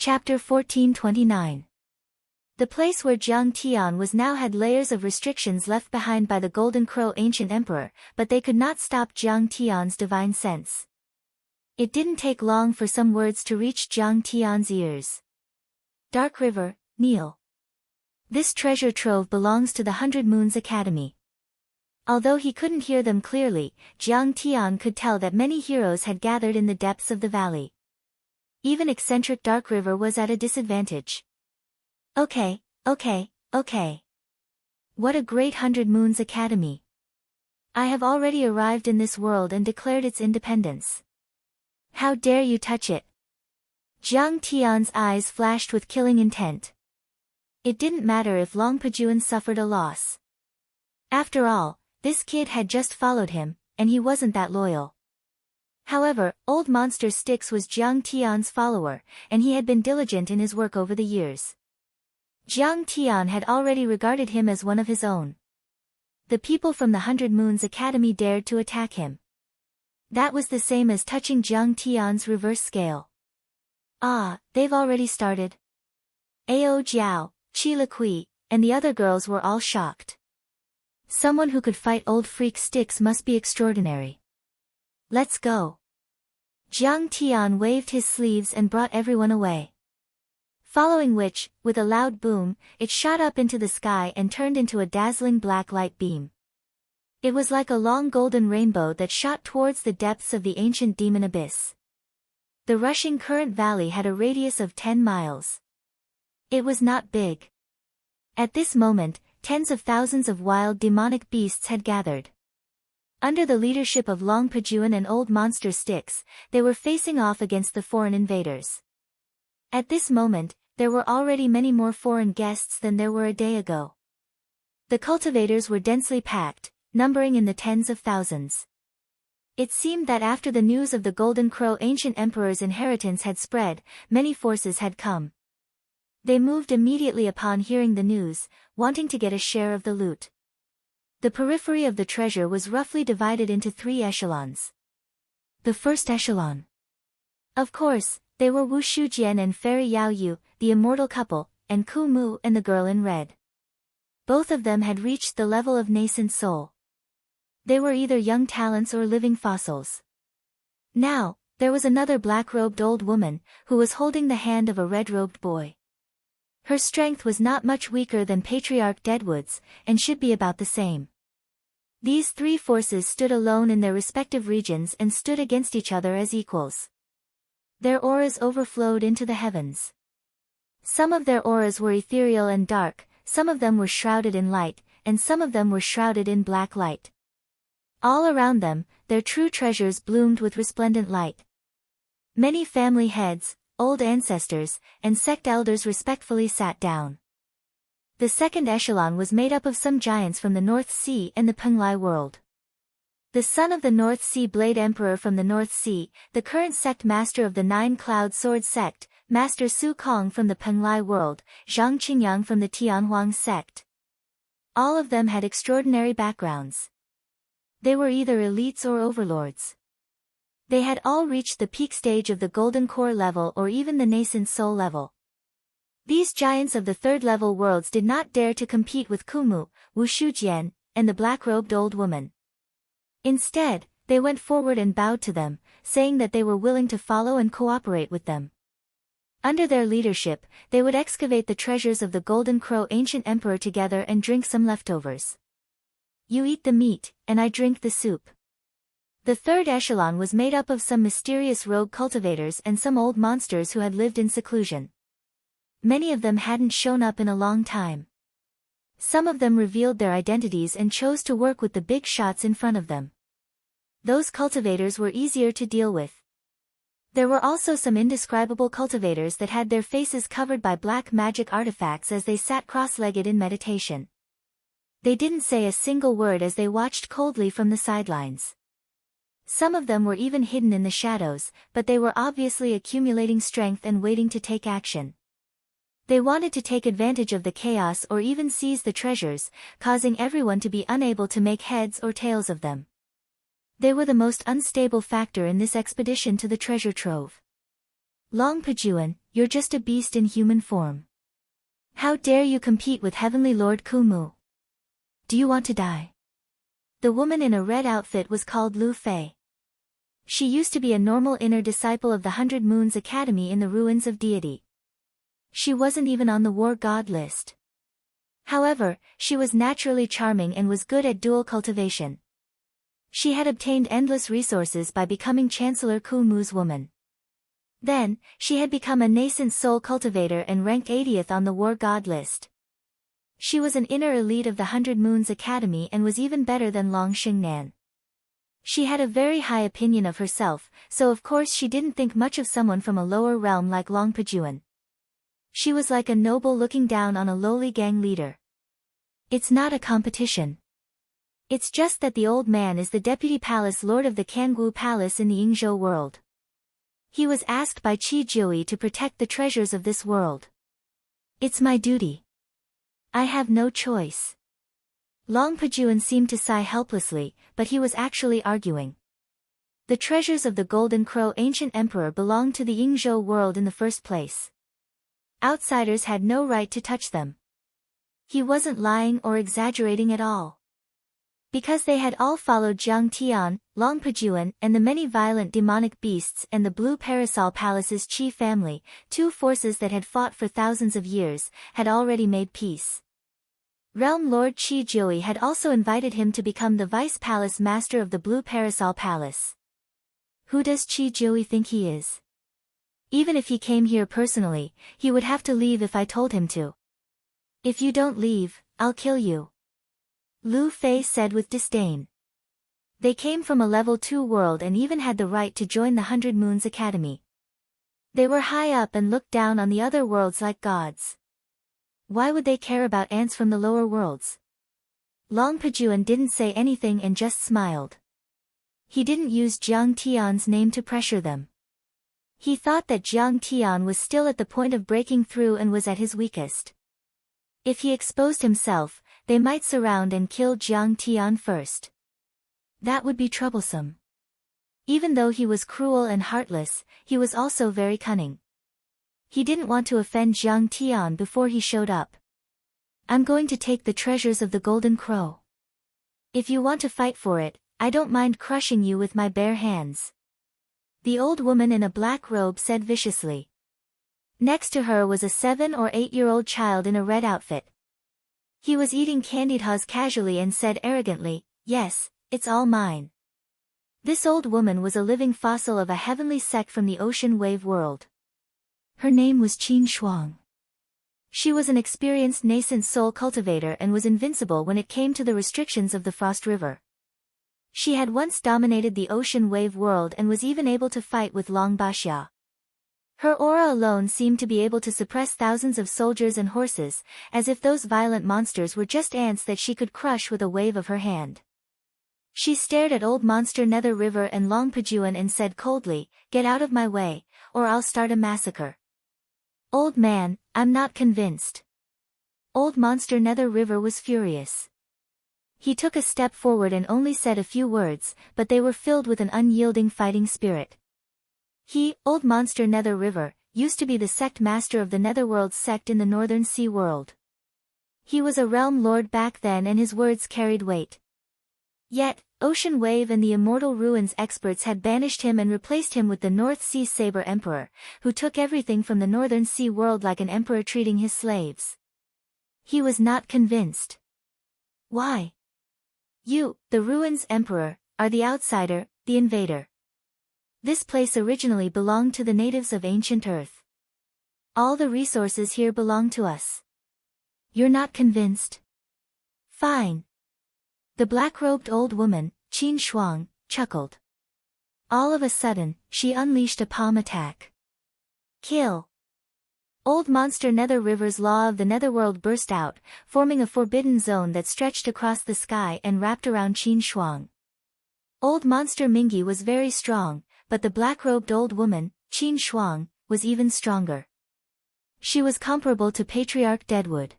Chapter 1429. The place where Jiang Tian was now had layers of restrictions left behind by the Golden Crow ancient emperor, but they could not stop Jiang Tian's divine sense. It didn't take long for some words to reach Jiang Tian's ears. Dark River, kneel. This treasure trove belongs to the 100 Moons Academy. Although he couldn't hear them clearly, Jiang Tian could tell that many heroes had gathered in the depths of the valley. Even eccentric Dark River was at a disadvantage. Okay. What a great 100 Moons Academy. I have already arrived in this world and declared its independence. How dare you touch it? Jiang Tian's eyes flashed with killing intent. It didn't matter if Long Pajuan suffered a loss. After all, this kid had just followed him, and he wasn't that loyal. However, Old Monster Sticks was Jiang Tian's follower, and he had been diligent in his work over the years. Jiang Tian had already regarded him as one of his own. The people from the 100 Moons Academy dared to attack him. That was the same as touching Jiang Tian's reverse scale. Ah, they've already started. Ao Jiao, Qi Liqui, and the other girls were all shocked. Someone who could fight Old Freak Sticks must be extraordinary. Let's go. Jiang Tian waved his sleeves and brought everyone away. Following which, with a loud boom, it shot up into the sky and turned into a dazzling black light beam. It was like a long golden rainbow that shot towards the depths of the ancient demon abyss. The rushing current valley had a radius of 10 miles. It was not big. At this moment, tens of thousands of wild demonic beasts had gathered. Under the leadership of Long Pajuan and Old Monster Sticks, they were facing off against the foreign invaders. At this moment, there were already many more foreign guests than there were a day ago. The cultivators were densely packed, numbering in the tens of thousands. It seemed that after the news of the Golden Crow ancient emperor's inheritance had spread, many forces had come. They moved immediately upon hearing the news, wanting to get a share of the loot. The periphery of the treasure was roughly divided into 3 echelons. The first echelon. Of course, they were Wu Shujian and Fairy Yao Yu, the immortal couple, and Ku Mu and the girl in red. Both of them had reached the level of nascent soul. They were either young talents or living fossils. Now, there was another black-robed old woman, who was holding the hand of a red-robed boy. Her strength was not much weaker than Patriarch Deadwood's, and should be about the same. These 3 forces stood alone in their respective regions and stood against each other as equals. Their auras overflowed into the heavens. Some of their auras were ethereal and dark, some of them were shrouded in light, and some of them were shrouded in black light. All around them, their true treasures bloomed with resplendent light. Many family heads, old ancestors, and sect elders respectfully sat down. The second echelon was made up of some giants from the North Sea and the Penglai world. The son of the North Sea Blade Emperor from the North Sea, the current sect master of the 9 Cloud Sword sect, Master Su Kong from the Penglai world, Zhang Qingyang from the Tianhuang sect. All of them had extraordinary backgrounds. They were either elites or overlords. They had all reached the peak stage of the Golden Core level or even the nascent soul level. These giants of the 3rd level worlds did not dare to compete with Kumu, Wu Shujian, and the black-robed old woman. Instead, they went forward and bowed to them, saying that they were willing to follow and cooperate with them. Under their leadership, they would excavate the treasures of the Golden Crow ancient emperor together and drink some leftovers. You eat the meat, and I drink the soup. The 3rd echelon was made up of some mysterious rogue cultivators and some old monsters who had lived in seclusion. Many of them hadn't shown up in a long time. Some of them revealed their identities and chose to work with the big shots in front of them. Those cultivators were easier to deal with. There were also some indescribable cultivators that had their faces covered by black magic artifacts as they sat cross-legged in meditation. They didn't say a single word as they watched coldly from the sidelines. Some of them were even hidden in the shadows, but they were obviously accumulating strength and waiting to take action. They wanted to take advantage of the chaos or even seize the treasures, causing everyone to be unable to make heads or tails of them. They were the most unstable factor in this expedition to the treasure trove. Long Pajuan, you're just a beast in human form. How dare you compete with Heavenly Lord Kumu? Do you want to die? The woman in a red outfit was called Lu Fei. She used to be a normal inner disciple of the 100 Moons Academy in the ruins of Deity. She wasn't even on the war god list. However, she was naturally charming and was good at dual cultivation. She had obtained endless resources by becoming Chancellor Kumu's woman. Then, she had become a nascent soul cultivator and ranked 80th on the war god list. She was an inner elite of the 100 Moons Academy and was even better than Long Xingnan. She had a very high opinion of herself, so of course she didn't think much of someone from a lower realm like Long Pajuan. She was like a noble looking down on a lowly gang leader. It's not a competition. It's just that the old man is the deputy palace lord of the Kangwu Palace in the Yingzhou world. He was asked by Qi Jiui to protect the treasures of this world. It's my duty. I have no choice. Long Pajuan seemed to sigh helplessly, but he was actually arguing. The treasures of the Golden Crow ancient emperor belonged to the Yingzhou world in the first place. Outsiders had no right to touch them. He wasn't lying or exaggerating at all. Because they had all followed Jiang Tian, Long Pajuan, and the many violent demonic beasts and the Blue Parasol Palace's Qi family, two forces that had fought for thousands of years, had already made peace. Realm Lord Qi Jiui had also invited him to become the Vice Palace Master of the Blue Parasol Palace. Who does Qi Jiui think he is? Even if he came here personally, he would have to leave if I told him to. If you don't leave, I'll kill you. Lu Fei said with disdain. They came from a level 2 world and even had the right to join the 100 Moons Academy. They were high up and looked down on the other worlds like gods. Why would they care about ants from the lower worlds? Long Pajuan didn't say anything and just smiled. He didn't use Jiang Tian's name to pressure them. He thought that Jiang Tian was still at the point of breaking through and was at his weakest. If he exposed himself, they might surround and kill Jiang Tian first. That would be troublesome. Even though he was cruel and heartless, he was also very cunning. He didn't want to offend Jiang Tian before he showed up. I'm going to take the treasures of the Golden Crow. If you want to fight for it, I don't mind crushing you with my bare hands. The old woman in a black robe said viciously. Next to her was a 7 or 8-year-old child in a red outfit. He was eating candied haws casually and said arrogantly, "Yes, it's all mine." This old woman was a living fossil of a heavenly sect from the ocean wave world. Her name was Qin Shuang. She was an experienced nascent soul cultivator and was invincible when it came to the restrictions of the Frost River. She had once dominated the ocean wave world and was even able to fight with Long Baxia. Her aura alone seemed to be able to suppress thousands of soldiers and horses, as if those violent monsters were just ants that she could crush with a wave of her hand. She stared at Old Monster Nether River and Long Pajuan and said coldly, "Get out of my way, or I'll start a massacre." "Old man, I'm not convinced." Old Monster Nether River was furious. He took a step forward and only said a few words, but they were filled with an unyielding fighting spirit. He, Old Monster Nether River, used to be the sect master of the Netherworld sect in the Northern Sea world. He was a realm lord back then and his words carried weight. Yet, Ocean Wave and the Immortal Ruins experts had banished him and replaced him with the North Sea Saber Emperor, who took everything from the Northern Sea world like an emperor treating his slaves. He was not convinced. "Why? You, the Ruins Emperor, are the outsider, the invader. This place originally belonged to the natives of ancient Earth. All the resources here belong to us. You're not convinced? Fine." The black-robed old woman, Qin Shuang, chuckled. All of a sudden, she unleashed a palm attack. "Kill!" Old Monster Nether River's law of the Netherworld burst out, forming a forbidden zone that stretched across the sky and wrapped around Qin Shuang. Old Monster Mingi was very strong, but the black-robed old woman, Qin Shuang, was even stronger. She was comparable to Patriarch Deadwood.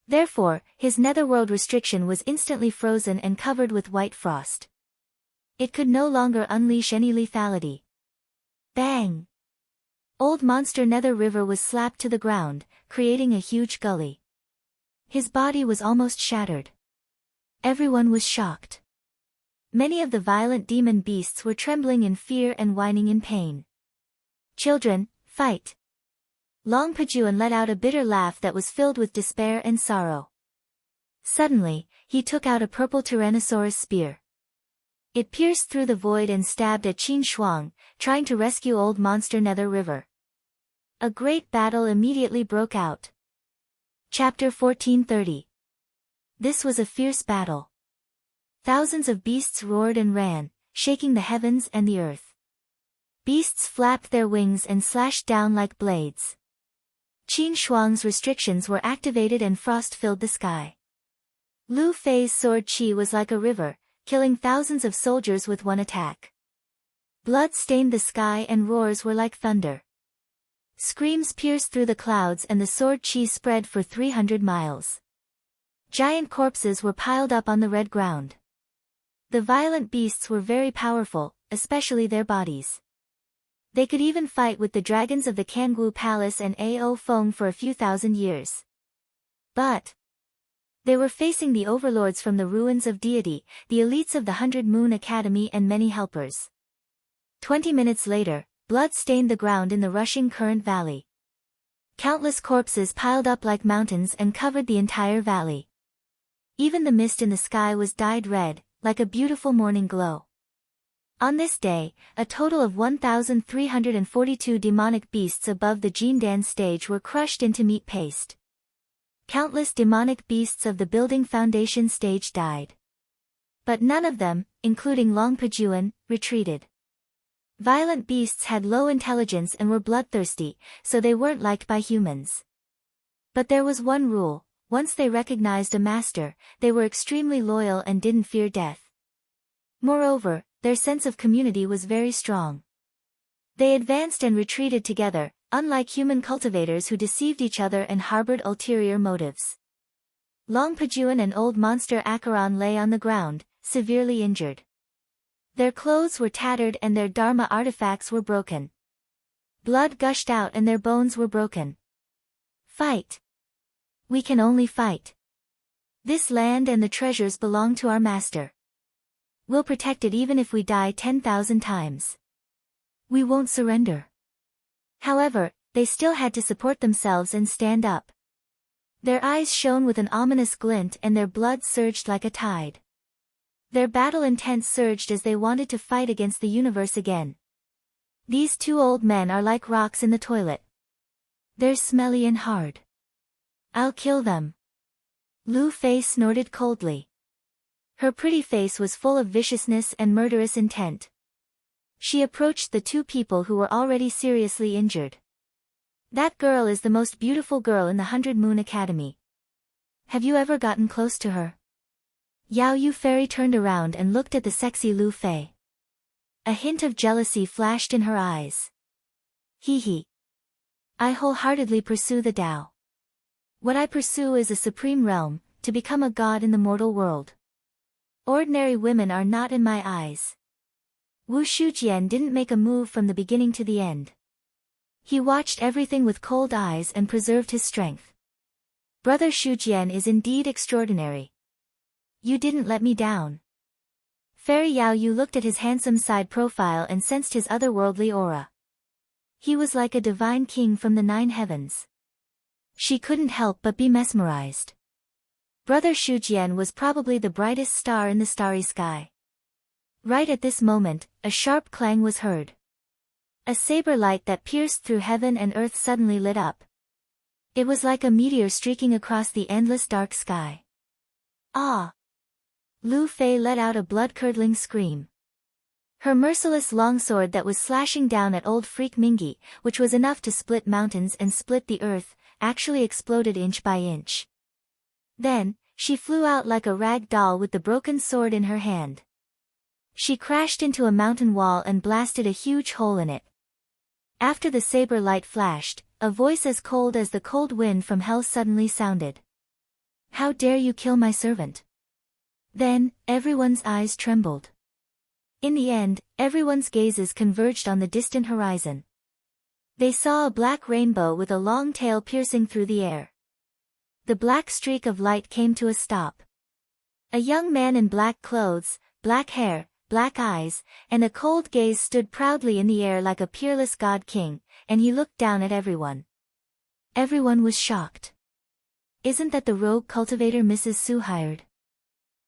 Therefore, his netherworld restriction was instantly frozen and covered with white frost. It could no longer unleash any lethality. Bang! Old Monster Nether River was slapped to the ground, creating a huge gully. His body was almost shattered. Everyone was shocked. Many of the violent demon beasts were trembling in fear and whining in pain. Children, fight! Long Pajuan let out a bitter laugh that was filled with despair and sorrow. Suddenly, he took out a purple Tyrannosaurus spear. It pierced through the void and stabbed at Qin Shuang, trying to rescue Old Monster Nether River. A great battle immediately broke out. Chapter 1430. This was a fierce battle. Thousands of beasts roared and ran, shaking the heavens and the earth. Beasts flapped their wings and slashed down like blades. Qin Shuang's restrictions were activated and frost filled the sky. Lu Fei's sword Qi was like a river, killing thousands of soldiers with one attack. Blood stained the sky and roars were like thunder. Screams pierced through the clouds and the sword Qi spread for 300 miles. Giant corpses were piled up on the red ground. The violent beasts were very powerful, especially their bodies. They could even fight with the dragons of the Kangwu Palace and Ao Feng for a few thousand years. But they were facing the overlords from the ruins of deity, the elites of the 100 Moon Academy and many helpers. 20 minutes later, blood stained the ground in the rushing current valley. Countless corpses piled up like mountains and covered the entire valley. Even the mist in the sky was dyed red, like a beautiful morning glow. On this day, a total of 1,342 demonic beasts above the Jindan stage were crushed into meat paste. Countless demonic beasts of the building foundation stage died. But none of them, including Long Pajuan, retreated. Violent beasts had low intelligence and were bloodthirsty, so they weren't liked by humans. But there was one rule: once they recognized a master, they were extremely loyal and didn't fear death. Moreover, their sense of community was very strong. They advanced and retreated together, unlike human cultivators who deceived each other and harbored ulterior motives. Long Pajuan and Old Monster Acheron lay on the ground, severely injured. Their clothes were tattered and their dharma artifacts were broken. Blood gushed out and their bones were broken. Fight! We can only fight. This land and the treasures belong to our master. We'll protect it even if we die 10,000 times. We won't surrender. However, they still had to support themselves and stand up. Their eyes shone with an ominous glint and their blood surged like a tide. Their battle intent surged as they wanted to fight against the universe again. These two old men are like rocks in the toilet. They're smelly and hard. I'll kill them. Lu Fei snorted coldly. Her pretty face was full of viciousness and murderous intent. She approached the two people who were already seriously injured. That girl is the most beautiful girl in the 100 Moon Academy. Have you ever gotten close to her? Yao Yu Fairy turned around and looked at the sexy Lu Fei. A hint of jealousy flashed in her eyes. Hee hee. I wholeheartedly pursue the Tao. What I pursue is a supreme realm, to become a god in the mortal world. Ordinary women are not in my eyes. Wu Shujian didn't make a move from the beginning to the end. He watched everything with cold eyes and preserved his strength. Brother Shujian is indeed extraordinary. You didn't let me down. Fairy Yao Yu looked at his handsome side profile and sensed his otherworldly aura. He was like a divine king from the 9 heavens. She couldn't help but be mesmerized. Brother Shujian was probably the brightest star in the starry sky. Right at this moment, a sharp clang was heard. A saber light that pierced through heaven and earth suddenly lit up. It was like a meteor streaking across the endless dark sky. Ah! Lu Fei let out a blood-curdling scream. Her merciless longsword that was slashing down at old freak Mingi, which was enough to split mountains and split the earth, actually exploded inch by inch. Then, she flew out like a rag doll with the broken sword in her hand. She crashed into a mountain wall and blasted a huge hole in it. After the saber light flashed, a voice as cold as the cold wind from hell suddenly sounded. How dare you kill my servant? Then, everyone's eyes trembled. In the end, everyone's gazes converged on the distant horizon. They saw a black rainbow with a long tail piercing through the air. The black streak of light came to a stop. A young man in black clothes, black hair, black eyes, and a cold gaze stood proudly in the air like a peerless god-king, and he looked down at everyone. Everyone was shocked. Isn't that the rogue cultivator Mrs. Su hired?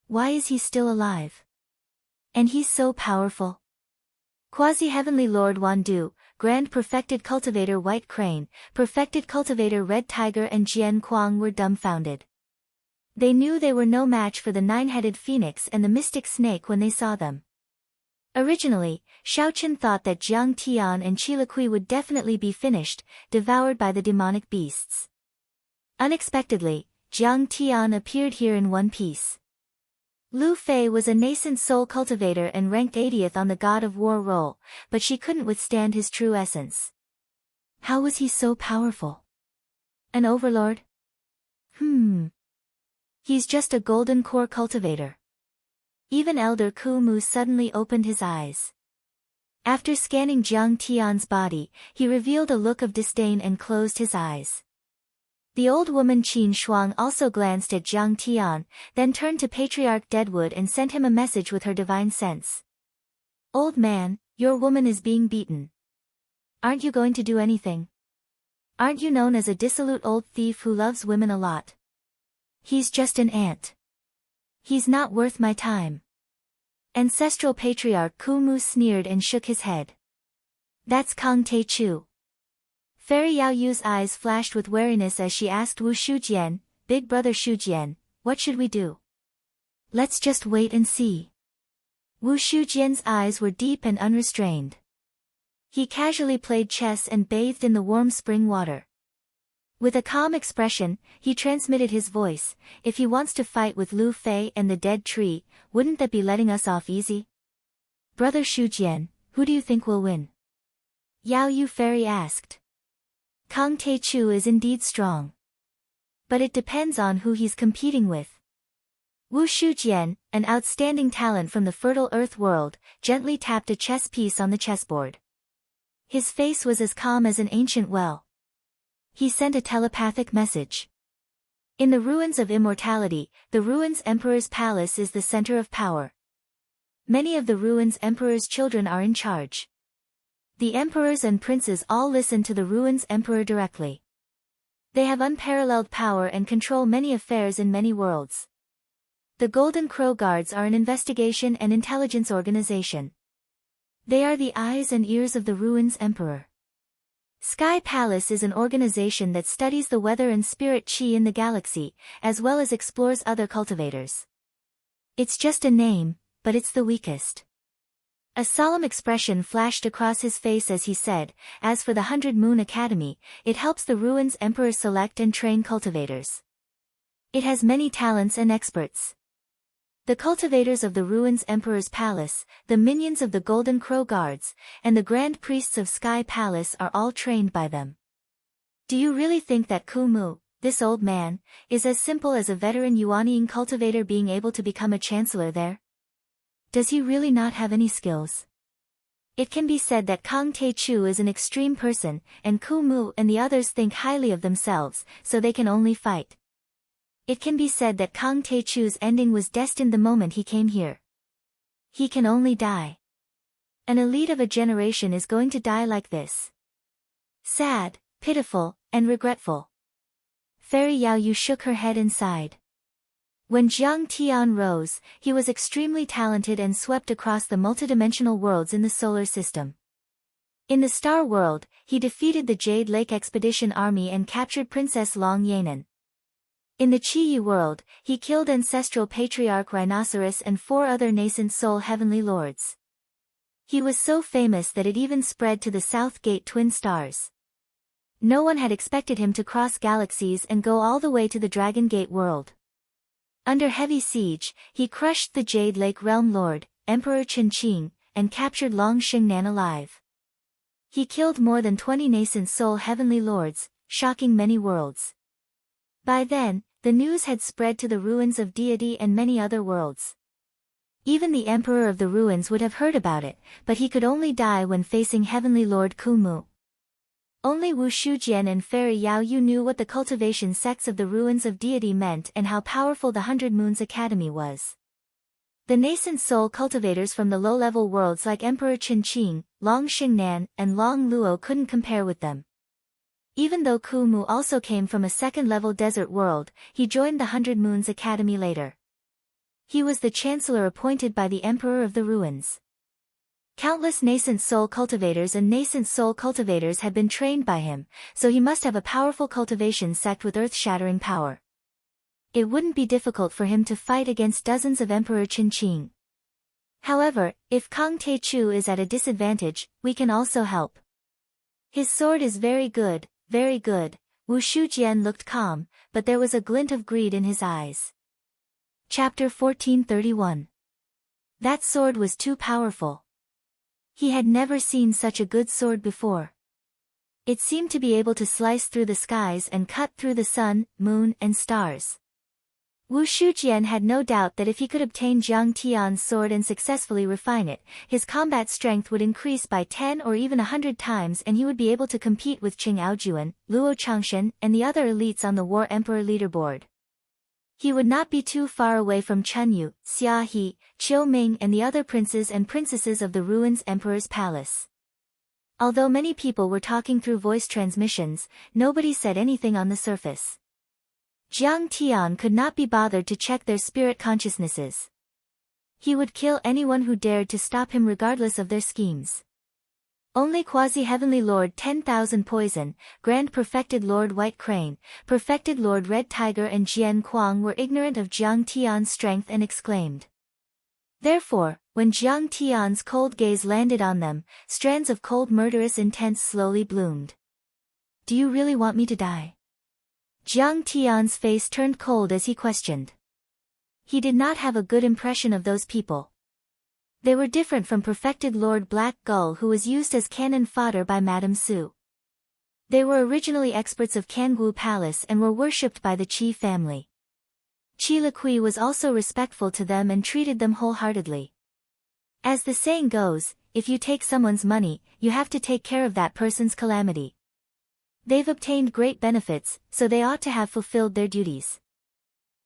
Why is he still alive? And he's so powerful. Quasi-heavenly Lord Wandu, Grand Perfected Cultivator White Crane, Perfected Cultivator Red Tiger and Jian Kuang were dumbfounded. They knew they were no match for the nine-headed phoenix and the mystic snake when they saw them. Originally, Xiaoqin thought that Jiang Tian and Qilakui would definitely be finished, devoured by the demonic beasts. Unexpectedly, Jiang Tian appeared here in one piece. Lu Fei was a nascent soul cultivator and ranked 80th on the God of War roll, but she couldn't withstand his true essence. How was he so powerful? An overlord? He's just a golden core cultivator. Even Elder Ku Mu suddenly opened his eyes. After scanning Jiang Tian's body, he revealed a look of disdain and closed his eyes. The old woman Qin Shuang also glanced at Jiang Tian, then turned to Patriarch Deadwood and sent him a message with her divine sense. Old man, your woman is being beaten. Aren't you going to do anything? Aren't you known as a dissolute old thief who loves women a lot? He's just an ant. He's not worth my time. Ancestral Patriarch Ku Mu sneered and shook his head. That's Kang Te Chu. Fairy Yao Yu's eyes flashed with wariness as she asked Wu Shujian, Big Brother Shujian, what should we do? Let's just wait and see. Wu Shujian's eyes were deep and unrestrained. He casually played chess and bathed in the warm spring water. With a calm expression, he transmitted his voice, if he wants to fight with Lu Fei and the dead tree, wouldn't that be letting us off easy? Brother Shujian, who do you think will win? Yao Yu Fairy asked. Kang Te Chu is indeed strong. But it depends on who he's competing with. Wu Shujian, an outstanding talent from the fertile earth world, gently tapped a chess piece on the chessboard. His face was as calm as an ancient well. He sent a telepathic message. In the ruins of immortality, the ruins Emperor's palace is the center of power. Many of the ruins Emperor's children are in charge. The emperors and princes all listen to the ruins Emperor directly. They have unparalleled power and control many affairs in many worlds. The Golden Crow Guards are an investigation and intelligence organization. They are the eyes and ears of the ruins Emperor. Sky Palace is an organization that studies the weather and spirit chi in the galaxy, as well as explores other cultivators. It's just a name, but it's the weakest. A solemn expression flashed across his face as he said, as for the 100 Moon Academy, it helps the ruins Emperor select and train cultivators. It has many talents and experts. The cultivators of the ruins Emperor's palace, the minions of the Golden Crow Guards, and the Grand Priests of Sky Palace are all trained by them. Do you really think that Ku Mu, this old man, is as simple as a veteran Yuanying cultivator being able to become a chancellor there? Does he really not have any skills? It can be said that Kang Te Chu is an extreme person, and Ku Mu and the others think highly of themselves, so they can only fight. It can be said that Kang Te Chu's ending was destined the moment he came here. He can only die. An elite of a generation is going to die like this. Sad, pitiful, and regretful. Fairy Yao Yu shook her head and sighed. When Jiang Tian rose, he was extremely talented and swept across the multidimensional worlds in the solar system. In the Star World, he defeated the Jade Lake Expedition Army and captured Princess Long Yanan. In the Chi-Yi world, he killed ancestral Patriarch Rhinoceros and 4 other nascent soul heavenly lords. He was so famous that it even spread to the South Gate twin stars. No one had expected him to cross galaxies and go all the way to the Dragon Gate world. Under heavy siege, he crushed the Jade Lake Realm Lord, Emperor Chen Qing, and captured Long Xingnan alive. He killed more than 20 nascent soul heavenly lords, shocking many worlds. By then, the news had spread to the ruins of Deity and many other worlds. Even the Emperor of the Ruins would have heard about it, but he could only die when facing Heavenly Lord Ku Mu. Only Wu Shujian and Fairy Yao Yu knew what the cultivation sects of the ruins of deity meant and how powerful the 100 Moons Academy was. The nascent soul cultivators from the low-level worlds like Emperor Qinqing, Long Xingnan, and Long Luo couldn't compare with them. Even though Ku Mu also came from a second-level desert world, he joined the 100 Moons Academy later. He was the chancellor appointed by the Emperor of the Ruins. Countless nascent soul cultivators had been trained by him, so he must have a powerful cultivation sect with earth-shattering power. It wouldn't be difficult for him to fight against dozens of Emperor Qinqing. However, if Kang Teichu is at a disadvantage, we can also help. His sword is very good, very good. Wu Shujian looked calm, but there was a glint of greed in his eyes. Chapter 1431. That sword was too powerful. He had never seen such a good sword before. It seemed to be able to slice through the skies and cut through the sun, moon, and stars. Wu Shujian had no doubt that if he could obtain Jiang Tian's sword and successfully refine it, his combat strength would increase by 10 or even 100 times and he would be able to compete with Qing Aojuan, Luo Changshan, and the other elites on the War Emperor leaderboard. He would not be too far away from Chunyu, Xia He, Qiu Ming and the other princes and princesses of the Ruins Emperor's palace. Although many people were talking through voice transmissions, nobody said anything on the surface. Jiang Tian could not be bothered to check their spirit consciousnesses. He would kill anyone who dared to stop him regardless of their schemes. Only Quasi-Heavenly Lord 10,000 Poison, Grand Perfected Lord White Crane, Perfected Lord Red Tiger and Jian Kuang were ignorant of Jiang Tian's strength and exclaimed. Therefore, when Jiang Tian's cold gaze landed on them, strands of cold murderous intent slowly bloomed. Do you really want me to die? Jiang Tian's face turned cold as he questioned. He did not have a good impression of those people. They were different from Perfected Lord Black Gull who was used as cannon fodder by Madame Su. They were originally experts of Kangwu Palace and were worshipped by the Qi family. Qi Liqui was also respectful to them and treated them wholeheartedly. As the saying goes, if you take someone's money, you have to take care of that person's calamity. They've obtained great benefits, so they ought to have fulfilled their duties.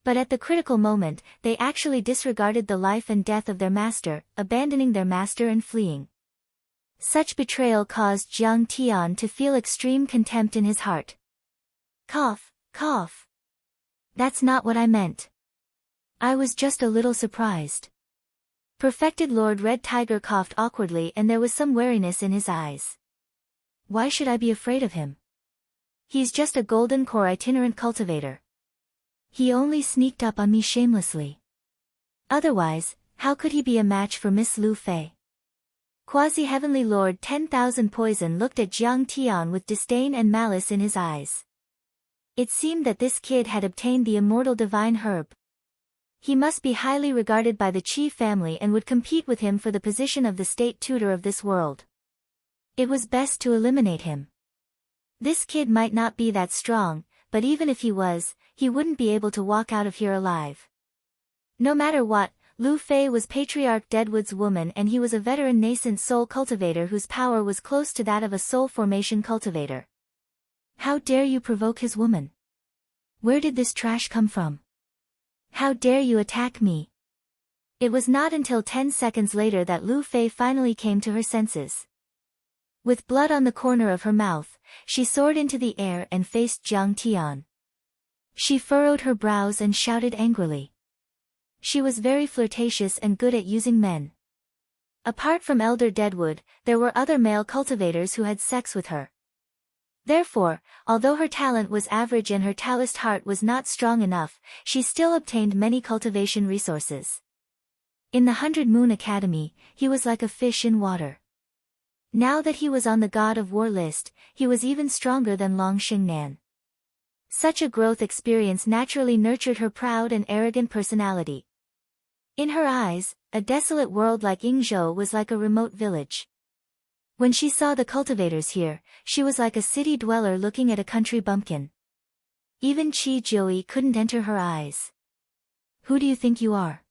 But at the critical moment, they actually disregarded the life and death of their master, abandoning their master and fleeing. Such betrayal caused Jiang Tian to feel extreme contempt in his heart. Cough, cough. That's not what I meant. I was just a little surprised. Perfected Lord Red Tiger coughed awkwardly and there was some wariness in his eyes. Why should I be afraid of him? He's just a golden core itinerant cultivator. He only sneaked up on me shamelessly. Otherwise, how could he be a match for Miss Lu Fei? Quasi-Heavenly Lord 10,000 Poison looked at Jiang Tian with disdain and malice in his eyes. It seemed that this kid had obtained the immortal divine herb. He must be highly regarded by the Qi family and would compete with him for the position of the state tutor of this world. It was best to eliminate him. This kid might not be that strong, but even if he was, he wouldn't be able to walk out of here alive. No matter what, Lu Fei was Patriarch Deadwood's woman and he was a veteran nascent soul cultivator whose power was close to that of a soul formation cultivator. How dare you provoke his woman? Where did this trash come from? How dare you attack me? It was not until 10 seconds later that Lu Fei finally came to her senses. With blood on the corner of her mouth, she soared into the air and faced Jiang Tian. She furrowed her brows and shouted angrily. She was very flirtatious and good at using men. Apart from Elder Deadwood, there were other male cultivators who had sex with her. Therefore, although her talent was average and her Taoist heart was not strong enough, she still obtained many cultivation resources. In the 100 Moon Academy, he was like a fish in water. Now that he was on the God of War list, he was even stronger than Long Xingnan. Such a growth experience naturally nurtured her proud and arrogant personality. In her eyes, a desolate world like Yingzhou was like a remote village. When she saw the cultivators here, she was like a city dweller looking at a country bumpkin. Even Qi Jiui couldn't enter her eyes. Who do you think you are?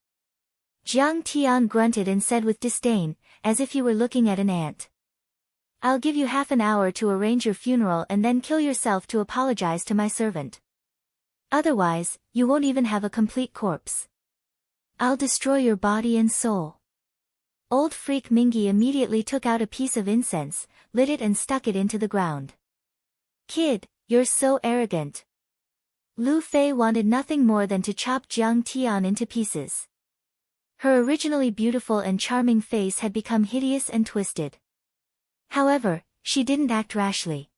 Jiang Tian grunted and said with disdain, as if he were looking at an ant. I'll give you half an hour to arrange your funeral and then kill yourself to apologize to my servant. Otherwise, you won't even have a complete corpse. I'll destroy your body and soul. Old freak Mingy immediately took out a piece of incense, lit it and stuck it into the ground. Kid, you're so arrogant. Lu Fei wanted nothing more than to chop Jiang Tian into pieces. Her originally beautiful and charming face had become hideous and twisted. However, she didn't act rashly.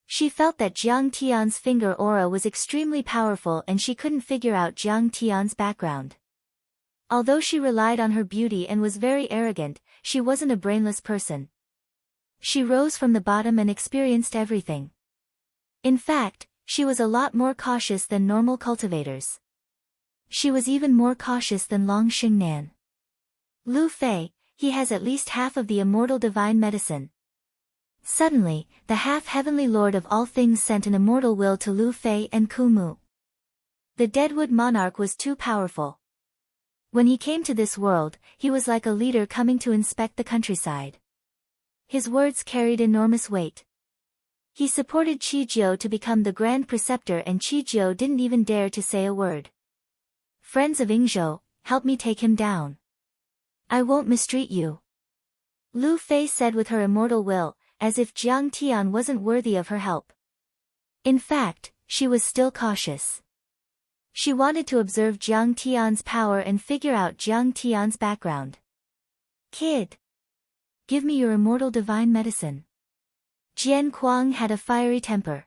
She felt that Jiang Tian's finger aura was extremely powerful and she couldn't figure out Jiang Tian's background. Although she relied on her beauty and was very arrogant, she wasn't a brainless person. She rose from the bottom and experienced everything. In fact, she was a lot more cautious than normal cultivators. She was even more cautious than Long Xingnan. Lu Fei, he has at least half of the immortal divine medicine. Suddenly, the half-heavenly lord of all things sent an immortal will to Lu Fei and Ku Mu. The Deadwood monarch was too powerful. When he came to this world, he was like a leader coming to inspect the countryside. His words carried enormous weight. He supported Qijiu to become the Grand Preceptor and Qijiu didn't even dare to say a word. Friends of Yingzhou, help me take him down. I won't mistreat you. Lu Fei said with her immortal will, as if Jiang Tian wasn't worthy of her help. In fact, she was still cautious. She wanted to observe Jiang Tian's power and figure out Jiang Tian's background. Kid, give me your immortal divine medicine. Jian Kuang had a fiery temper.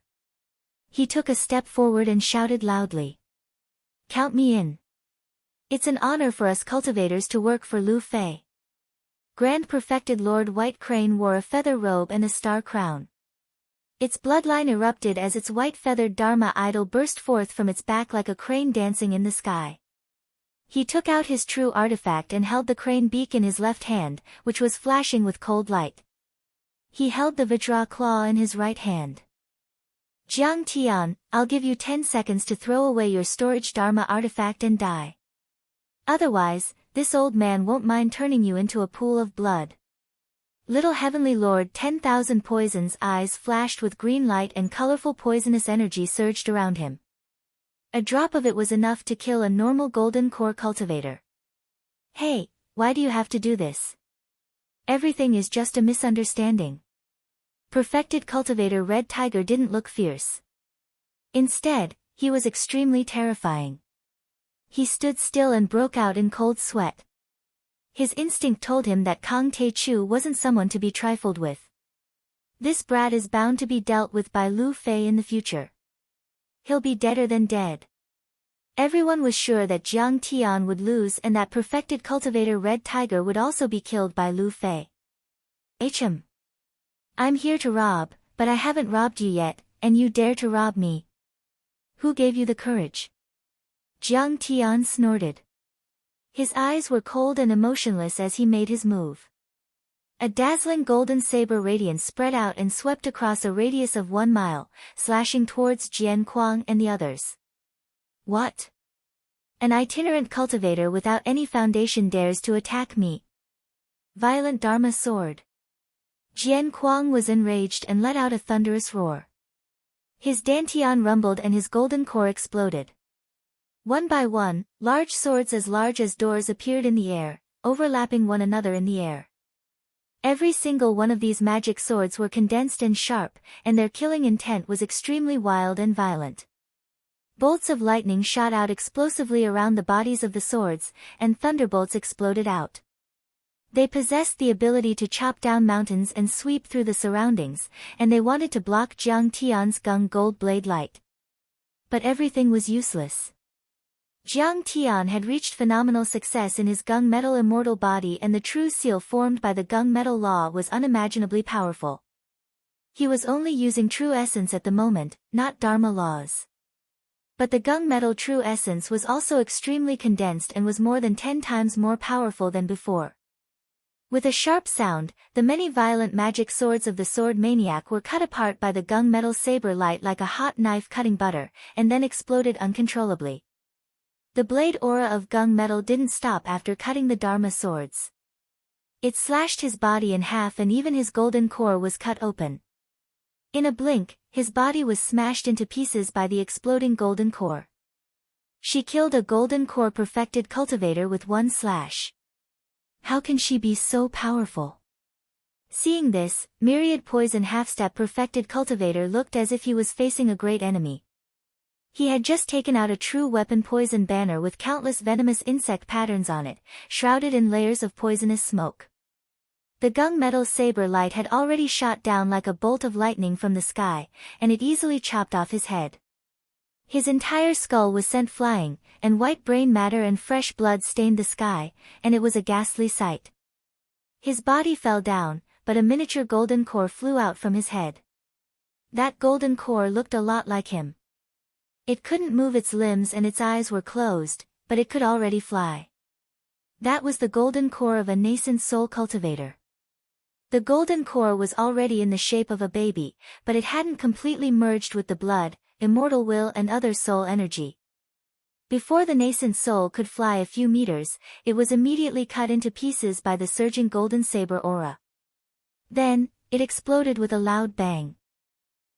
He took a step forward and shouted loudly. Count me in. It's an honor for us cultivators to work for Lu Fei. Grand Perfected Lord White Crane wore a feather robe and a star crown. Its bloodline erupted as its white-feathered Dharma idol burst forth from its back like a crane dancing in the sky. He took out his true artifact and held the crane beak in his left hand, which was flashing with cold light. He held the Vajra claw in his right hand. Jiang Tian, I'll give you 10 seconds to throw away your storage Dharma artifact and die. Otherwise, this old man won't mind turning you into a pool of blood. Little Heavenly Lord 10,000 Poison's eyes flashed with green light and colorful poisonous energy surged around him. A drop of it was enough to kill a normal golden core cultivator. Hey, why do you have to do this? Everything is just a misunderstanding. Perfected cultivator Red Tiger didn't look fierce. Instead, he was extremely terrifying. He stood still and broke out in cold sweat. His instinct told him that Kang Taechu wasn't someone to be trifled with. This brat is bound to be dealt with by Lu Fei in the future. He'll be deader than dead. Everyone was sure that Jiang Tian would lose and that perfected cultivator Red Tiger would also be killed by Lu Fei. HM. I'm here to rob, but I haven't robbed you yet, and you dare to rob me. Who gave you the courage? Jiang Tian snorted. His eyes were cold and emotionless as he made his move. A dazzling golden saber radiance spread out and swept across a radius of 1 mile, slashing towards Jian Kuang and the others. What? An itinerant cultivator without any foundation dares to attack me. Violent Dharma sword. Jian Kuang was enraged and let out a thunderous roar. His dantian rumbled and his golden core exploded. One by one, large swords as large as doors appeared in the air, overlapping one another in the air. Every single one of these magic swords were condensed and sharp, and their killing intent was extremely wild and violent. Bolts of lightning shot out explosively around the bodies of the swords, and thunderbolts exploded out. They possessed the ability to chop down mountains and sweep through the surroundings, and they wanted to block Jiang Tian's gung gold blade light. But everything was useless. Jiang Tian had reached phenomenal success in his gung metal immortal body and the true seal formed by the gung metal law was unimaginably powerful. He was only using true essence at the moment, not Dharma laws. But the gung metal true essence was also extremely condensed and was more than 10 times more powerful than before. With a sharp sound, the many violent magic swords of the sword maniac were cut apart by the gung metal saber light like a hot knife cutting butter, and then exploded uncontrollably. The blade aura of gung metal didn't stop after cutting the Dharma swords. It slashed his body in half and even his golden core was cut open. In a blink, his body was smashed into pieces by the exploding golden core. She killed a golden core perfected cultivator with one slash. How can she be so powerful? Seeing this, myriad poison half-step perfected cultivator looked as if he was facing a great enemy. He had just taken out a true weapon poison banner with countless venomous insect patterns on it, shrouded in layers of poisonous smoke. The gunmetal saber light had already shot down like a bolt of lightning from the sky, and it easily chopped off his head. His entire skull was sent flying, and white brain matter and fresh blood stained the sky, and it was a ghastly sight. His body fell down, but a miniature golden core flew out from his head. That golden core looked a lot like him. It couldn't move its limbs and its eyes were closed, but it could already fly. That was the golden core of a nascent soul cultivator. The golden core was already in the shape of a baby, but it hadn't completely merged with the blood, immortal will and other soul energy. Before the nascent soul could fly a few meters, it was immediately cut into pieces by the surging golden saber aura. Then, it exploded with a loud bang.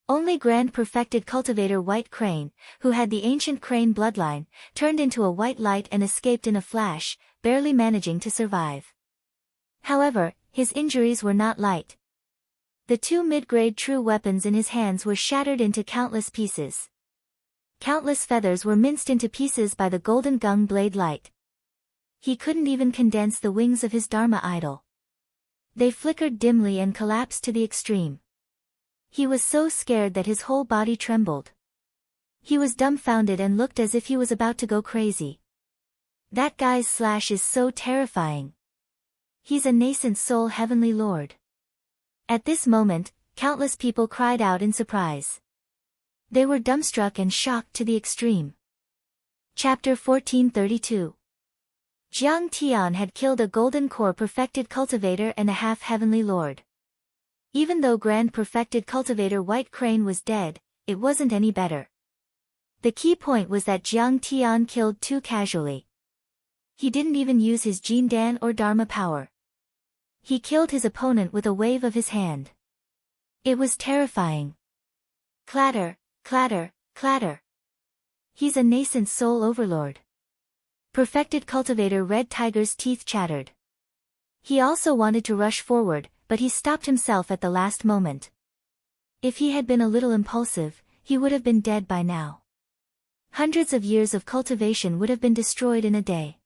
Only grand perfected cultivator White Crane, who had the ancient crane bloodline, turned into a white light and escaped in a flash, barely managing to survive. However, his injuries were not light. The two mid-grade true weapons in his hands were shattered into countless pieces. Countless feathers were minced into pieces by the golden gung blade light. He couldn't even condense the wings of his Dharma idol. They flickered dimly and collapsed to the extreme. He was so scared that his whole body trembled. He was dumbfounded and looked as if he was about to go crazy. That guy's slash is so terrifying. He's a nascent soul heavenly lord. At this moment, countless people cried out in surprise. They were dumbstruck and shocked to the extreme. Chapter 1432. Jiang Tian had killed a golden core perfected cultivator and a half heavenly lord. Even though grand perfected cultivator White Crane was dead, it wasn't any better. The key point was that Jiang Tian killed too casually. He didn't even use his Jin Dan or Dharma power. He killed his opponent with a wave of his hand. It was terrifying. Clatter, clatter, clatter. He's a nascent soul overlord. Perfected cultivator Red Tiger's teeth chattered. He also wanted to rush forward, but he stopped himself at the last moment. If he had been a little impulsive, he would have been dead by now. Hundreds of years of cultivation would have been destroyed in a day.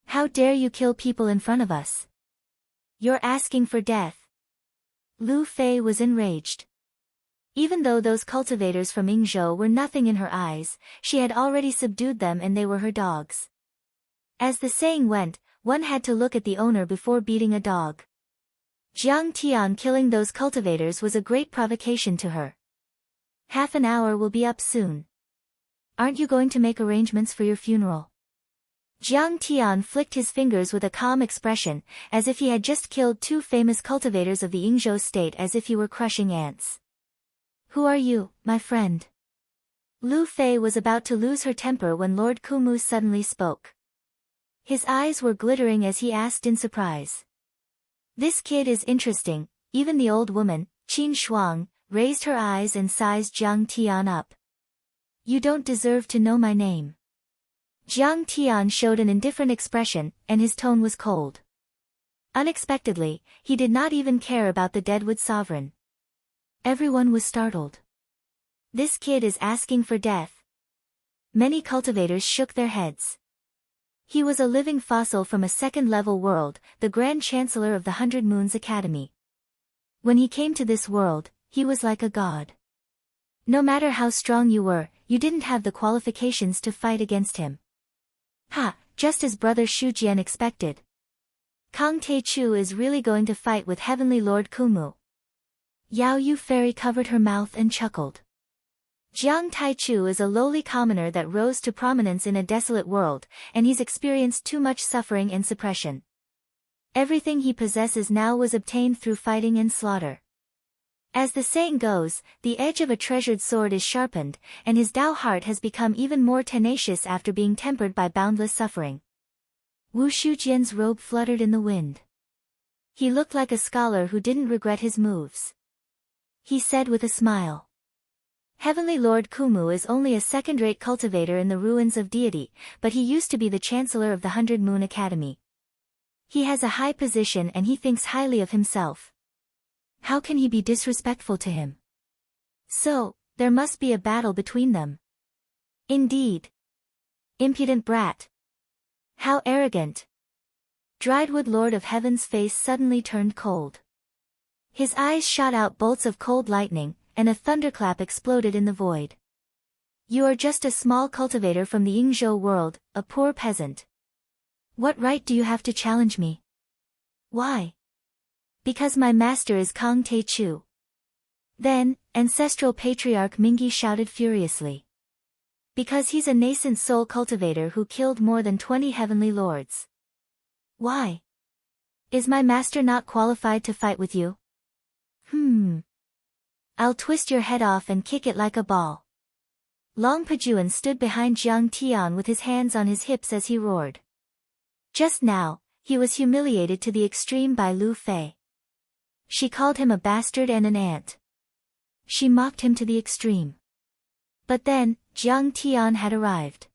How dare you kill people in front of us? You're asking for death. Lu Fei was enraged. Even though those cultivators from Yingzhou were nothing in her eyes, she had already subdued them and they were her dogs. As the saying went, one had to look at the owner before beating a dog. Jiang Tian killing those cultivators was a great provocation to her. Half an hour will be up soon. Aren't you going to make arrangements for your funeral? Jiang Tian flicked his fingers with a calm expression, as if he had just killed two famous cultivators of the Yingzhou state as if he were crushing ants. Who are you, my friend? Lu Fei was about to lose her temper when Lord Kumu suddenly spoke. His eyes were glittering as he asked in surprise. This kid is interesting. Even the old woman, Qin Shuang, raised her eyes and sized Jiang Tian up. You don't deserve to know my name. Jiang Tian showed an indifferent expression, and his tone was cold. Unexpectedly, he did not even care about the Deadwood sovereign. Everyone was startled. This kid is asking for death. Many cultivators shook their heads. He was a living fossil from a second-level world, the Grand Chancellor of the 100 Moons Academy. When he came to this world, he was like a god. No matter how strong you were, you didn't have the qualifications to fight against him. Ha, just as Brother Shujian expected. Kang Taichu is really going to fight with Heavenly Lord Kumu. Yao Yu Fairy covered her mouth and chuckled. Jiang Taichu is a lowly commoner that rose to prominence in a desolate world, and he's experienced too much suffering and suppression. Everything he possesses now was obtained through fighting and slaughter. As the saying goes, the edge of a treasured sword is sharpened, and his Tao heart has become even more tenacious after being tempered by boundless suffering. Wu Shujian's robe fluttered in the wind. He looked like a scholar who didn't regret his moves. He said with a smile. Heavenly Lord Kumu is only a second-rate cultivator in the ruins of deity, but he used to be the Chancellor of the 100 Moon Academy. He has a high position and he thinks highly of himself. How can he be disrespectful to him? So, there must be a battle between them. Indeed. Impudent brat. How arrogant. Driedwood Lord of Heaven's face suddenly turned cold. His eyes shot out bolts of cold lightning, and a thunderclap exploded in the void. You are just a small cultivator from the Yingzhou world, a poor peasant. What right do you have to challenge me? Why? Because my master is Kang Te-Chu. Then, ancestral patriarch Mingi shouted furiously. Because he's a nascent soul cultivator who killed more than 20 heavenly lords. Why? Is my master not qualified to fight with you? I'll twist your head off and kick it like a ball. Long Pajuan stood behind Jiang Tian with his hands on his hips as he roared. Just now, he was humiliated to the extreme by Lu Fei. She called him a bastard and an ant. She mocked him to the extreme. But then, Jiang Tian had arrived.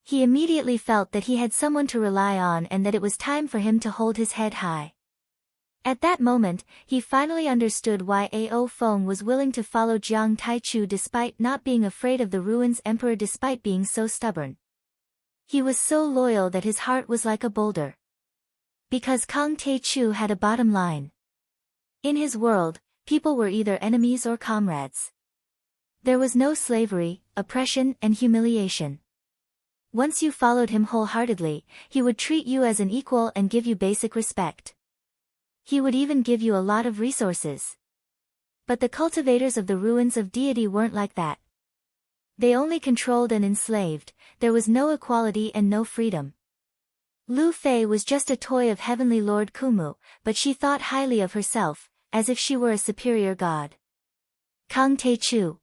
He immediately felt that he had someone to rely on and that it was time for him to hold his head high. At that moment, he finally understood why Ao Feng was willing to follow Jiang Taichu despite not being afraid of the ruins emperor despite being so stubborn. He was so loyal that his heart was like a boulder. Because Kang Te-Chu had a bottom line. In his world, people were either enemies or comrades. There was no slavery, oppression, and humiliation. Once you followed him wholeheartedly, he would treat you as an equal and give you basic respect. He would even give you a lot of resources. But the cultivators of the ruins of deity weren't like that. They only controlled and enslaved, there was no equality and no freedom. Lu Fei was just a toy of Heavenly Lord Kumu, but she thought highly of herself, as if she were a superior god. Kang Te-Chu.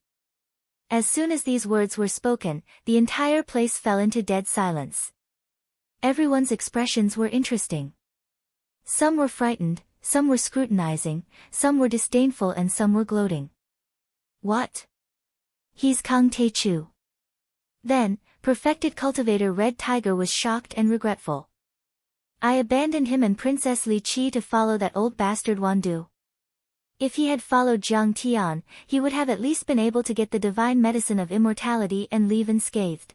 As soon as these words were spoken, the entire place fell into dead silence. Everyone's expressions were interesting. Some were frightened, some were scrutinizing, some were disdainful and some were gloating. What? He's Kang Te-Chu. Then, perfected cultivator Red Tiger was shocked and regretful. I abandoned him and Princess Li Qi to follow that old bastard Wandu. If he had followed Jiang Tian, he would have at least been able to get the divine medicine of immortality and leave unscathed.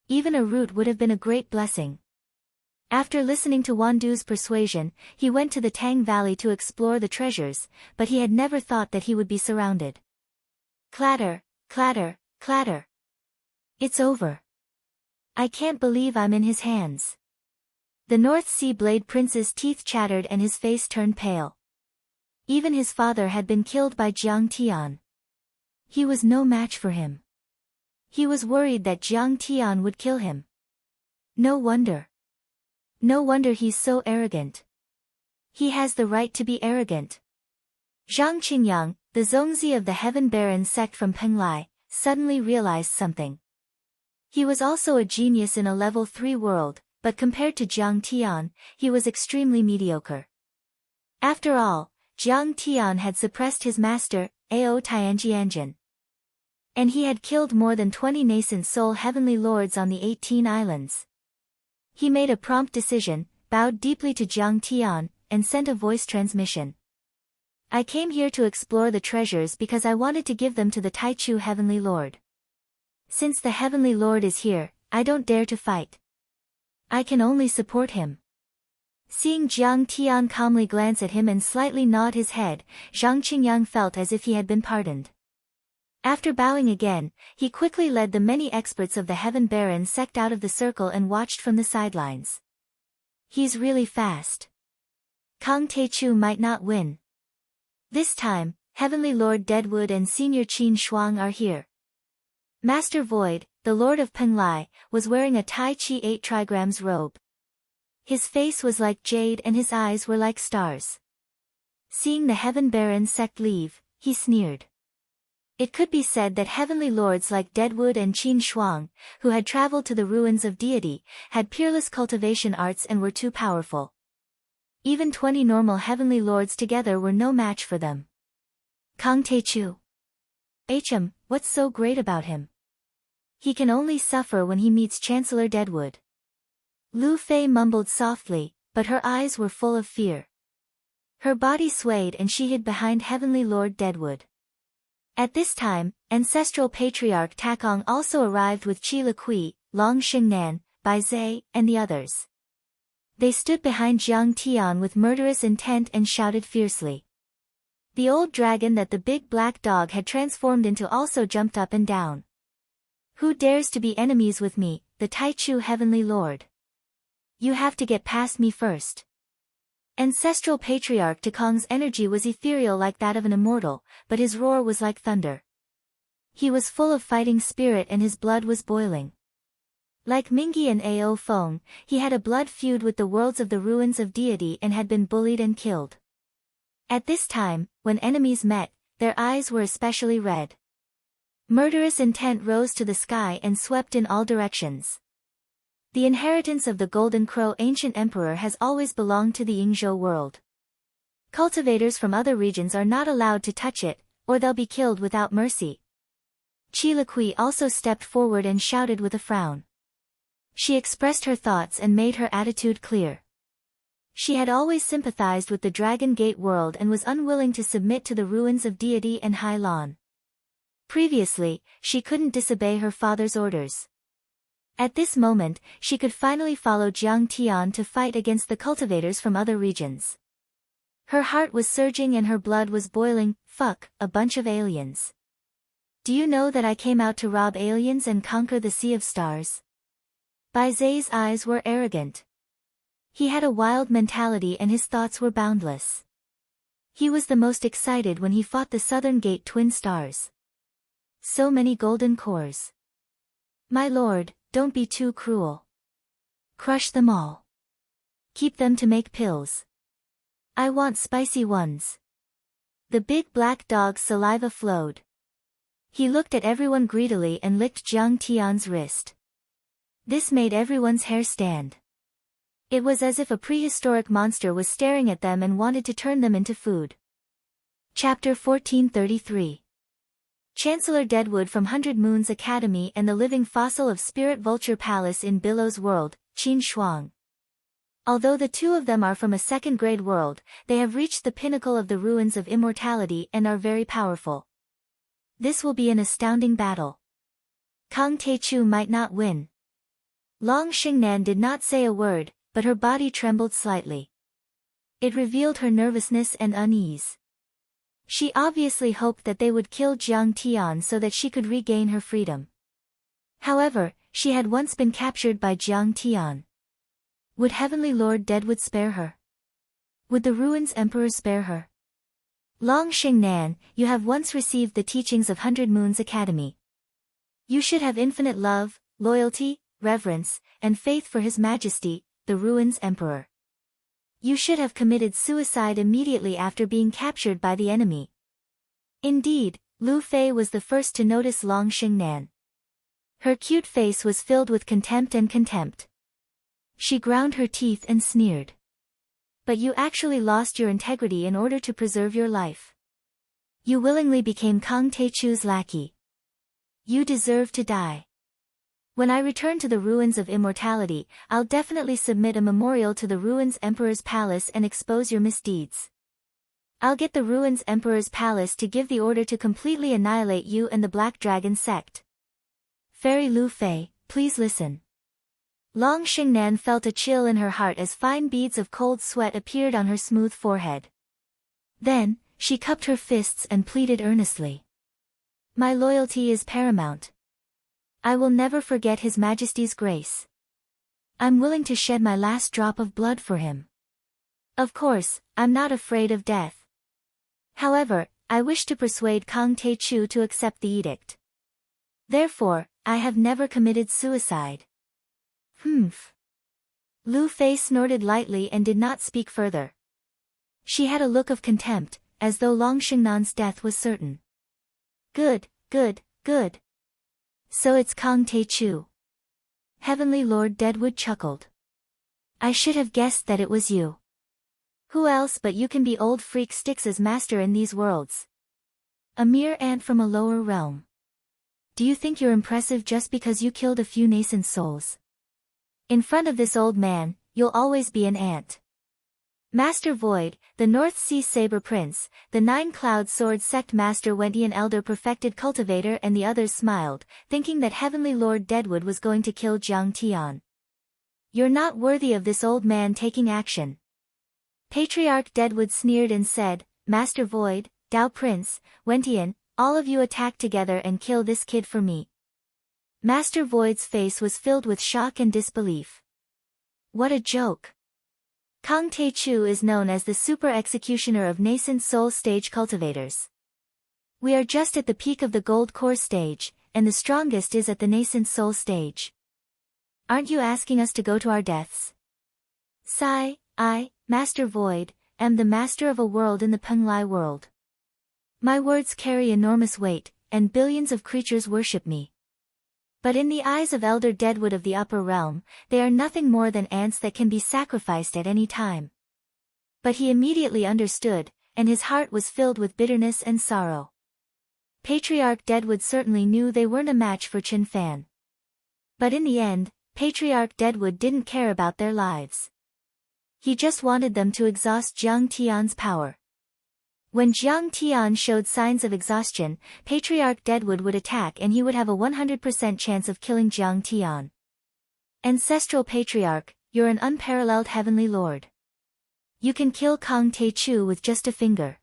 Even a root would have been a great blessing. After listening to Wandu's persuasion, he went to the Tang Valley to explore the treasures, but he had never thought that he would be surrounded. Clatter, clatter, clatter. It's over. I can't believe I'm in his hands. The North Sea Blade Prince's teeth chattered and his face turned pale. Even his father had been killed by Jiang Tian. He was no match for him. He was worried that Jiang Tian would kill him. No wonder. No wonder he's so arrogant. He has the right to be arrogant. Zhang Qingyang, the Zongzi of the Heaven Baron sect from Penglai, suddenly realized something. He was also a genius in a level 3 world, but compared to Jiang Tian, he was extremely mediocre. After all, Jiang Tian had suppressed his master, Ao Tianjianjin. And he had killed more than 20 nascent soul heavenly lords on the 18 islands. He made a prompt decision, bowed deeply to Jiang Tian, and sent a voice transmission. I came here to explore the treasures because I wanted to give them to the Taichu Heavenly Lord. Since the Heavenly Lord is here, I don't dare to fight. I can only support him. Seeing Jiang Tian calmly glance at him and slightly nod his head, Zhang Qingyang felt as if he had been pardoned. After bowing again, he quickly led the many experts of the Heaven Baron sect out of the circle and watched from the sidelines. He's really fast. Kang Te-Chu might not win. This time, Heavenly Lord Deadwood and Senior Qin Shuang are here. Master Void, the Lord of Penglai, was wearing a Tai Chi 8 trigrams robe. His face was like jade and his eyes were like stars. Seeing the Heaven Baron sect leave, he sneered. It could be said that heavenly lords like Deadwood and Qin Shuang, who had traveled to the ruins of deity, had peerless cultivation arts and were too powerful. Even 20 normal heavenly lords together were no match for them. Kang Tae-chu. What's so great about him? He can only suffer when he meets Chancellor Deadwood. Lu Fei mumbled softly, but her eyes were full of fear. Her body swayed and she hid behind Heavenly Lord Deadwood. At this time, Ancestral Patriarch Takong also arrived with Chi Liqui, Long Xingnan, Bai Zhe, and the others. They stood behind Jiang Tian with murderous intent and shouted fiercely. The old dragon that the big black dog had transformed into also jumped up and down. Who dares to be enemies with me, the Taichu Heavenly Lord? You have to get past me first. Ancestral Patriarch Takong's energy was ethereal like that of an immortal, but his roar was like thunder. He was full of fighting spirit and his blood was boiling. Like Mingyi and Ao Feng, he had a blood feud with the worlds of the ruins of deity and had been bullied and killed. At this time, when enemies met, their eyes were especially red. Murderous intent rose to the sky and swept in all directions. The inheritance of the Golden Crow ancient emperor has always belonged to the Yingzhou world. Cultivators from other regions are not allowed to touch it, or they'll be killed without mercy. Chi Liqui also stepped forward and shouted with a frown. She expressed her thoughts and made her attitude clear. She had always sympathized with the Dragon Gate world and was unwilling to submit to the ruins of deity and Hai Lan. Previously, she couldn't disobey her father's orders. At this moment, she could finally follow Jiang Tian to fight against the cultivators from other regions. Her heart was surging and her blood was boiling. Fuck, a bunch of aliens. Do you know that I came out to rob aliens and conquer the Sea of Stars? Bai Zhe's eyes were arrogant. He had a wild mentality and his thoughts were boundless. He was the most excited when he fought the Southern Gate twin stars. So many golden cores. My lord, don't be too cruel. Crush them all. Keep them to make pills. I want spicy ones. The big black dog's saliva flowed. He looked at everyone greedily and licked Jiang Tian's wrist. This made everyone's hair stand. It was as if a prehistoric monster was staring at them and wanted to turn them into food. Chapter 1433. Chancellor Deadwood from 100 Moons Academy and the living fossil of Spirit Vulture Palace in Billow's world, Qin Shuang. Although the two of them are from a second-grade world, they have reached the pinnacle of the ruins of immortality and are very powerful. This will be an astounding battle. Kang Tae-chu might not win. Long Xingnan did not say a word, but her body trembled slightly. It revealed her nervousness and unease. She obviously hoped that they would kill Jiang Tian so that she could regain her freedom. However, she had once been captured by Jiang Tian. Would Heavenly Lord Deadwood spare her? Would the Ruins Emperor spare her? Long Xingnan, you have once received the teachings of 100 Moons Academy. You should have infinite love, loyalty, reverence, and faith for His Majesty, the Ruins Emperor. You should have committed suicide immediately after being captured by the enemy. Indeed, Lu Fei was the first to notice Long Xingnan. Her cute face was filled with contempt and contempt. She ground her teeth and sneered. But you actually lost your integrity in order to preserve your life. You willingly became Kang Tae-chu's lackey. You deserve to die. When I return to the ruins of immortality, I'll definitely submit a memorial to the Ruins Emperor's palace and expose your misdeeds. I'll get the Ruins Emperor's palace to give the order to completely annihilate you and the Black Dragon sect. Fairy Lu Fei, please listen. Long Xingnan felt a chill in her heart as fine beads of cold sweat appeared on her smooth forehead. Then, she cupped her fists and pleaded earnestly. My loyalty is paramount. I will never forget His Majesty's grace. I'm willing to shed my last drop of blood for him. Of course, I'm not afraid of death. However, I wish to persuade Kang Tae-chu to accept the edict. Therefore, I have never committed suicide. Humph. Lu Fei snorted lightly and did not speak further. She had a look of contempt, as though Long Xingnan's death was certain. Good, good, good. So it's Kang Tae-chu. Heavenly Lord Deadwood chuckled. I should have guessed that it was you. Who else but you can be old freak Styx as master in these worlds? A mere ant from a lower realm. Do you think you're impressive just because you killed a few nascent souls? In front of this old man, you'll always be an ant. Master Void, the North Sea Saber Prince, the Nine-Cloud Sword Sect Master Wentian Elder Perfected Cultivator and the others smiled, thinking that Heavenly Lord Deadwood was going to kill Jiang Tian. You're not worthy of this old man taking action. Patriarch Deadwood sneered and said, Master Void, Tao Prince, Wentian, all of you attack together and kill this kid for me. Master Void's face was filled with shock and disbelief. What a joke. Kang Tae-chu is known as the super executioner of nascent soul stage cultivators. We are just at the peak of the gold core stage, and the strongest is at the nascent soul stage. Aren't you asking us to go to our deaths? Sigh, I, Master Void, am the master of a world in the Penglai world. My words carry enormous weight, and billions of creatures worship me. But in the eyes of Elder Deadwood of the upper realm, they are nothing more than ants that can be sacrificed at any time. But he immediately understood, and his heart was filled with bitterness and sorrow. Patriarch Deadwood certainly knew they weren't a match for Chen Fan. But in the end, Patriarch Deadwood didn't care about their lives. He just wanted them to exhaust Jiang Tian's power. When Jiang Tian showed signs of exhaustion, Patriarch Deadwood would attack and he would have a 100% chance of killing Jiang Tian. Ancestral Patriarch, you're an unparalleled heavenly lord. You can kill Kang Tae-chu with just a finger.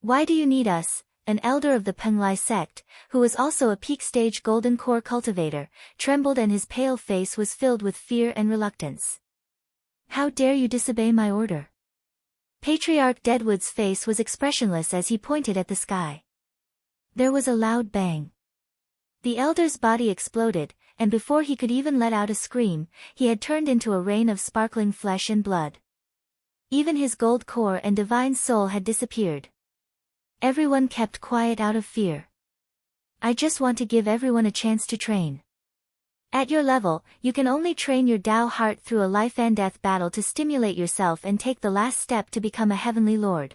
Why do you need us? An elder of the Penglai sect, who was also a peak stage golden core cultivator, trembled and his pale face was filled with fear and reluctance. How dare you disobey my order? Patriarch Deadwood's face was expressionless as he pointed at the sky. There was a loud bang. The elder's body exploded, and before he could even let out a scream, he had turned into a rain of sparkling flesh and blood. Even his gold core and divine soul had disappeared. Everyone kept quiet out of fear. I just want to give everyone a chance to train. At your level, you can only train your Tao heart through a life and death battle to stimulate yourself and take the last step to become a heavenly lord.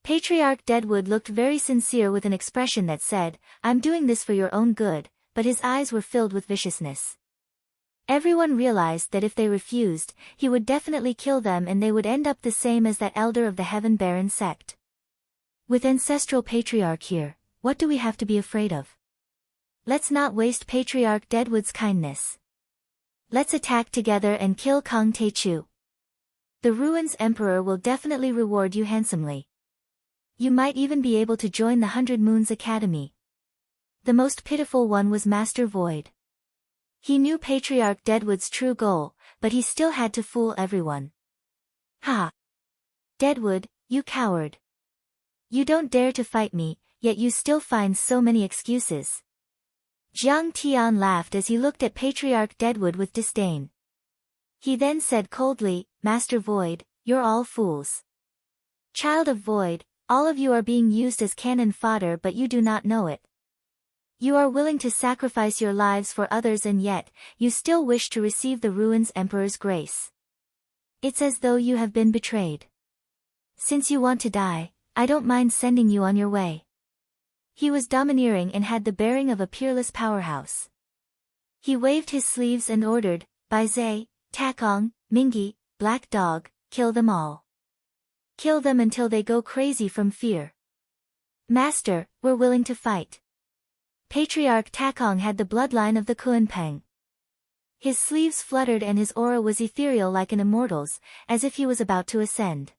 Patriarch Deadwood looked very sincere with an expression that said, I'm doing this for your own good, but his eyes were filled with viciousness. Everyone realized that if they refused, he would definitely kill them and they would end up the same as that elder of the Heaven Baron sect. With Ancestral Patriarch here, what do we have to be afraid of? Let's not waste Patriarch Deadwood's kindness. Let's attack together and kill Kang Tae-chu. The Ruins Emperor will definitely reward you handsomely. You might even be able to join the 100 Moons Academy. The most pitiful one was Master Void. He knew Patriarch Deadwood's true goal, but he still had to fool everyone. Ha! Deadwood, you coward. You don't dare to fight me, yet you still find so many excuses. Jiang Tian laughed as he looked at Patriarch Deadwood with disdain. He then said coldly, Master Void, you're all fools. Child of Void, all of you are being used as cannon fodder but you do not know it. You are willing to sacrifice your lives for others and yet, you still wish to receive the Ruins Emperor's grace. It's as though you have been betrayed. Since you want to die, I don't mind sending you on your way. He was domineering and had the bearing of a peerless powerhouse. He waved his sleeves and ordered, Bai Zai, Takong, Mingi, Black Dog, kill them all. Kill them until they go crazy from fear. Master, we're willing to fight. Patriarch Takong had the bloodline of the Kuanpeng. His sleeves fluttered and his aura was ethereal like an immortal's, as if he was about to ascend.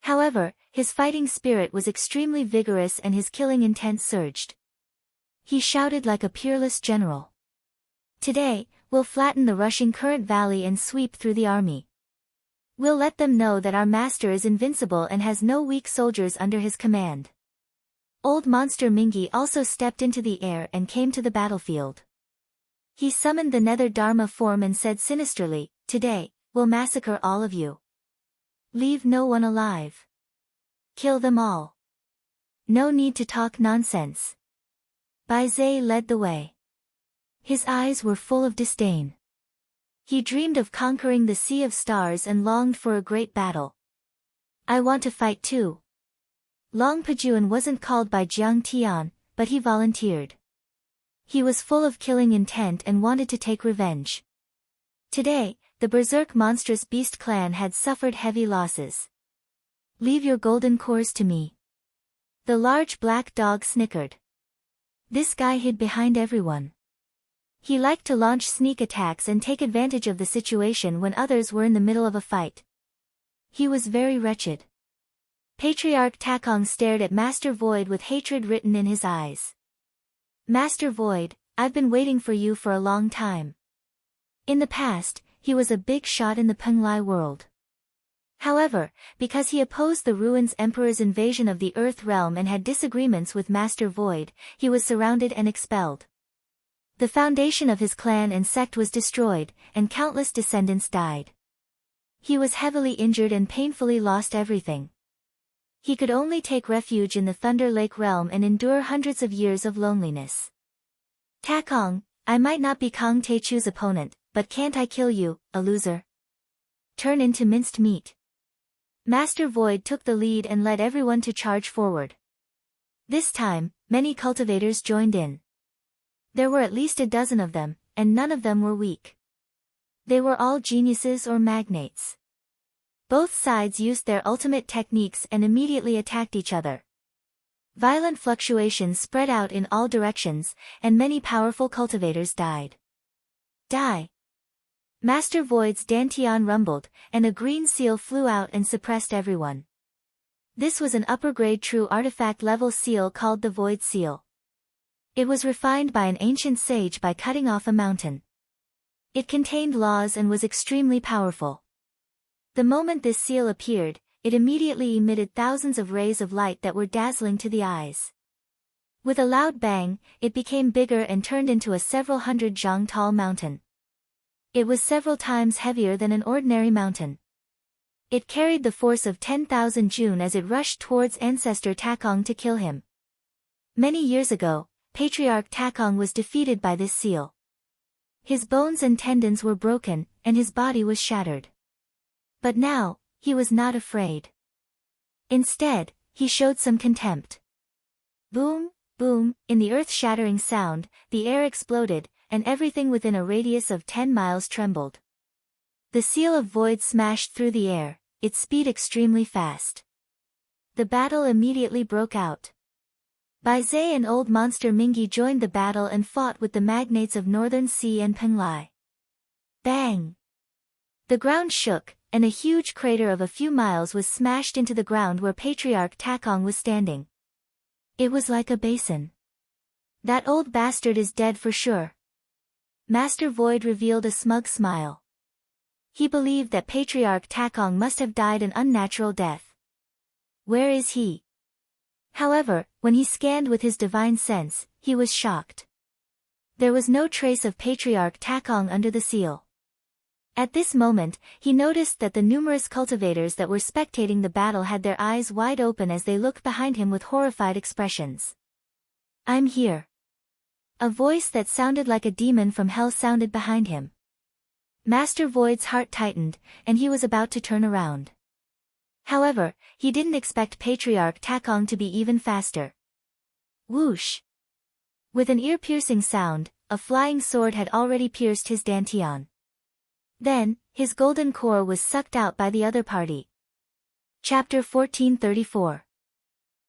However, his fighting spirit was extremely vigorous and his killing intent surged. He shouted like a peerless general. Today, we'll flatten the rushing current valley and sweep through the army. We'll let them know that our master is invincible and has no weak soldiers under his command. Old monster Mingi also stepped into the air and came to the battlefield. He summoned the Nether Dharma form and said sinisterly, Today, we'll massacre all of you. Leave no one alive. Kill them all. No need to talk nonsense. Bai Zai led the way. His eyes were full of disdain. He dreamed of conquering the Sea of Stars and longed for a great battle. I want to fight too. Long Pajuan wasn't called by Jiang Tian, but he volunteered. He was full of killing intent and wanted to take revenge. Today, the berserk monstrous beast clan had suffered heavy losses. Leave your golden cores to me. The large black dog snickered. This guy hid behind everyone. He liked to launch sneak attacks and take advantage of the situation when others were in the middle of a fight. He was very wretched. Patriarch Takong stared at Master Void with hatred written in his eyes. Master Void, I've been waiting for you for a long time. In the past, he was a big shot in the Penglai world. However, because he opposed the Ruins Emperor's invasion of the Earth Realm and had disagreements with Master Void, he was surrounded and expelled. The foundation of his clan and sect was destroyed, and countless descendants died. He was heavily injured and painfully lost everything. He could only take refuge in the Thunder Lake realm and endure hundreds of years of loneliness. Takong, I might not be Kong Techu's opponent, but can't I kill you, a loser? Turn into minced meat. Master Void took the lead and led everyone to charge forward. This time, many cultivators joined in. There were at least a dozen of them, and none of them were weak. They were all geniuses or magnates. Both sides used their ultimate techniques and immediately attacked each other. Violent fluctuations spread out in all directions, and many powerful cultivators died. Die! Master Void's Dantian rumbled, and a green seal flew out and suppressed everyone. This was an upper-grade true artifact level seal called the Void Seal. It was refined by an ancient sage by cutting off a mountain. It contained laws and was extremely powerful. The moment this seal appeared, it immediately emitted thousands of rays of light that were dazzling to the eyes. With a loud bang, it became bigger and turned into a several hundred zhang tall mountain. It was several times heavier than an ordinary mountain. It carried the force of 10,000 Jun as it rushed towards Ancestor Takong to kill him. Many years ago, Patriarch Takong was defeated by this seal. His bones and tendons were broken, and his body was shattered. But now, he was not afraid. Instead, he showed some contempt. Boom, boom, in the earth-shattering sound, the air exploded, and everything within a radius of 10 miles trembled. The seal of void smashed through the air, its speed extremely fast. The battle immediately broke out. Bai Zhe and Old Monster Mingi joined the battle and fought with the magnates of Northern Sea and Penglai. Bang! The ground shook, and a huge crater of a few miles was smashed into the ground where Patriarch Takong was standing. It was like a basin. That old bastard is dead for sure. Master Void revealed a smug smile. He believed that Patriarch Takong must have died an unnatural death. Where is he? However, when he scanned with his divine sense, he was shocked. There was no trace of Patriarch Takong under the seal. At this moment, he noticed that the numerous cultivators that were spectating the battle had their eyes wide open as they looked behind him with horrified expressions. I'm here. A voice that sounded like a demon from hell sounded behind him. Master Void's heart tightened, and he was about to turn around. However, he didn't expect Patriarch Takong to be even faster. Whoosh! With an ear-piercing sound, a flying sword had already pierced his dantian. Then, his golden core was sucked out by the other party. Chapter 1434.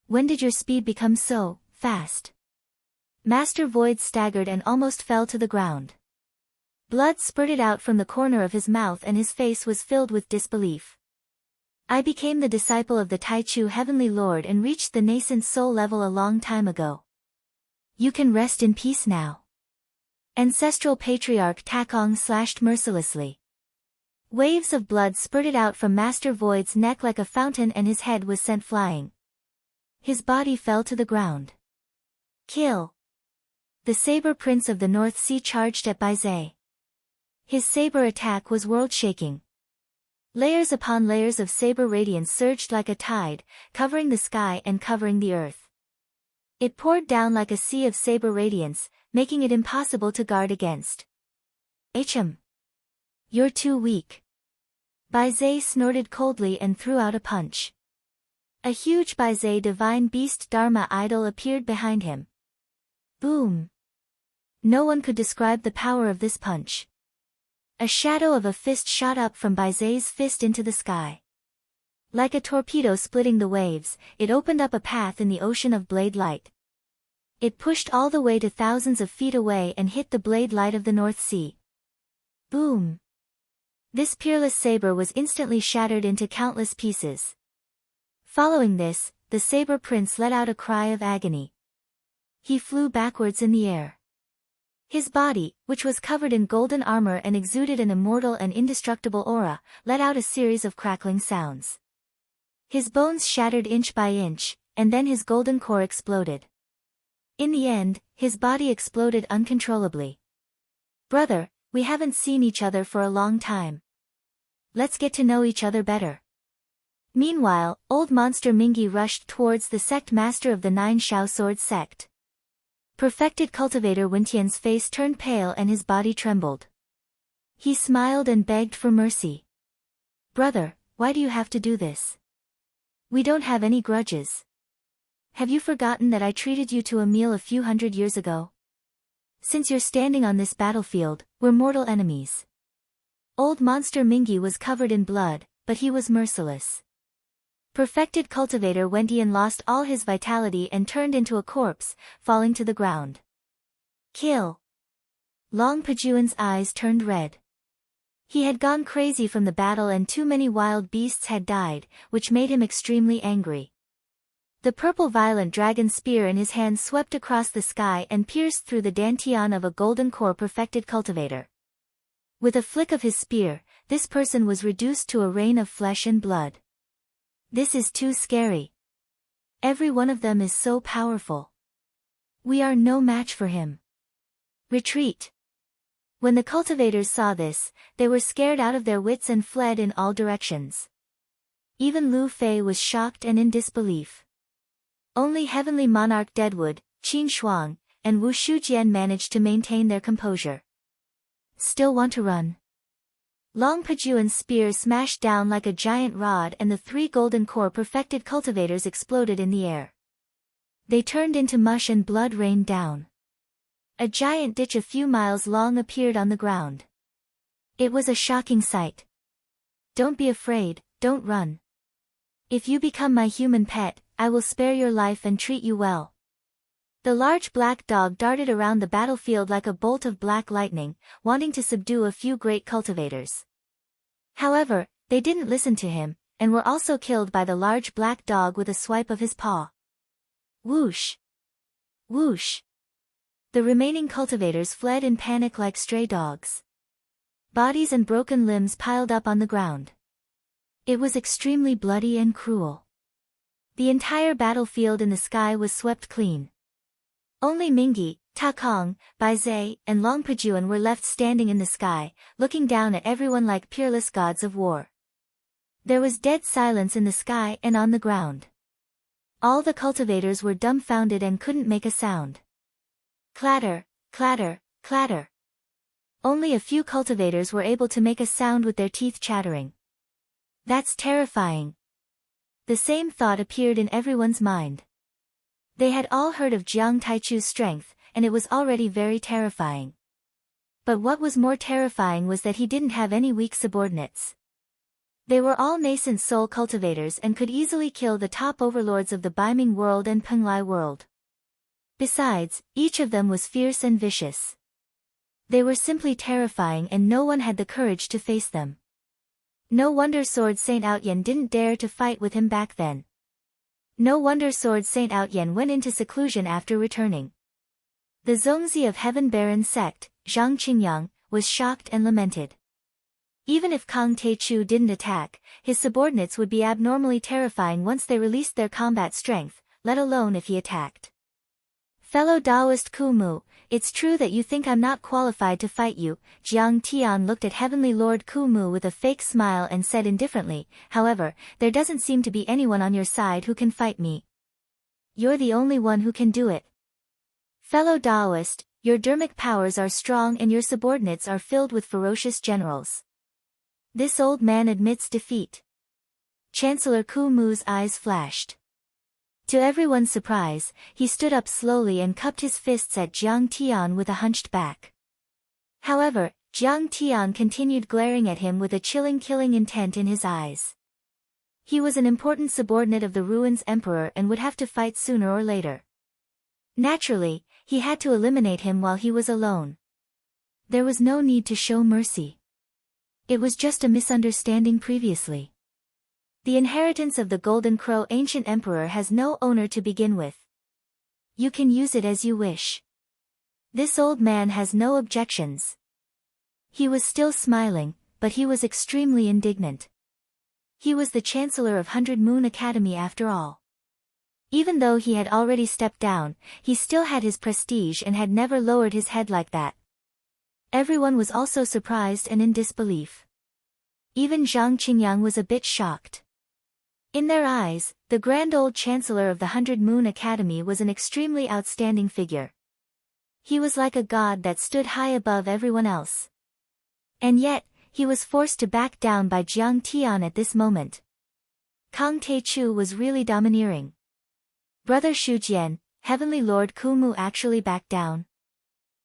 When did your speed become so fast? Master Void staggered and almost fell to the ground. Blood spurted out from the corner of his mouth and his face was filled with disbelief. I became the disciple of the Taichu Heavenly Lord and reached the nascent soul level a long time ago. You can rest in peace now. Ancestral Patriarch Takong slashed mercilessly. Waves of blood spurted out from Master Void's neck like a fountain and his head was sent flying. His body fell to the ground. Kill! The Saber Prince of the North Sea charged at Bai Zhe. His saber attack was world-shaking. Layers upon layers of saber radiance surged like a tide, covering the sky and covering the earth. It poured down like a sea of saber radiance, making it impossible to guard against. HM. You're too weak. Bai Zhe snorted coldly and threw out a punch. A huge Baizé divine beast Dharma idol appeared behind him. Boom! No one could describe the power of this punch. A shadow of a fist shot up from Baizé's fist into the sky. Like a torpedo splitting the waves, it opened up a path in the ocean of blade light. It pushed all the way to thousands of feet away and hit the blade light of the North Sea. Boom! This peerless saber was instantly shattered into countless pieces. Following this, the saber prince let out a cry of agony. He flew backwards in the air. His body, which was covered in golden armor and exuded an immortal and indestructible aura, let out a series of crackling sounds. His bones shattered inch by inch, and then his golden core exploded. In the end, his body exploded uncontrollably. Brother, we haven't seen each other for a long time. Let's get to know each other better. Meanwhile, old monster Mingi rushed towards the sect master of the Nine Shao Sword sect. Perfected cultivator Wintian's face turned pale and his body trembled. He smiled and begged for mercy. Brother, why do you have to do this? We don't have any grudges. Have you forgotten that I treated you to a meal a few hundred years ago? Since you're standing on this battlefield, we're mortal enemies. Old monster Mingi was covered in blood, but he was merciless. Perfected cultivator Wentian lost all his vitality and turned into a corpse, falling to the ground. Kill! Long Pajuan's eyes turned red. He had gone crazy from the battle and too many wild beasts had died, which made him extremely angry. The purple violent dragon spear in his hand swept across the sky and pierced through the dantian of a golden core perfected cultivator. With a flick of his spear, this person was reduced to a rain of flesh and blood. This is too scary. Every one of them is so powerful. We are no match for him. Retreat. When the cultivators saw this, they were scared out of their wits and fled in all directions. Even Lu Fei was shocked and in disbelief. Only Heavenly Monarch Deadwood, Qin Shuang, and Wu Shujian managed to maintain their composure. Still want to run? Long Pajuan's spear smashed down like a giant rod and the three golden core perfected cultivators exploded in the air. They turned into mush and blood rained down. A giant ditch a few miles long appeared on the ground. It was a shocking sight. Don't be afraid, don't run. If you become my human pet, I will spare your life and treat you well. The large black dog darted around the battlefield like a bolt of black lightning, wanting to subdue a few great cultivators. However, they didn't listen to him, and were also killed by the large black dog with a swipe of his paw. Whoosh! Whoosh! The remaining cultivators fled in panic like stray dogs. Bodies and broken limbs piled up on the ground. It was extremely bloody and cruel. The entire battlefield in the sky was swept clean. Only Mingi, Ta Kong, Baizé, and Long Pajuan were left standing in the sky, looking down at everyone like peerless gods of war. There was dead silence in the sky and on the ground. All the cultivators were dumbfounded and couldn't make a sound. Clatter, clatter, clatter. Only a few cultivators were able to make a sound with their teeth chattering. That's terrifying. The same thought appeared in everyone's mind. They had all heard of Jiang Taichu's strength, and it was already very terrifying. But what was more terrifying was that he didn't have any weak subordinates. They were all nascent soul cultivators and could easily kill the top overlords of the Baiming world and Penglai world. Besides, each of them was fierce and vicious. They were simply terrifying and no one had the courage to face them. No wonder Sword Saint Outyen didn't dare to fight with him back then. No wonder Sword Saint Outyen went into seclusion after returning. The Zongzi of Heaven Baron sect, Zhang Qingyang, was shocked and lamented. Even if Kang Taichu didn't attack, his subordinates would be abnormally terrifying once they released their combat strength, let alone if he attacked. Fellow Taoist Kumu, it's true that you think I'm not qualified to fight you. Jiang Tian looked at Heavenly Lord Kumu with a fake smile and said indifferently, however, there doesn't seem to be anyone on your side who can fight me. You're the only one who can do it. Fellow Taoist, your dermic powers are strong and your subordinates are filled with ferocious generals. This old man admits defeat. Chancellor Kumu's eyes flashed. To everyone's surprise, he stood up slowly and cupped his fists at Jiang Tian with a hunched back. However, Jiang Tian continued glaring at him with a chilling killing intent in his eyes. He was an important subordinate of the Ruins Emperor and would have to fight sooner or later. Naturally, he had to eliminate him while he was alone. There was no need to show mercy. It was just a misunderstanding previously. The inheritance of the Golden Crow Ancient Emperor has no owner to begin with. You can use it as you wish. This old man has no objections. He was still smiling, but he was extremely indignant. He was the Chancellor of 100 Moon Academy after all. Even though he had already stepped down, he still had his prestige and had never lowered his head like that. Everyone was also surprised and in disbelief. Even Zhang Qingyang was a bit shocked. In their eyes, the grand old Chancellor of the 100 Moon Academy was an extremely outstanding figure. He was like a god that stood high above everyone else. And yet, he was forced to back down by Jiang Tian at this moment. Kang Taechu was really domineering. Brother Shujian, Heavenly Lord Kumu actually backed down.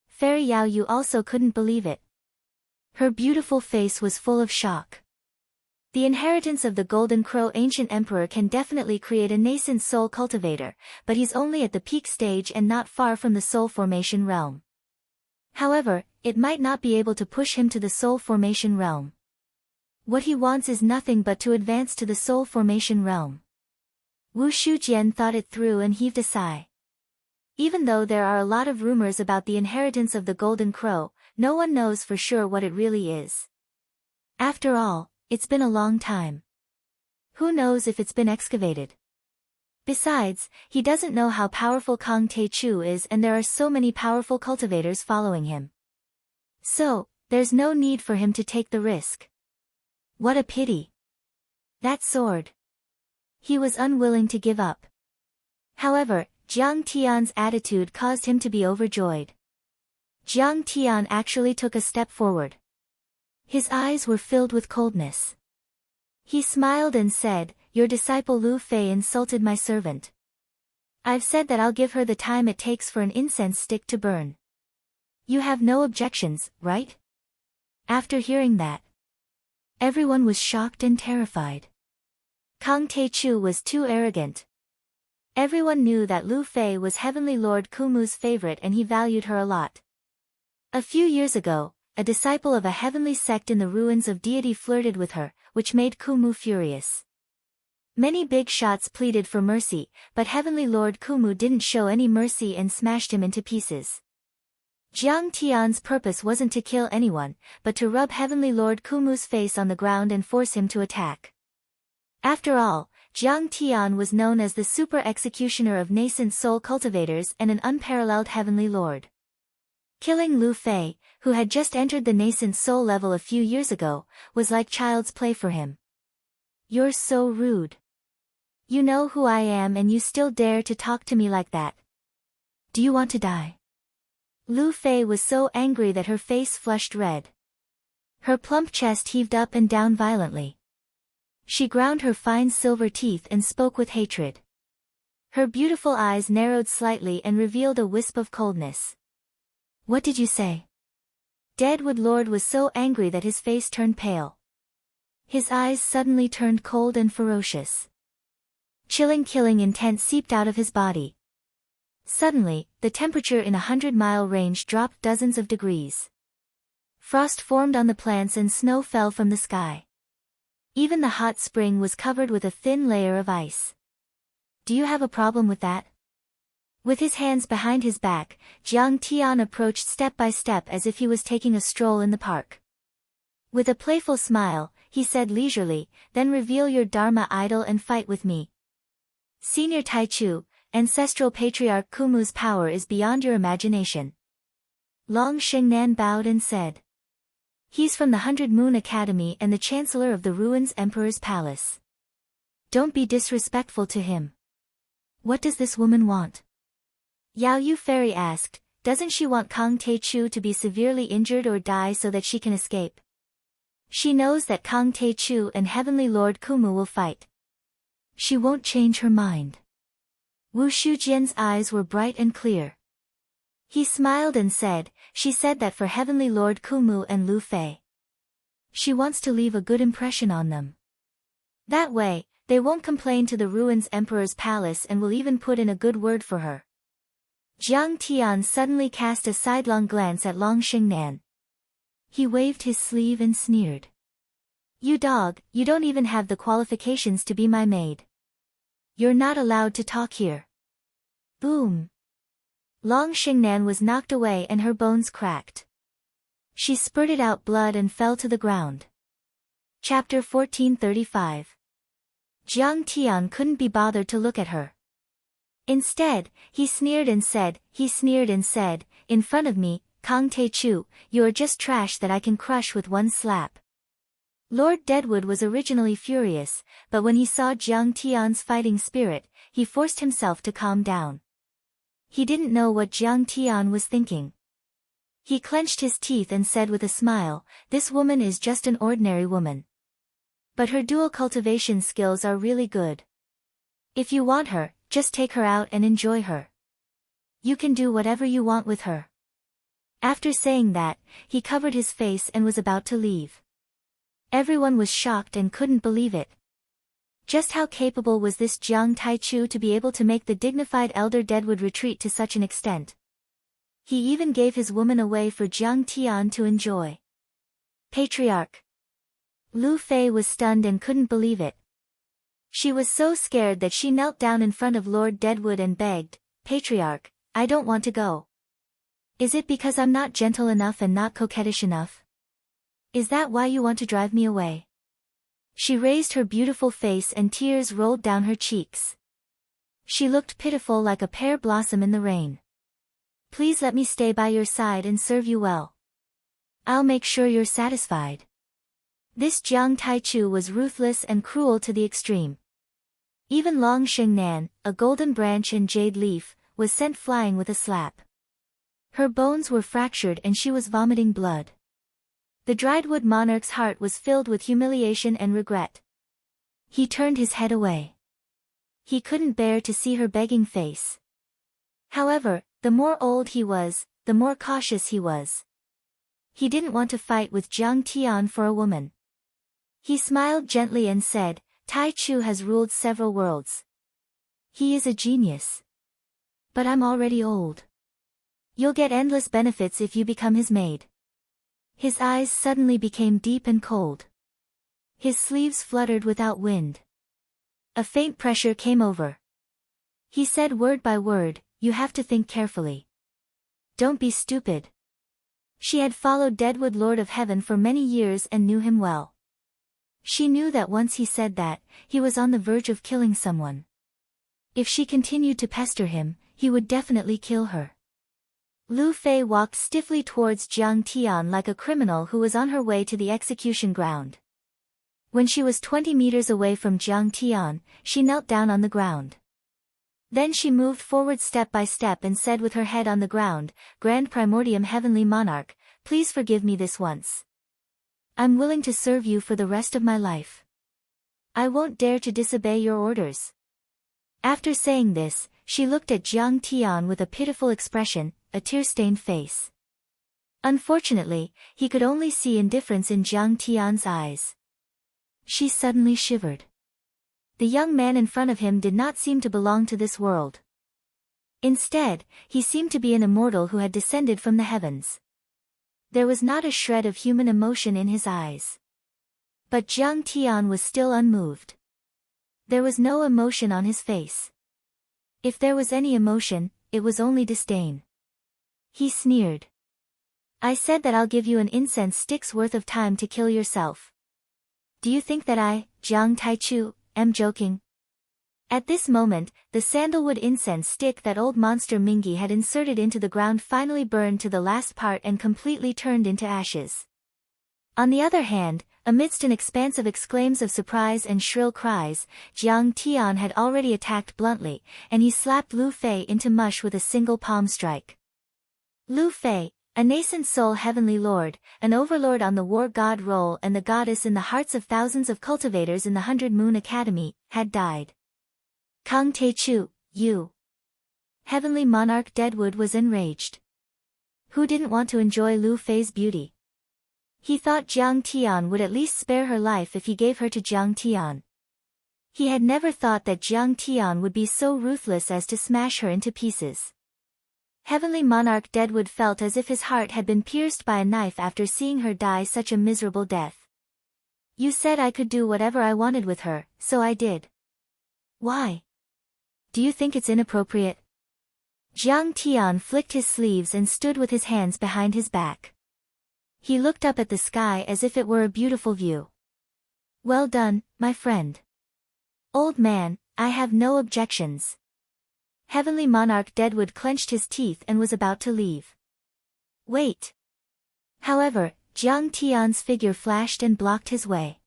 Fairy Yao Yu also couldn't believe it. Her beautiful face was full of shock. The inheritance of the Golden Crow Ancient Emperor can definitely create a nascent soul cultivator, but he's only at the peak stage and not far from the soul formation realm. However, it might not be able to push him to the soul formation realm. What he wants is nothing but to advance to the soul formation realm. Wu Shujian thought it through and heaved a sigh. Even though there are a lot of rumors about the inheritance of the Golden Crow, no one knows for sure what it really is. After all, it's been a long time. Who knows if it's been excavated? Besides, he doesn't know how powerful Kang Taechu is and there are so many powerful cultivators following him. So, there's no need for him to take the risk. What a pity. That sword. He was unwilling to give up. However, Jiang Tian's attitude caused him to be overjoyed. Jiang Tian actually took a step forward. His eyes were filled with coldness. He smiled and said, "Your disciple Lu Fei insulted my servant. I've said that I'll give her the time it takes for an incense stick to burn. You have no objections, right?" After hearing that, everyone was shocked and terrified. Kang Taechu was too arrogant. Everyone knew that Lu Fei was Heavenly Lord Kumu's favorite and he valued her a lot. A few years ago, a disciple of a heavenly sect in the ruins of deity flirted with her, which made Kumu furious. Many big shots pleaded for mercy, but Heavenly Lord Kumu didn't show any mercy and smashed him into pieces. Jiang Tian's purpose wasn't to kill anyone, but to rub Heavenly Lord Kumu's face on the ground and force him to attack. After all, Jiang Tian was known as the super executioner of nascent soul cultivators and an unparalleled Heavenly Lord. Killing Lu Fei, who had just entered the nascent soul level a few years ago, was like child's play for him. "You're so rude. You know who I am and you still dare to talk to me like that. Do you want to die?" Lu Fei was so angry that her face flushed red. Her plump chest heaved up and down violently. She ground her fine silver teeth and spoke with hatred. Her beautiful eyes narrowed slightly and revealed a wisp of coldness. "What did you say?" Deadwood Lord was so angry that his face turned pale. His eyes suddenly turned cold and ferocious. Chilling killing intent seeped out of his body. Suddenly, the temperature in 100-mile range dropped dozens of degrees. Frost formed on the plants and snow fell from the sky. Even the hot spring was covered with a thin layer of ice. "Do you have a problem with that?" With his hands behind his back, Jiang Tian approached step by step as if he was taking a stroll in the park. With a playful smile, he said leisurely, "Then reveal your Dharma idol and fight with me." "Senior Taichu, ancestral patriarch Kumu's power is beyond your imagination." Long Shengnan bowed and said, "He's from the 100 Moon Academy and the Chancellor of the Ruins Emperor's Palace. Don't be disrespectful to him." "What does this woman want?" Yao Yu Fairy asked. "Doesn't she want Kang Taechu to be severely injured or die so that she can escape? She knows that Kang Taechu and Heavenly Lord Kumu will fight. She won't change her mind. Wu Shujian's eyes were bright and clear. He smiled and said, she said that for Heavenly Lord Kumu and Lu Fei. She wants to leave a good impression on them. That way, they won't complain to the ruins Emperor's palace and will even put in a good word for her. Jiang Tian suddenly cast a sidelong glance at Long Xingnan. He waved his sleeve and sneered. You dog, you don't even have the qualifications to be my maid. You're not allowed to talk here. Boom. Long Xingnan was knocked away and her bones cracked. She spurted out blood and fell to the ground. Chapter 1435. Jiang Tian couldn't be bothered to look at her. Instead, he sneered and said, in front of me, Kang Te Chu, you are just trash that I can crush with one slap. Lord Deadwood was originally furious, but when he saw Jiang Tian's fighting spirit, he forced himself to calm down. He didn't know what Jiang Tian was thinking. He clenched his teeth and said with a smile, this woman is just an ordinary woman. But her dual cultivation skills are really good. If you want her, just take her out and enjoy her. You can do whatever you want with her. After saying that, he covered his face and was about to leave. Everyone was shocked and couldn't believe it. Just how capable was this Jiang Taichu to be able to make the dignified elder Deadwood retreat to such an extent? He even gave his woman away for Jiang Tian to enjoy. Patriarch. Lu Fei was stunned and couldn't believe it. She was so scared that she knelt down in front of Lord Deadwood and begged, Patriarch, I don't want to go. Is it because I'm not gentle enough and not coquettish enough? Is that why you want to drive me away? She raised her beautiful face and tears rolled down her cheeks. She looked pitiful like a pear blossom in the rain. Please let me stay by your side and serve you well. I'll make sure you're satisfied. This Jiang Taichu was ruthless and cruel to the extreme. Even Long Xingnan, a golden branch and jade leaf, was sent flying with a slap. Her bones were fractured and she was vomiting blood. The Driedwood monarch's heart was filled with humiliation and regret. He turned his head away. He couldn't bear to see her begging face. However, the more old he was, the more cautious he was. He didn't want to fight with Jiang Tian for a woman. He smiled gently and said, Tai Chu has ruled several worlds. He is a genius. But I'm already old. You'll get endless benefits if you become his maid. His eyes suddenly became deep and cold. His sleeves fluttered without wind. A faint pressure came over. He said word by word, you have to think carefully. Don't be stupid. She had followed Deadwood Lord of Heaven for many years and knew him well. She knew that once he said that, he was on the verge of killing someone. If she continued to pester him, he would definitely kill her. Lu Fei walked stiffly towards Jiang Tian like a criminal who was on her way to the execution ground. When she was 20 meters away from Jiang Tian, she knelt down on the ground. Then she moved forward step by step and said with her head on the ground, Grand Primordium Heavenly Monarch, please forgive me this once. I'm willing to serve you for the rest of my life. I won't dare to disobey your orders. After saying this, she looked at Jiang Tian with a pitiful expression, a tear-stained face. Unfortunately, he could only see indifference in Jiang Tian's eyes. She suddenly shivered. The young man in front of him did not seem to belong to this world. Instead, he seemed to be an immortal who had descended from the heavens. There was not a shred of human emotion in his eyes. But Jiang Tian was still unmoved. There was no emotion on his face. If there was any emotion, it was only disdain. He sneered. I said that I'll give you an incense stick's worth of time to kill yourself. Do you think that I, Jiang Taichu, am joking? At this moment, the sandalwood incense stick that old monster Mingi had inserted into the ground finally burned to the last part and completely turned into ashes. On the other hand, amidst an expanse of exclaims of surprise and shrill cries, Jiang Tian had already attacked bluntly, and he slapped Lu Fei into mush with a single palm strike. Lu Fei, a nascent soul heavenly lord, an overlord on the war god roll and the goddess in the hearts of thousands of cultivators in the 100 Moon Academy, had died. Kang Tae-chu, you. Heavenly Monarch Deadwood was enraged. Who didn't want to enjoy Lu Fei's beauty? He thought Jiang Tian would at least spare her life if he gave her to Jiang Tian. He had never thought that Jiang Tian would be so ruthless as to smash her into pieces. Heavenly Monarch Deadwood felt as if his heart had been pierced by a knife after seeing her die such a miserable death. You said I could do whatever I wanted with her, so I did. Why? Do you think it's inappropriate? Jiang Tian flicked his sleeves and stood with his hands behind his back. He looked up at the sky as if it were a beautiful view. Well done, my friend. Old man, I have no objections. Heavenly Monarch Deadwood clenched his teeth and was about to leave. Wait. However, Jiang Tian's figure flashed and blocked his way.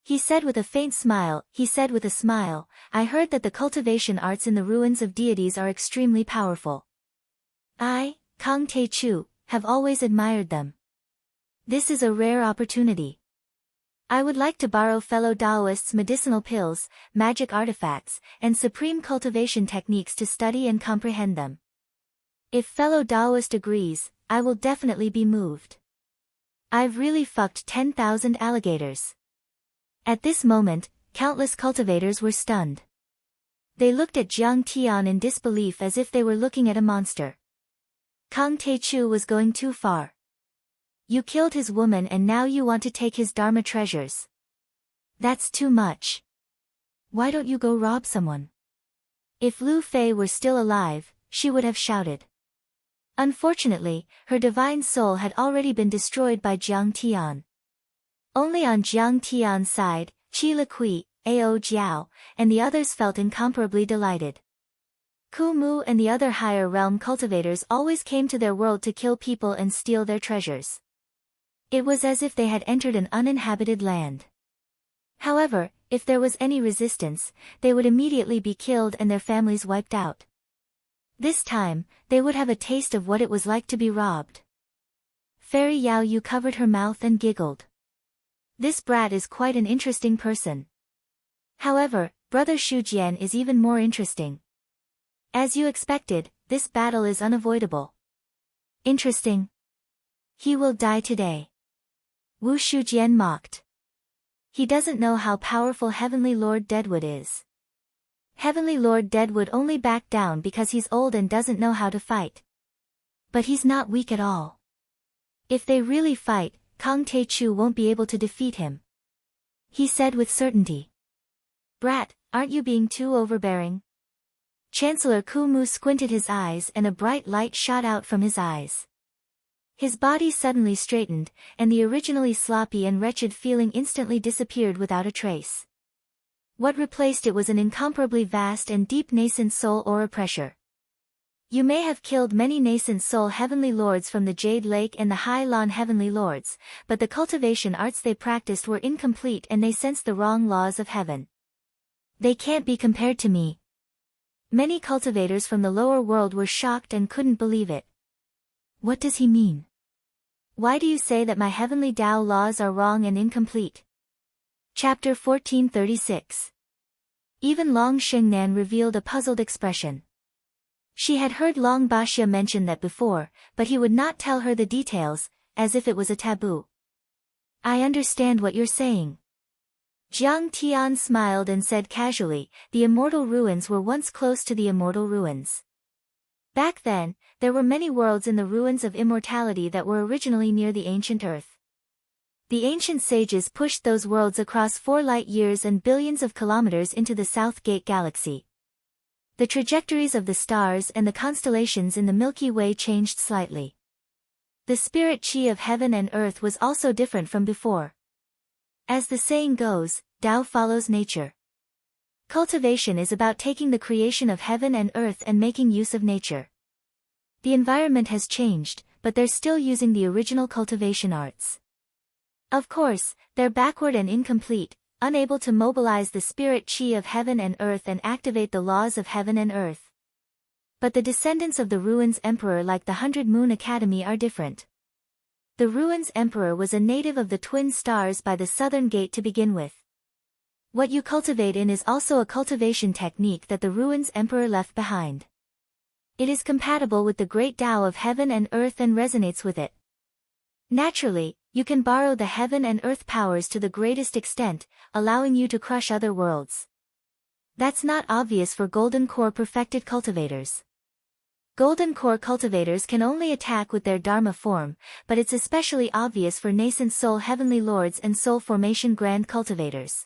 He said with a faint smile, I heard that the cultivation arts in the ruins of deities are extremely powerful. I, Kang Tae-chu, have always admired them. This is a rare opportunity. I would like to borrow fellow Taoists' medicinal pills, magic artifacts, and supreme cultivation techniques to study and comprehend them. If fellow Taoist agrees, I will definitely be moved. I've really fucked 10,000 alligators. At this moment, countless cultivators were stunned. They looked at Jiang Tian in disbelief as if they were looking at a monster. Kang Tae-chu was going too far. You killed his woman and now you want to take his Dharma treasures. That's too much. Why don't you go rob someone? If Lu Fei were still alive, she would have shouted. Unfortunately, her divine soul had already been destroyed by Jiang Tian. Only on Jiang Tian's side, Qi Liqui, Ao Jiao, and the others felt incomparably delighted. Ku Mu and the other higher realm cultivators always came to their world to kill people and steal their treasures. It was as if they had entered an uninhabited land. However, if there was any resistance, they would immediately be killed and their families wiped out. This time, they would have a taste of what it was like to be robbed. Fairy Yao Yu covered her mouth and giggled. This brat is quite an interesting person. However, Brother Shu Jian is even more interesting. As you expected, this battle is unavoidable. Interesting. He will die today. Wu Shujian mocked. He doesn't know how powerful Heavenly Lord Deadwood is. Heavenly Lord Deadwood only backed down because he's old and doesn't know how to fight. But he's not weak at all. If they really fight, Kang Tae-chu won't be able to defeat him. He said with certainty. Brat, aren't you being too overbearing? Chancellor Ku Mu squinted his eyes and a bright light shot out from his eyes. His body suddenly straightened, and the originally sloppy and wretched feeling instantly disappeared without a trace. What replaced it was an incomparably vast and deep nascent soul aura pressure. You may have killed many nascent soul heavenly lords from the Jade Lake and the High Lawn heavenly lords, but the cultivation arts they practiced were incomplete and they sensed the wrong laws of heaven. They can't be compared to me. Many cultivators from the lower world were shocked and couldn't believe it. What does he mean? Why do you say that my heavenly Tao laws are wrong and incomplete? Chapter 1436. Even Long Xingnan revealed a puzzled expression. She had heard Long Baxia mention that before, but he would not tell her the details, as if it was a taboo. I understand what you're saying. Jiang Tian smiled and said casually, the immortal ruins were once close to the immortal ruins. Back then, there were many worlds in the ruins of immortality that were originally near the ancient earth. The ancient sages pushed those worlds across 4 light years and billions of kilometers into the South Gate Galaxy. The trajectories of the stars and the constellations in the Milky Way changed slightly. The spirit chi of heaven and earth was also different from before. As the saying goes, Tao follows nature. Cultivation is about taking the creation of heaven and earth and making use of nature. The environment has changed, but they're still using the original cultivation arts. Of course, they're backward and incomplete, unable to mobilize the spirit chi of heaven and earth and activate the laws of heaven and earth. But the descendants of the Ruins Emperor like the 100 Moon Academy are different. The Ruins Emperor was a native of the Twin Stars by the Southern Gate to begin with. What you cultivate in is also a cultivation technique that the ruins emperor left behind. It is compatible with the great Tao of heaven and earth and resonates with it. Naturally, you can borrow the heaven and earth powers to the greatest extent, allowing you to crush other worlds. That's not obvious for Golden Core perfected cultivators. Golden Core cultivators can only attack with their Dharma form, but it's especially obvious for nascent soul heavenly lords and soul formation grand cultivators.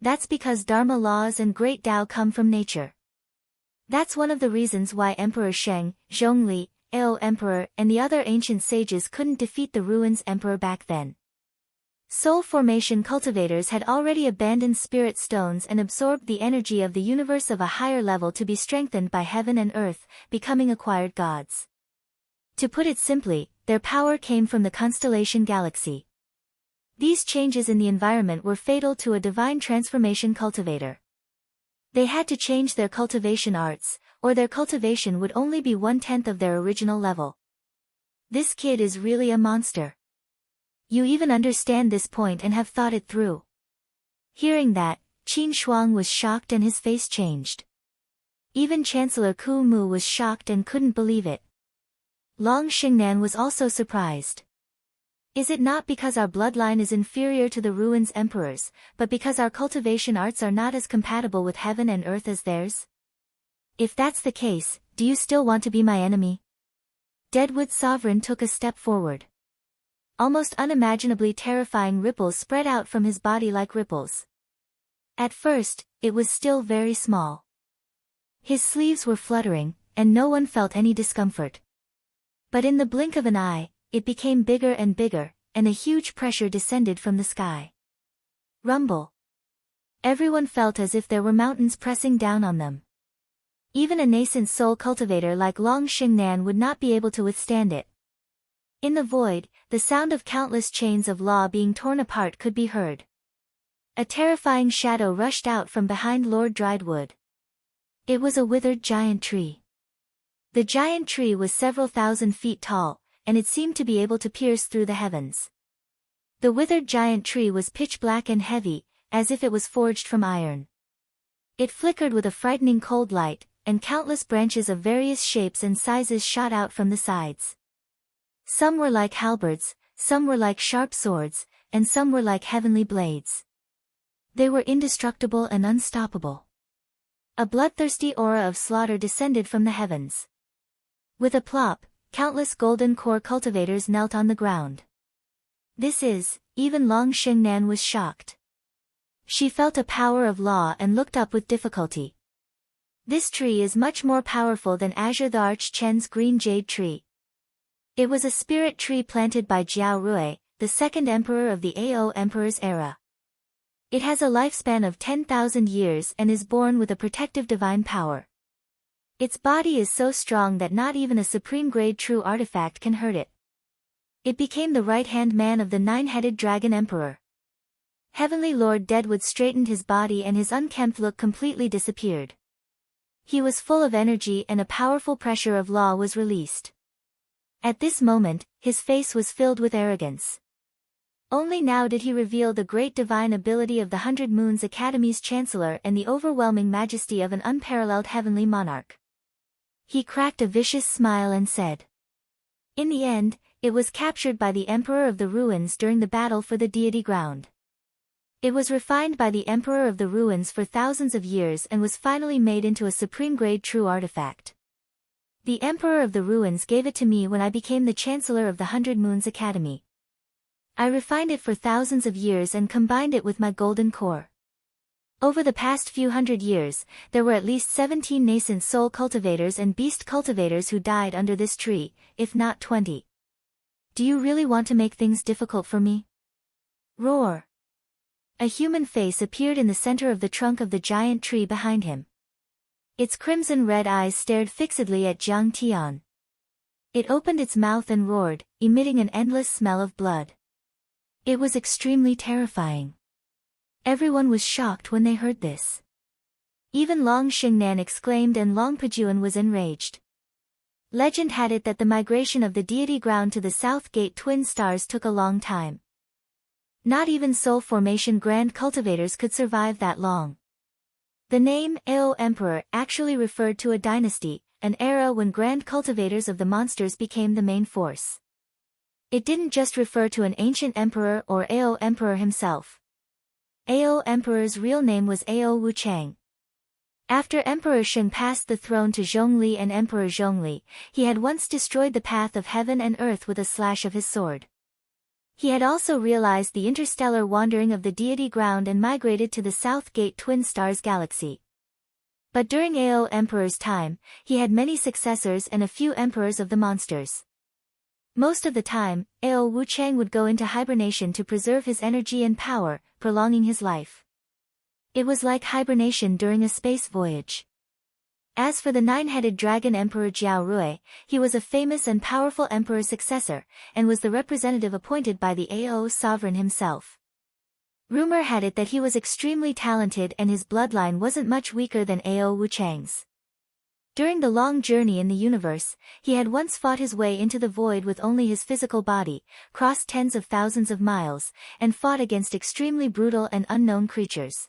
That's because Dharma laws and great Tao come from nature. That's one of the reasons why Emperor Sheng, Zhongli, Ao Emperor, and the other ancient sages couldn't defeat the ruins emperor back then. Soul formation cultivators had already abandoned spirit stones and absorbed the energy of the universe of a higher level to be strengthened by heaven and earth, becoming acquired gods. To put it simply, their power came from the constellation galaxy. These changes in the environment were fatal to a divine transformation cultivator. They had to change their cultivation arts, or their cultivation would only be 1/10 of their original level. This kid is really a monster. You even understand this point and have thought it through. Hearing that, Qin Shuang was shocked and his face changed. Even Chancellor Ku Mu was shocked and couldn't believe it. Long Xingnan was also surprised. Is it not because our bloodline is inferior to the ruins emperors, but because our cultivation arts are not as compatible with heaven and earth as theirs? If that's the case, do you still want to be my enemy? Deadwood Sovereign took a step forward. Almost unimaginably terrifying ripples spread out from his body like ripples. At first, it was still very small. His sleeves were fluttering, and no one felt any discomfort. But in the blink of an eye, it became bigger, and a huge pressure descended from the sky. Rumble. Everyone felt as if there were mountains pressing down on them. Even a nascent soul cultivator like Long Xingnan would not be able to withstand it. In the void, the sound of countless chains of law being torn apart could be heard. A terrifying shadow rushed out from behind Lord Driedwood. It was a withered giant tree. The giant tree was several thousand feet tall, and it seemed to be able to pierce through the heavens. The withered giant tree was pitch black and heavy, as if it was forged from iron. It flickered with a frightening cold light, and countless branches of various shapes and sizes shot out from the sides. Some were like halberds, some were like sharp swords, and some were like heavenly blades. They were indestructible and unstoppable. A bloodthirsty aura of slaughter descended from the heavens. With a plop, countless golden core cultivators knelt on the ground. Even Long Xingnan was shocked. She felt a power of law and looked up with difficulty. This tree is much more powerful than Azure the Arch-Chen's green jade tree. It was a spirit tree planted by Jiao Rui, the second emperor of the Ao Emperor's era. It has a lifespan of 10,000 years and is born with a protective divine power. Its body is so strong that not even a supreme-grade true artifact can hurt it. It became the right-hand man of the nine-headed dragon emperor. Heavenly Lord Deadwood straightened his body and his unkempt look completely disappeared. He was full of energy and a powerful pressure of law was released. At this moment, his face was filled with arrogance. Only now did he reveal the great divine ability of the 100 Moons Academy's Chancellor and the overwhelming majesty of an unparalleled heavenly monarch. He cracked a vicious smile and said, "In the end, it was captured by the Emperor of the Ruins during the battle for the deity ground. It was refined by the Emperor of the Ruins for thousands of years and was finally made into a supreme-grade true artifact. The Emperor of the Ruins gave it to me when I became the Chancellor of the 100 Moons Academy. I refined it for thousands of years and combined it with my golden core. Over the past few hundred years, there were at least 17 nascent soul cultivators and beast cultivators who died under this tree, if not 20. Do you really want to make things difficult for me?" Roar. A human face appeared in the center of the trunk of the giant tree behind him. Its crimson-red eyes stared fixedly at Jiang Tian. It opened its mouth and roared, emitting an endless smell of blood. It was extremely terrifying. Everyone was shocked when they heard this. Even Long Xingnan exclaimed and Long Pejuan was enraged. Legend had it that the migration of the deity ground to the south gate twin stars took a long time. Not even soul formation grand cultivators could survive that long. The name Ao Emperor actually referred to a dynasty, an era when grand cultivators of the monsters became the main force. It didn't just refer to an ancient emperor or Ao Emperor himself. Ao Emperor's real name was Ao Wuchang. After Emperor Sheng passed the throne to Zhongli and Emperor Zhongli, he had once destroyed the path of heaven and earth with a slash of his sword. He had also realized the interstellar wandering of the deity ground and migrated to the South Gate Twin Stars galaxy. But during Ao Emperor's time, he had many successors and a few emperors of the monsters. Most of the time, Ao Wuchang would go into hibernation to preserve his energy and power, prolonging his life. It was like hibernation during a space voyage. As for the nine-headed dragon Emperor Jiao Rui, he was a famous and powerful emperor's successor, and was the representative appointed by the Ao sovereign himself. Rumor had it that he was extremely talented and his bloodline wasn't much weaker than Ao Wuchang's. During the long journey in the universe, he had once fought his way into the void with only his physical body, crossed tens of thousands of miles, and fought against extremely brutal and unknown creatures.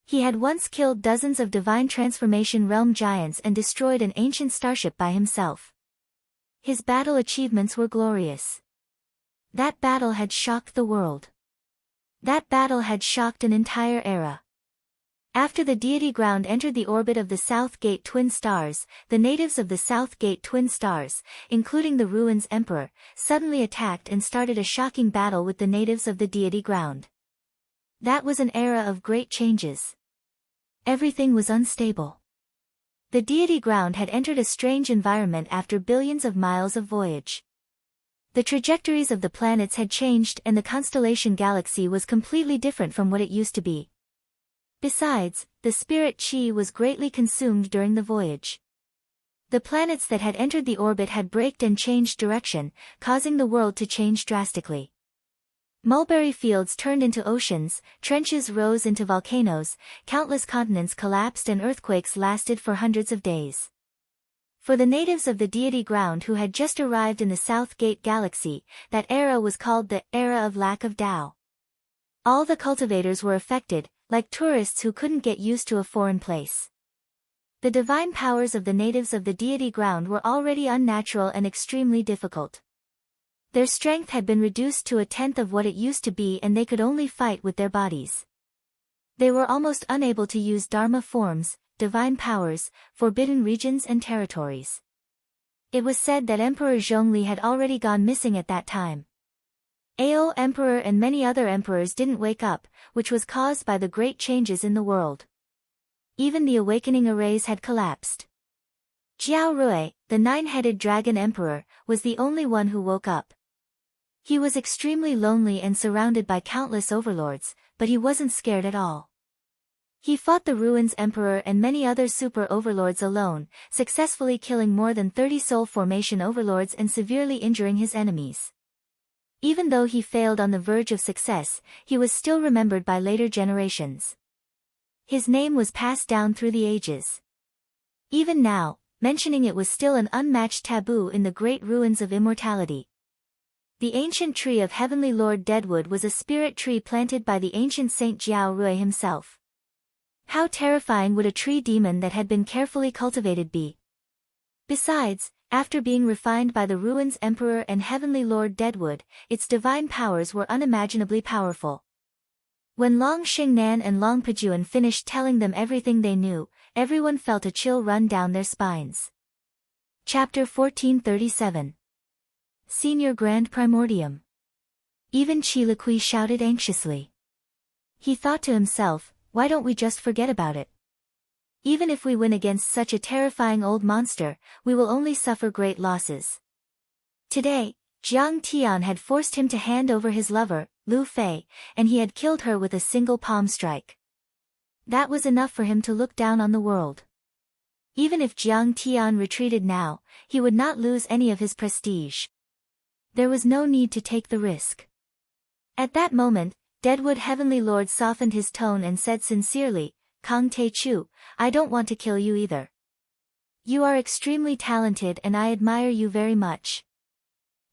He had once killed dozens of divine transformation realm giants and destroyed an ancient starship by himself. His battle achievements were glorious. That battle had shocked the world. That battle had shocked an entire era. After the deity ground entered the orbit of the South Gate Twin Stars, the natives of the South Gate Twin Stars, including the Ruins Emperor, suddenly attacked and started a shocking battle with the natives of the deity ground. That was an era of great changes. Everything was unstable. The deity ground had entered a strange environment after billions of miles of voyage. The trajectories of the planets had changed and the constellation galaxy was completely different from what it used to be. Besides, the spirit chi was greatly consumed during the voyage. The planets that had entered the orbit had braked and changed direction, causing the world to change drastically. Mulberry fields turned into oceans, trenches rose into volcanoes, countless continents collapsed and earthquakes lasted for hundreds of days. For the natives of the deity ground who had just arrived in the South Gate galaxy, that era was called the era of lack of Tao. All the cultivators were affected, like tourists who couldn't get used to a foreign place. The divine powers of the natives of the deity ground were already unnatural and extremely difficult. Their strength had been reduced to a tenth of what it used to be and they could only fight with their bodies. They were almost unable to use Dharma forms, divine powers, forbidden regions and territories. It was said that Emperor Zhongli had already gone missing at that time. Ao Emperor and many other emperors didn't wake up, which was caused by the great changes in the world. Even the awakening arrays had collapsed. Jiao Rui, the nine-headed dragon emperor, was the only one who woke up. He was extremely lonely and surrounded by countless overlords, but he wasn't scared at all. He fought the Ruins Emperor and many other super overlords alone, successfully killing more than 30 soul formation overlords and severely injuring his enemies. Even though he failed on the verge of success, he was still remembered by later generations. His name was passed down through the ages. Even now, mentioning it was still an unmatched taboo in the great ruins of immortality. The ancient tree of Heavenly Lord Deadwood was a spirit tree planted by the ancient Saint Jiao Rui himself. How terrifying would a tree demon that had been carefully cultivated be? Besides, after being refined by the Ruins Emperor and Heavenly Lord Deadwood, its divine powers were unimaginably powerful. When Long Xingnan and Long Pejuan finished telling them everything they knew, everyone felt a chill run down their spines. Chapter 1437. Senior Grand Primordium. Even Chiliqui shouted anxiously. He thought to himself, why don't we just forget about it? Even if we win against such a terrifying old monster, we will only suffer great losses. Today, Jiang Tian had forced him to hand over his lover, Lu Fei, and he had killed her with a single palm strike. That was enough for him to look down on the world. Even if Jiang Tian retreated now, he would not lose any of his prestige. There was no need to take the risk. At that moment, Deadwood Heavenly Lord softened his tone and said sincerely, Kang Te Chu, I don't want to kill you either. You are extremely talented and I admire you very much.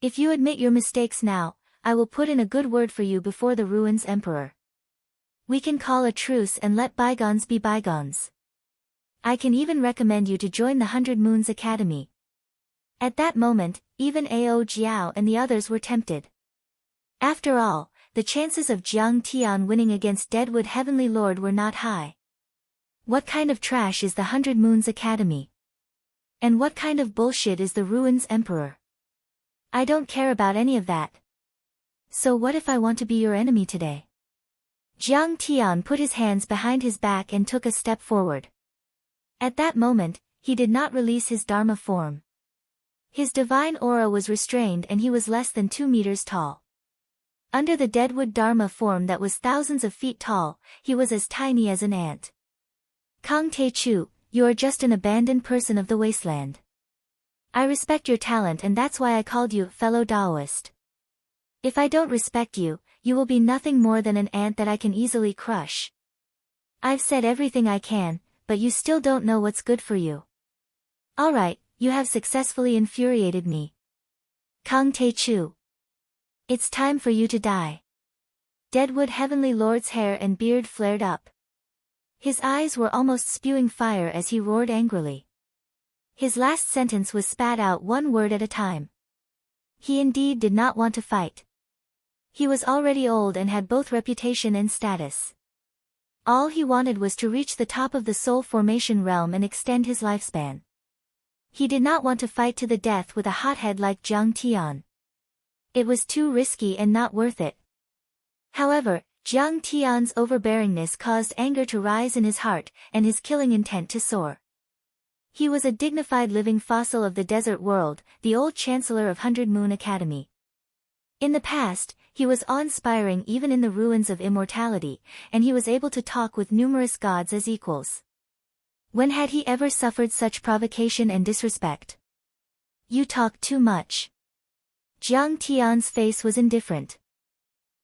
If you admit your mistakes now, I will put in a good word for you before the ruins emperor. We can call a truce and let bygones be bygones. I can even recommend you to join the 100 Moons Academy. At that moment, even Ao Jiao and the others were tempted. After all, the chances of Jiang Tian winning against Deadwood Heavenly Lord were not high. What kind of trash is the 100 Moons Academy? And what kind of bullshit is the Ruins Emperor? I don't care about any of that. So what if I want to be your enemy today? Jiang Tian put his hands behind his back and took a step forward. At that moment, he did not release his Dharma form. His divine aura was restrained and he was less than 2 meters tall. Under the Deadwood Dharma form that was thousands of feet tall, he was as tiny as an ant. Kang Te Chu, you are just an abandoned person of the wasteland. I respect your talent and that's why I called you fellow Taoist. If I don't respect you, you will be nothing more than an ant that I can easily crush. I've said everything I can, but you still don't know what's good for you. Alright, you have successfully infuriated me. Kang Te Chu. It's time for you to die. Deadwood Heavenly Lord's hair and beard flared up. His eyes were almost spewing fire as he roared angrily. His last sentence was spat out one word at a time. He indeed did not want to fight. He was already old and had both reputation and status. All he wanted was to reach the top of the soul formation realm and extend his lifespan. He did not want to fight to the death with a hothead like Jiang Tian. It was too risky and not worth it. However, Jiang Tian's overbearingness caused anger to rise in his heart, and his killing intent to soar. He was a dignified living fossil of the desert world, the old chancellor of 100 Moon Academy. In the past, he was awe-inspiring even in the ruins of immortality, and he was able to talk with numerous gods as equals. When had he ever suffered such provocation and disrespect? You talk too much. Jiang Tian's face was indifferent.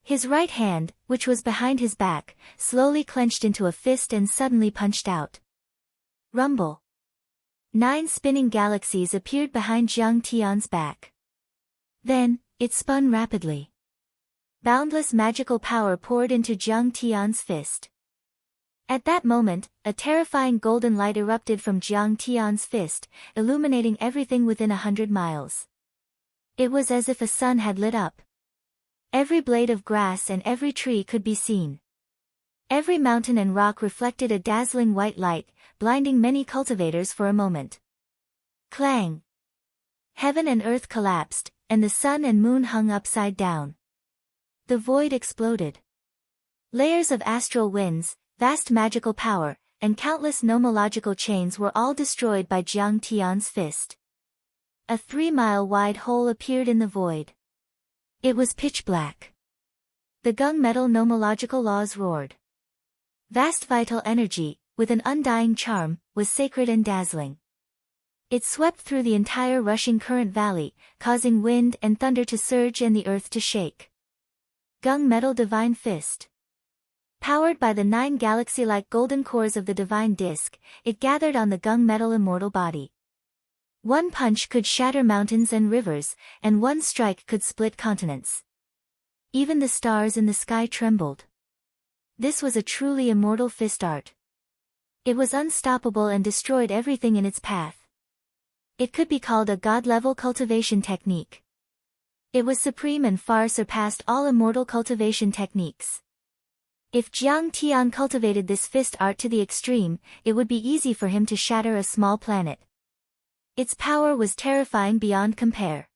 His right hand, which was behind his back, slowly clenched into a fist and suddenly punched out. Rumble. 9 spinning galaxies appeared behind Jiang Tian's back. Then, it spun rapidly. Boundless magical power poured into Jiang Tian's fist. At that moment, a terrifying golden light erupted from Jiang Tian's fist, illuminating everything within 100 miles. It was as if a sun had lit up. Every blade of grass and every tree could be seen. Every mountain and rock reflected a dazzling white light, blinding many cultivators for a moment. Clang! Heaven and earth collapsed, and the sun and moon hung upside down. The void exploded. Layers of astral winds, vast magical power, and countless nomological chains were all destroyed by Jiang Tian's fist. A 3-mile-wide hole appeared in the void. It was pitch black. The gunmetal nomological laws roared. Vast vital energy, with an undying charm, was sacred and dazzling. It swept through the entire rushing current valley, causing wind and thunder to surge and the earth to shake. Gunmetal Divine Fist. Powered by the 9 galaxy-like golden cores of the divine disk, it gathered on the gunmetal immortal body. One punch could shatter mountains and rivers, and one strike could split continents. Even the stars in the sky trembled. This was a truly immortal fist art. It was unstoppable and destroyed everything in its path. It could be called a god-level cultivation technique. It was supreme and far surpassed all immortal cultivation techniques. If Jiang Tian cultivated this fist art to the extreme, it would be easy for him to shatter a small planet. Its power was terrifying beyond compare.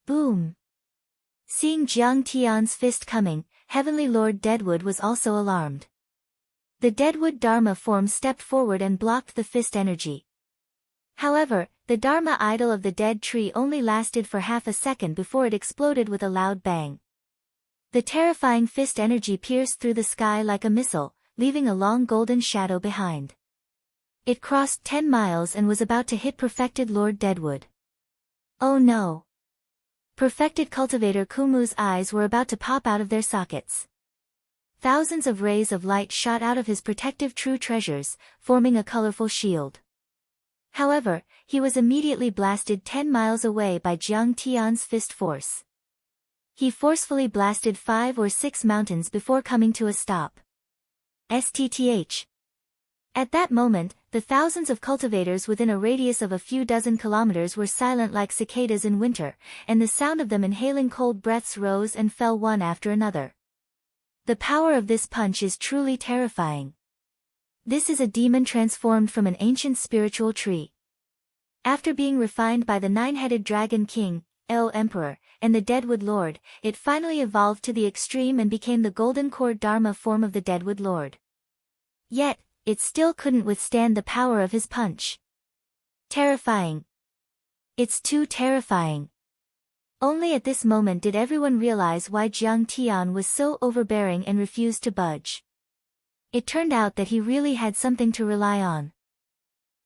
Boom! Seeing Jiang Tian's fist coming, Heavenly Lord Deadwood was also alarmed. The Deadwood Dharma form stepped forward and blocked the fist energy. However, the Dharma idol of the dead tree only lasted for half a second before it exploded with a loud bang. The terrifying fist energy pierced through the sky like a missile, leaving a long golden shadow behind. It crossed 10 miles and was about to hit Perfected Lord Deadwood. Oh no! Perfected Cultivator Kumu's eyes were about to pop out of their sockets. Thousands of rays of light shot out of his protective true treasures, forming a colorful shield. However, he was immediately blasted 10 miles away by Jiang Tian's fist force. He forcefully blasted 5 or 6 mountains before coming to a stop. Sttth. At that moment, the thousands of cultivators within a radius of a few dozen kilometers were silent like cicadas in winter, and the sound of them inhaling cold breaths rose and fell one after another. The power of this punch is truly terrifying. This is a demon transformed from an ancient spiritual tree. After being refined by the 9-headed dragon king, Emperor, and the Deadwood Lord, it finally evolved to the extreme and became the golden core Dharma form of the Deadwood Lord. Yet, it still couldn't withstand the power of his punch. Terrifying. It's too terrifying. Only at this moment did everyone realize why Jiang Tian was so overbearing and refused to budge. It turned out that he really had something to rely on.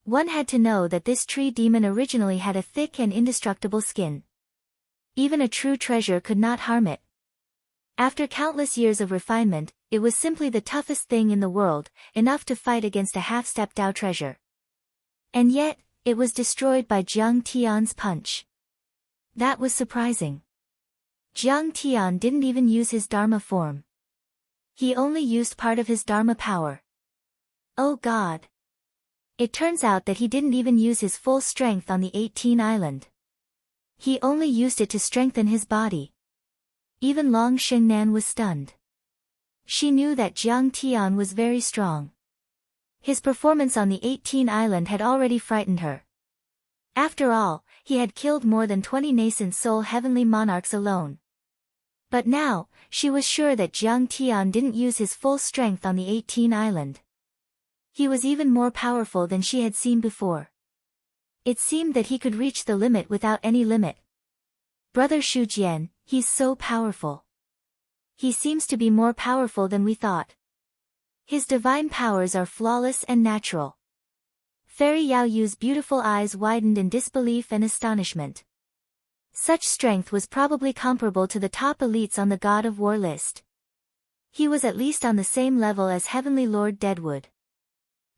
One had to know that this tree demon originally had a thick and indestructible skin. Even a true treasure could not harm it. After countless years of refinement, it was simply the toughest thing in the world, enough to fight against a half-step Dao treasure. And yet, it was destroyed by Jiang Tian's punch. That was surprising. Jiang Tian didn't even use his Dharma form. He only used part of his Dharma power. Oh God! It turns out that he didn't even use his full strength on the 18 island. He only used it to strengthen his body. Even Long Xingnan was stunned. She knew that Jiang Tian was very strong. His performance on the 18 island had already frightened her. After all, he had killed more than 20 nascent soul heavenly monarchs alone. But now, she was sure that Jiang Tian didn't use his full strength on the 18 island. He was even more powerful than she had seen before. It seemed that he could reach the limit without any limit. Brother Shujian, he's so powerful. He seems to be more powerful than we thought. His divine powers are flawless and natural. Fairy Yao Yu's beautiful eyes widened in disbelief and astonishment. Such strength was probably comparable to the top elites on the God of War list. He was at least on the same level as Heavenly Lord Deadwood.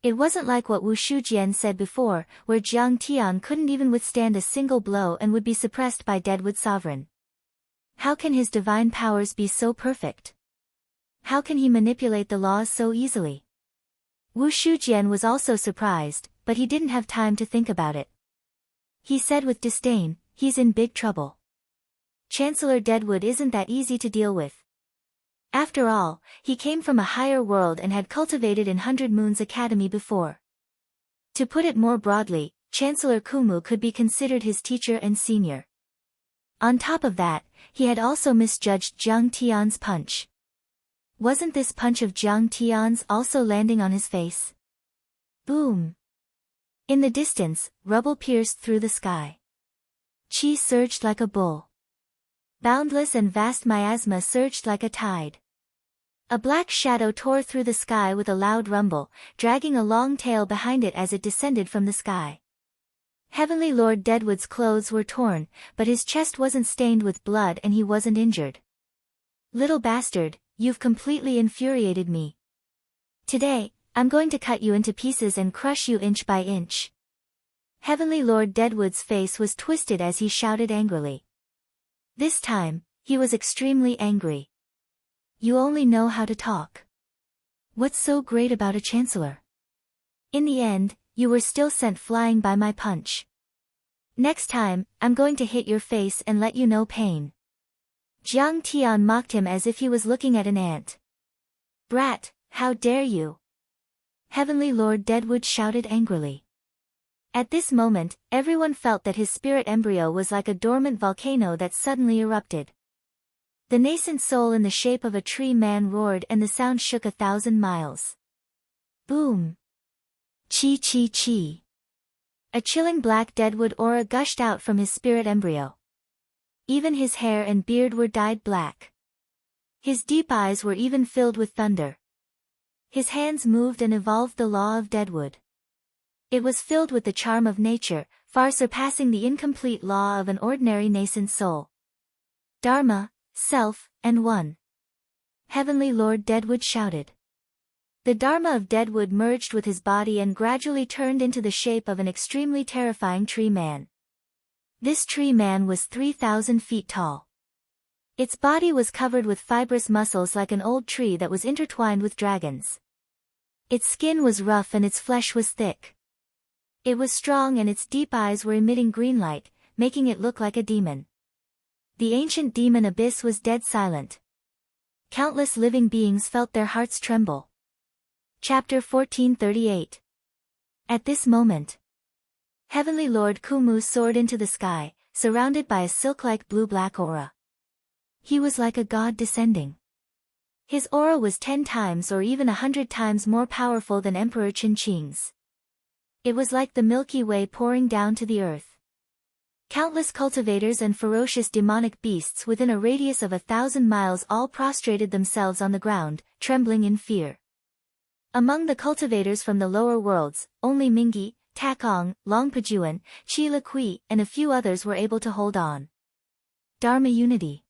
It wasn't like what Wu Shujian said before, where Jiang Tian couldn't even withstand a single blow and would be suppressed by Deadwood's sovereign. How can his divine powers be so perfect? How can he manipulate the laws so easily? Wu Shujian was also surprised, but he didn't have time to think about it. He said with disdain, he's in big trouble. Chancellor Deadwood isn't that easy to deal with. After all, he came from a higher world and had cultivated in 100 Moons Academy before. To put it more broadly, Chancellor Kumu could be considered his teacher and senior. On top of that, he had also misjudged Jiang Tian's punch. Wasn't this punch of Jiang Tian's also landing on his face? Boom! In the distance, rubble pierced through the sky. Qi surged like a bull. Boundless and vast miasma surged like a tide. A black shadow tore through the sky with a loud rumble, dragging a long tail behind it as it descended from the sky. Heavenly Lord Deadwood's clothes were torn, but his chest wasn't stained with blood and he wasn't injured. Little bastard, you've completely infuriated me. Today, I'm going to cut you into pieces and crush you inch by inch. Heavenly Lord Deadwood's face was twisted as he shouted angrily. This time, he was extremely angry. You only know how to talk. What's so great about a chancellor? In the end, you were still sent flying by my punch. Next time, I'm going to hit your face and let you know pain. Jiang Tian mocked him as if he was looking at an ant. Brat, how dare you? Heavenly Lord Deadwood shouted angrily. At this moment, everyone felt that his spirit embryo was like a dormant volcano that suddenly erupted. The nascent soul in the shape of a tree man roared and the sound shook 1,000 miles. Boom! Chi chi chi! A chilling black deadwood aura gushed out from his spirit embryo. Even his hair and beard were dyed black. His deep eyes were even filled with thunder. His hands moved and evolved the law of Deadwood. It was filled with the charm of nature, far surpassing the incomplete law of an ordinary nascent soul. Dharma, Self, and One. Heavenly Lord Deadwood shouted. The Dharma of Deadwood merged with his body and gradually turned into the shape of an extremely terrifying tree man. This tree man was 3,000 feet tall. Its body was covered with fibrous muscles like an old tree that was intertwined with dragons. Its skin was rough and its flesh was thick. It was strong and its deep eyes were emitting green light, making it look like a demon. The ancient demon abyss was dead silent. Countless living beings felt their hearts tremble. Chapter 1438. At this moment, Heavenly Lord Kumu soared into the sky, surrounded by a silk-like blue-black aura. He was like a god descending. His aura was 10 times or even 100 times more powerful than Emperor Qing's. It was like the Milky Way pouring down to the earth. Countless cultivators and ferocious demonic beasts within a radius of 1,000 miles all prostrated themselves on the ground, trembling in fear. Among the cultivators from the lower worlds, only Mingi, Takong, Longpajuan, Chi Liqui, and a few others were able to hold on. Dharma Unity.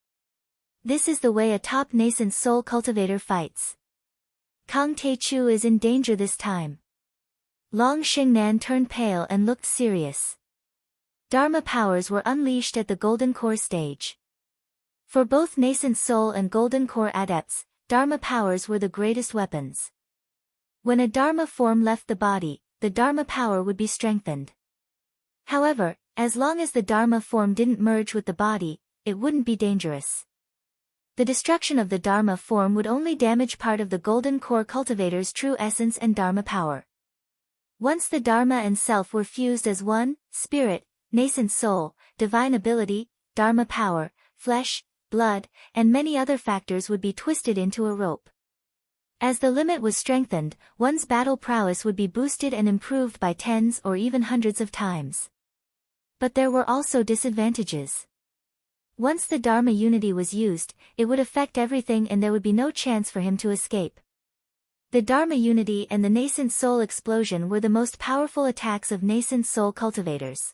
This is the way a top nascent soul cultivator fights. Kang Te-Chu is in danger this time. Long Xingnan turned pale and looked serious. Dharma powers were unleashed at the Golden Core stage. For both nascent soul and Golden Core adepts, Dharma powers were the greatest weapons. When a Dharma form left the body, the Dharma power would be strengthened. However, as long as the Dharma form didn't merge with the body, it wouldn't be dangerous. The destruction of the Dharma form would only damage part of the Golden Core cultivator's true essence and Dharma power. Once the Dharma and self were fused as one, spirit, nascent soul, divine ability, Dharma power, flesh, blood, and many other factors would be twisted into a rope. As the limit was strengthened, one's battle prowess would be boosted and improved by tens or even hundreds of times. But there were also disadvantages. Once the Dharma unity was used, it would affect everything and there would be no chance for him to escape. The Dharma unity and the nascent soul explosion were the most powerful attacks of nascent soul cultivators.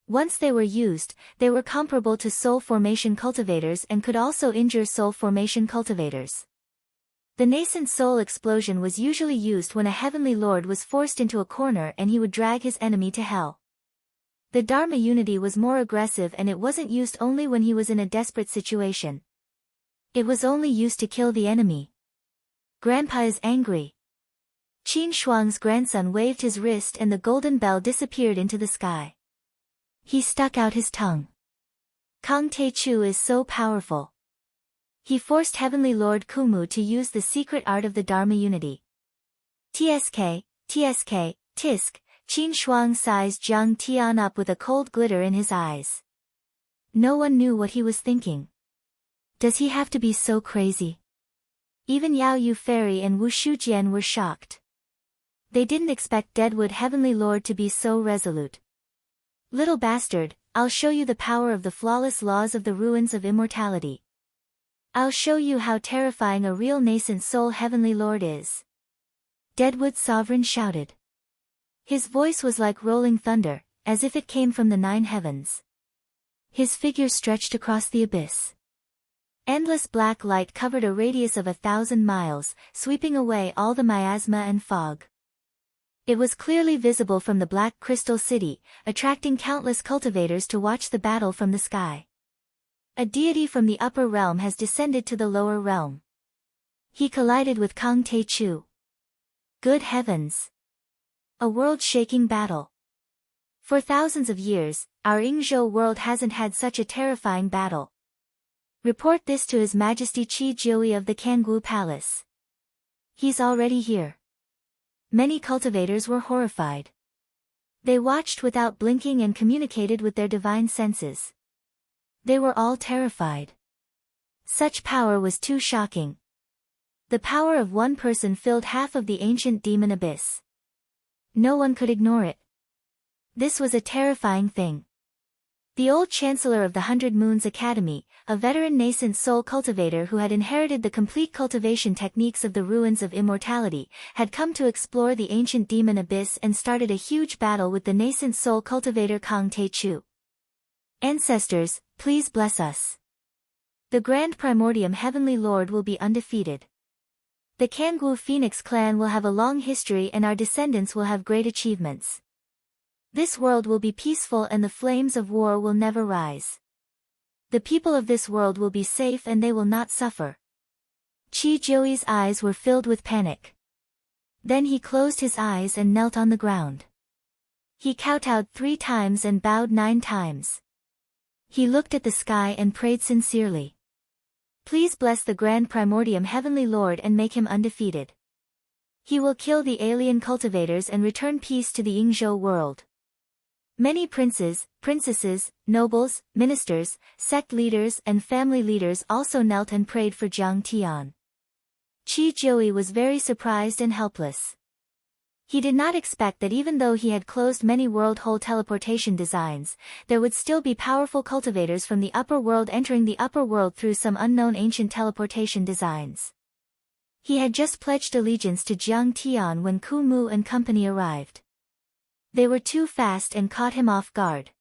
Once they were used, they were comparable to soul formation cultivators and could also injure soul formation cultivators. The nascent soul explosion was usually used when a heavenly lord was forced into a corner and he would drag his enemy to hell. The Dharma unity was more aggressive and it wasn't used only when he was in a desperate situation. It was only used to kill the enemy. Grandpa is angry. Qin Shuang's grandson waved his wrist and the golden bell disappeared into the sky. He stuck out his tongue. Kang Te-Chu is so powerful. He forced Heavenly Lord Kumu to use the secret art of the Dharma unity. Tsk, tisk, Qin Shuang sized Jiang Tian up with a cold glitter in his eyes. No one knew what he was thinking. Does he have to be so crazy? Even Yao Yu Fairy and Wu Shujian were shocked. They didn't expect Deadwood Heavenly Lord to be so resolute. Little bastard, I'll show you the power of the flawless laws of the ruins of immortality. I'll show you how terrifying a real nascent soul Heavenly Lord is. Deadwood's sovereign shouted. His voice was like rolling thunder, as if it came from the 9 heavens. His figure stretched across the abyss. Endless black light covered a radius of 1,000 miles, sweeping away all the miasma and fog. It was clearly visible from the Black Crystal City, attracting countless cultivators to watch the battle from the sky. A deity from the upper realm has descended to the lower realm. He collided with Kang Te-Chu. Good heavens! A world-shaking battle. For thousands of years, our Yingzhou world hasn't had such a terrifying battle. Report this to His Majesty Qi Jiui of the Kangwu Palace. He's already here. Many cultivators were horrified. They watched without blinking and communicated with their divine senses. They were all terrified. Such power was too shocking. The power of one person filled half of the ancient demon abyss. No one could ignore it. This was a terrifying thing. The old chancellor of the 100 Moons Academy, a veteran nascent soul cultivator who had inherited the complete cultivation techniques of the ruins of immortality, had come to explore the ancient demon abyss and started a huge battle with the nascent soul cultivator Kang Te-Chu. Ancestors, please bless us. The Grand Primordium Heavenly Lord will be undefeated. The Kangwu Phoenix clan will have a long history and our descendants will have great achievements. This world will be peaceful and the flames of war will never rise. The people of this world will be safe and they will not suffer. Chi Joi's eyes were filled with panic. Then he closed his eyes and knelt on the ground. He kowtowed 3 times and bowed 9 times. He looked at the sky and prayed sincerely. Please bless the Grand Primordium Heavenly Lord and make him undefeated. He will kill the alien cultivators and return peace to the Yingzhou world. Many princes, princesses, nobles, ministers, sect leaders and family leaders also knelt and prayed for Jiang Tian. Qi Jui was very surprised and helpless. He did not expect that even though he had closed many world-hole teleportation designs, there would still be powerful cultivators from the upper world entering the upper world through some unknown ancient teleportation designs. He had just pledged allegiance to Jiang Tian when Ku Mu and company arrived. They were too fast and caught him off guard.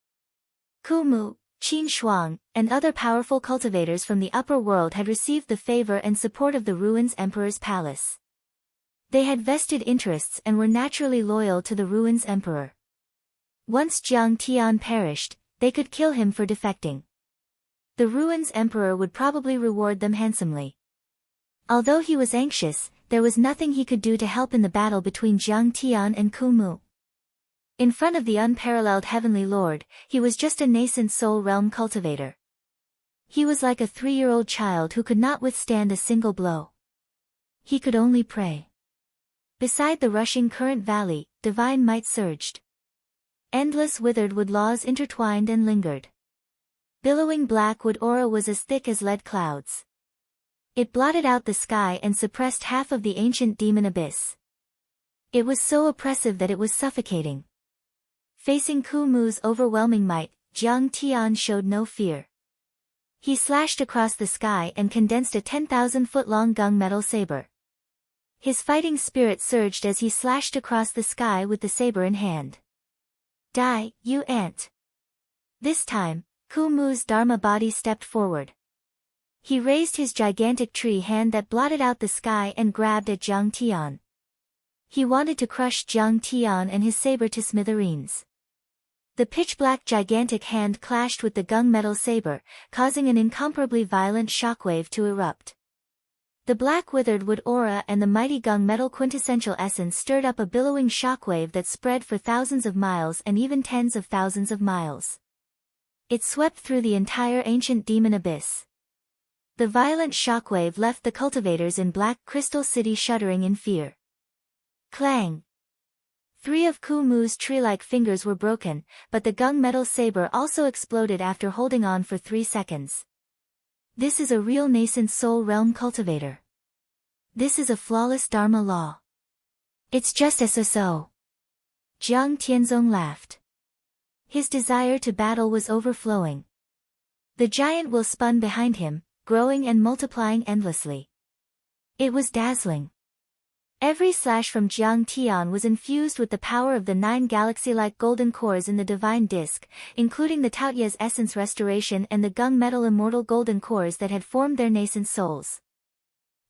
Ku Mu, Qin Shuang, and other powerful cultivators from the upper world had received the favor and support of the Ruins Emperor's palace. They had vested interests and were naturally loyal to the Ruins Emperor. Once Jiang Tian perished, they could kill him for defecting. The Ruins Emperor would probably reward them handsomely. Although he was anxious, there was nothing he could do to help in the battle between Jiang Tian and Ku Mu. In front of the unparalleled Heavenly Lord, he was just a nascent soul realm cultivator. He was like a 3-year-old child who could not withstand a single blow. He could only pray. Beside the rushing current valley, divine might surged. Endless withered wood laws intertwined and lingered. Billowing black wood aura was as thick as lead clouds. It blotted out the sky and suppressed half of the ancient demon abyss. It was so oppressive that it was suffocating. Facing Ku Mu's overwhelming might, Jiang Tian showed no fear. He slashed across the sky and condensed a 10,000-foot-long gunmetal saber. His fighting spirit surged as he slashed across the sky with the saber in hand. Die, you ant! This time, Ku Mu's Dharma body stepped forward. He raised his gigantic tree hand that blotted out the sky and grabbed at Jiang Tian. He wanted to crush Jiang Tian and his saber to smithereens. The pitch-black gigantic hand clashed with the gunmetal saber, causing an incomparably violent shockwave to erupt. The black withered wood aura and the mighty gunmetal quintessential essence stirred up a billowing shockwave that spread for thousands of miles and even tens of thousands of miles. It swept through the entire ancient demon abyss. The violent shockwave left the cultivators in Black Crystal City shuddering in fear. Clang! 3 of Ku Mu's tree-like fingers were broken, but the gunmetal saber also exploded after holding on for 3 seconds. This is a real nascent soul realm cultivator. This is a flawless Dharma law. It's just so. Jiang Tianzong laughed. His desire to battle was overflowing. The giant will spun behind him, growing and multiplying endlessly. It was dazzling. Every slash from Jiang Tian was infused with the power of the 9 galaxy-like golden cores in the divine disk, including the Taotia's essence restoration and the gunmetal immortal golden cores that had formed their nascent souls.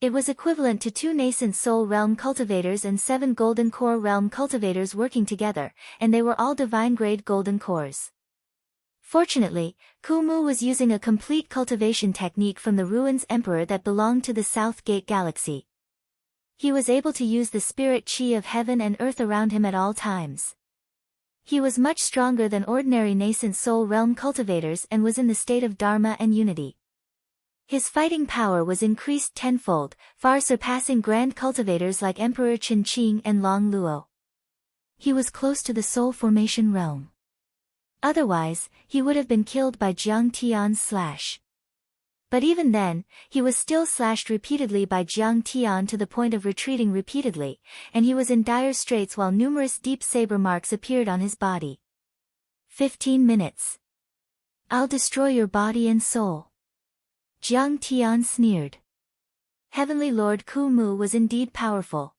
It was equivalent to 2 nascent soul realm cultivators and 7 golden core realm cultivators working together, and they were all divine-grade golden cores. Fortunately, Ku Mu was using a complete cultivation technique from the Ruins Emperor that belonged to the South Gate Galaxy. He was able to use the spirit chi of heaven and earth around him at all times. He was much stronger than ordinary nascent soul realm cultivators and was in the state of Dharma and unity. His fighting power was increased tenfold, far surpassing grand cultivators like Emperor Qin Qing and Long Luo. He was close to the soul formation realm. Otherwise, he would have been killed by Jiang Tian's slash. But even then, he was still slashed repeatedly by Jiang Tian to the point of retreating repeatedly, and he was in dire straits while numerous deep saber marks appeared on his body. 15 minutes. I'll destroy your body and soul. Jiang Tian sneered. Heavenly Lord Ku Mu was indeed powerful.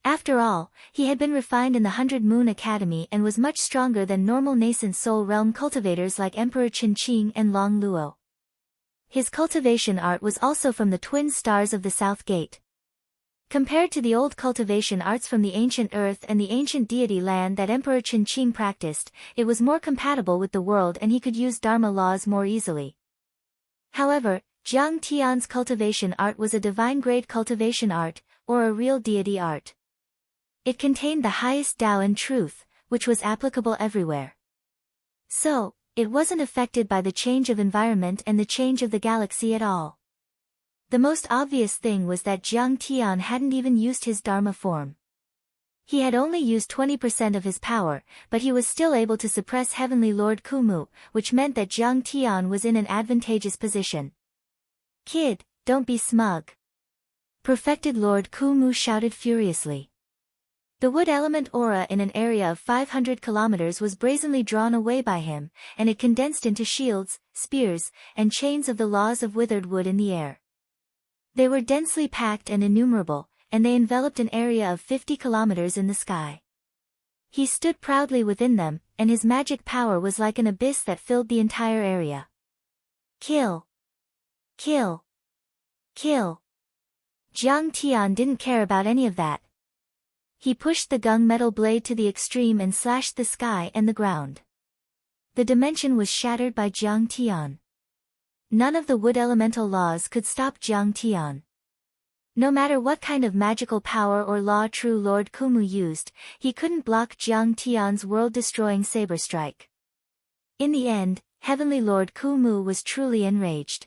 After all, he had been refined in the 100 Moon Academy and was much stronger than normal nascent soul realm cultivators like Emperor Qin Qing and Long Luo. His cultivation art was also from the twin stars of the South Gate. Compared to the old cultivation arts from the ancient earth and the ancient deity land that Emperor Qin Qing practiced, it was more compatible with the world and he could use Dharma laws more easily. However, Jiang Tian's cultivation art was a divine-grade cultivation art, or a real deity art. It contained the highest Tao and truth, which was applicable everywhere. So, it wasn't affected by the change of environment and the change of the galaxy at all. The most obvious thing was that Jiang Tian hadn't even used his Dharma form. He had only used 20% of his power, but he was still able to suppress Heavenly Lord Kumu, which meant that Jiang Tian was in an advantageous position. "Kid, don't be smug," Perfected Lord Kumu shouted furiously. The wood element aura in an area of 500 kilometers was brazenly drawn away by him, and it condensed into shields, spears, and chains of the laws of withered wood in the air. They were densely packed and innumerable, and they enveloped an area of 50 kilometers in the sky. He stood proudly within them, and his magic power was like an abyss that filled the entire area. Kill! Kill! Kill! Jiang Tian didn't care about any of that. He pushed the gunmetal blade to the extreme and slashed the sky and the ground. The dimension was shattered by Jiang Tian. None of the wood elemental laws could stop Jiang Tian. No matter what kind of magical power or law true Lord Kumu used, he couldn't block Jiang Tian's world-destroying saber strike. In the end, Heavenly Lord Kumu was truly enraged.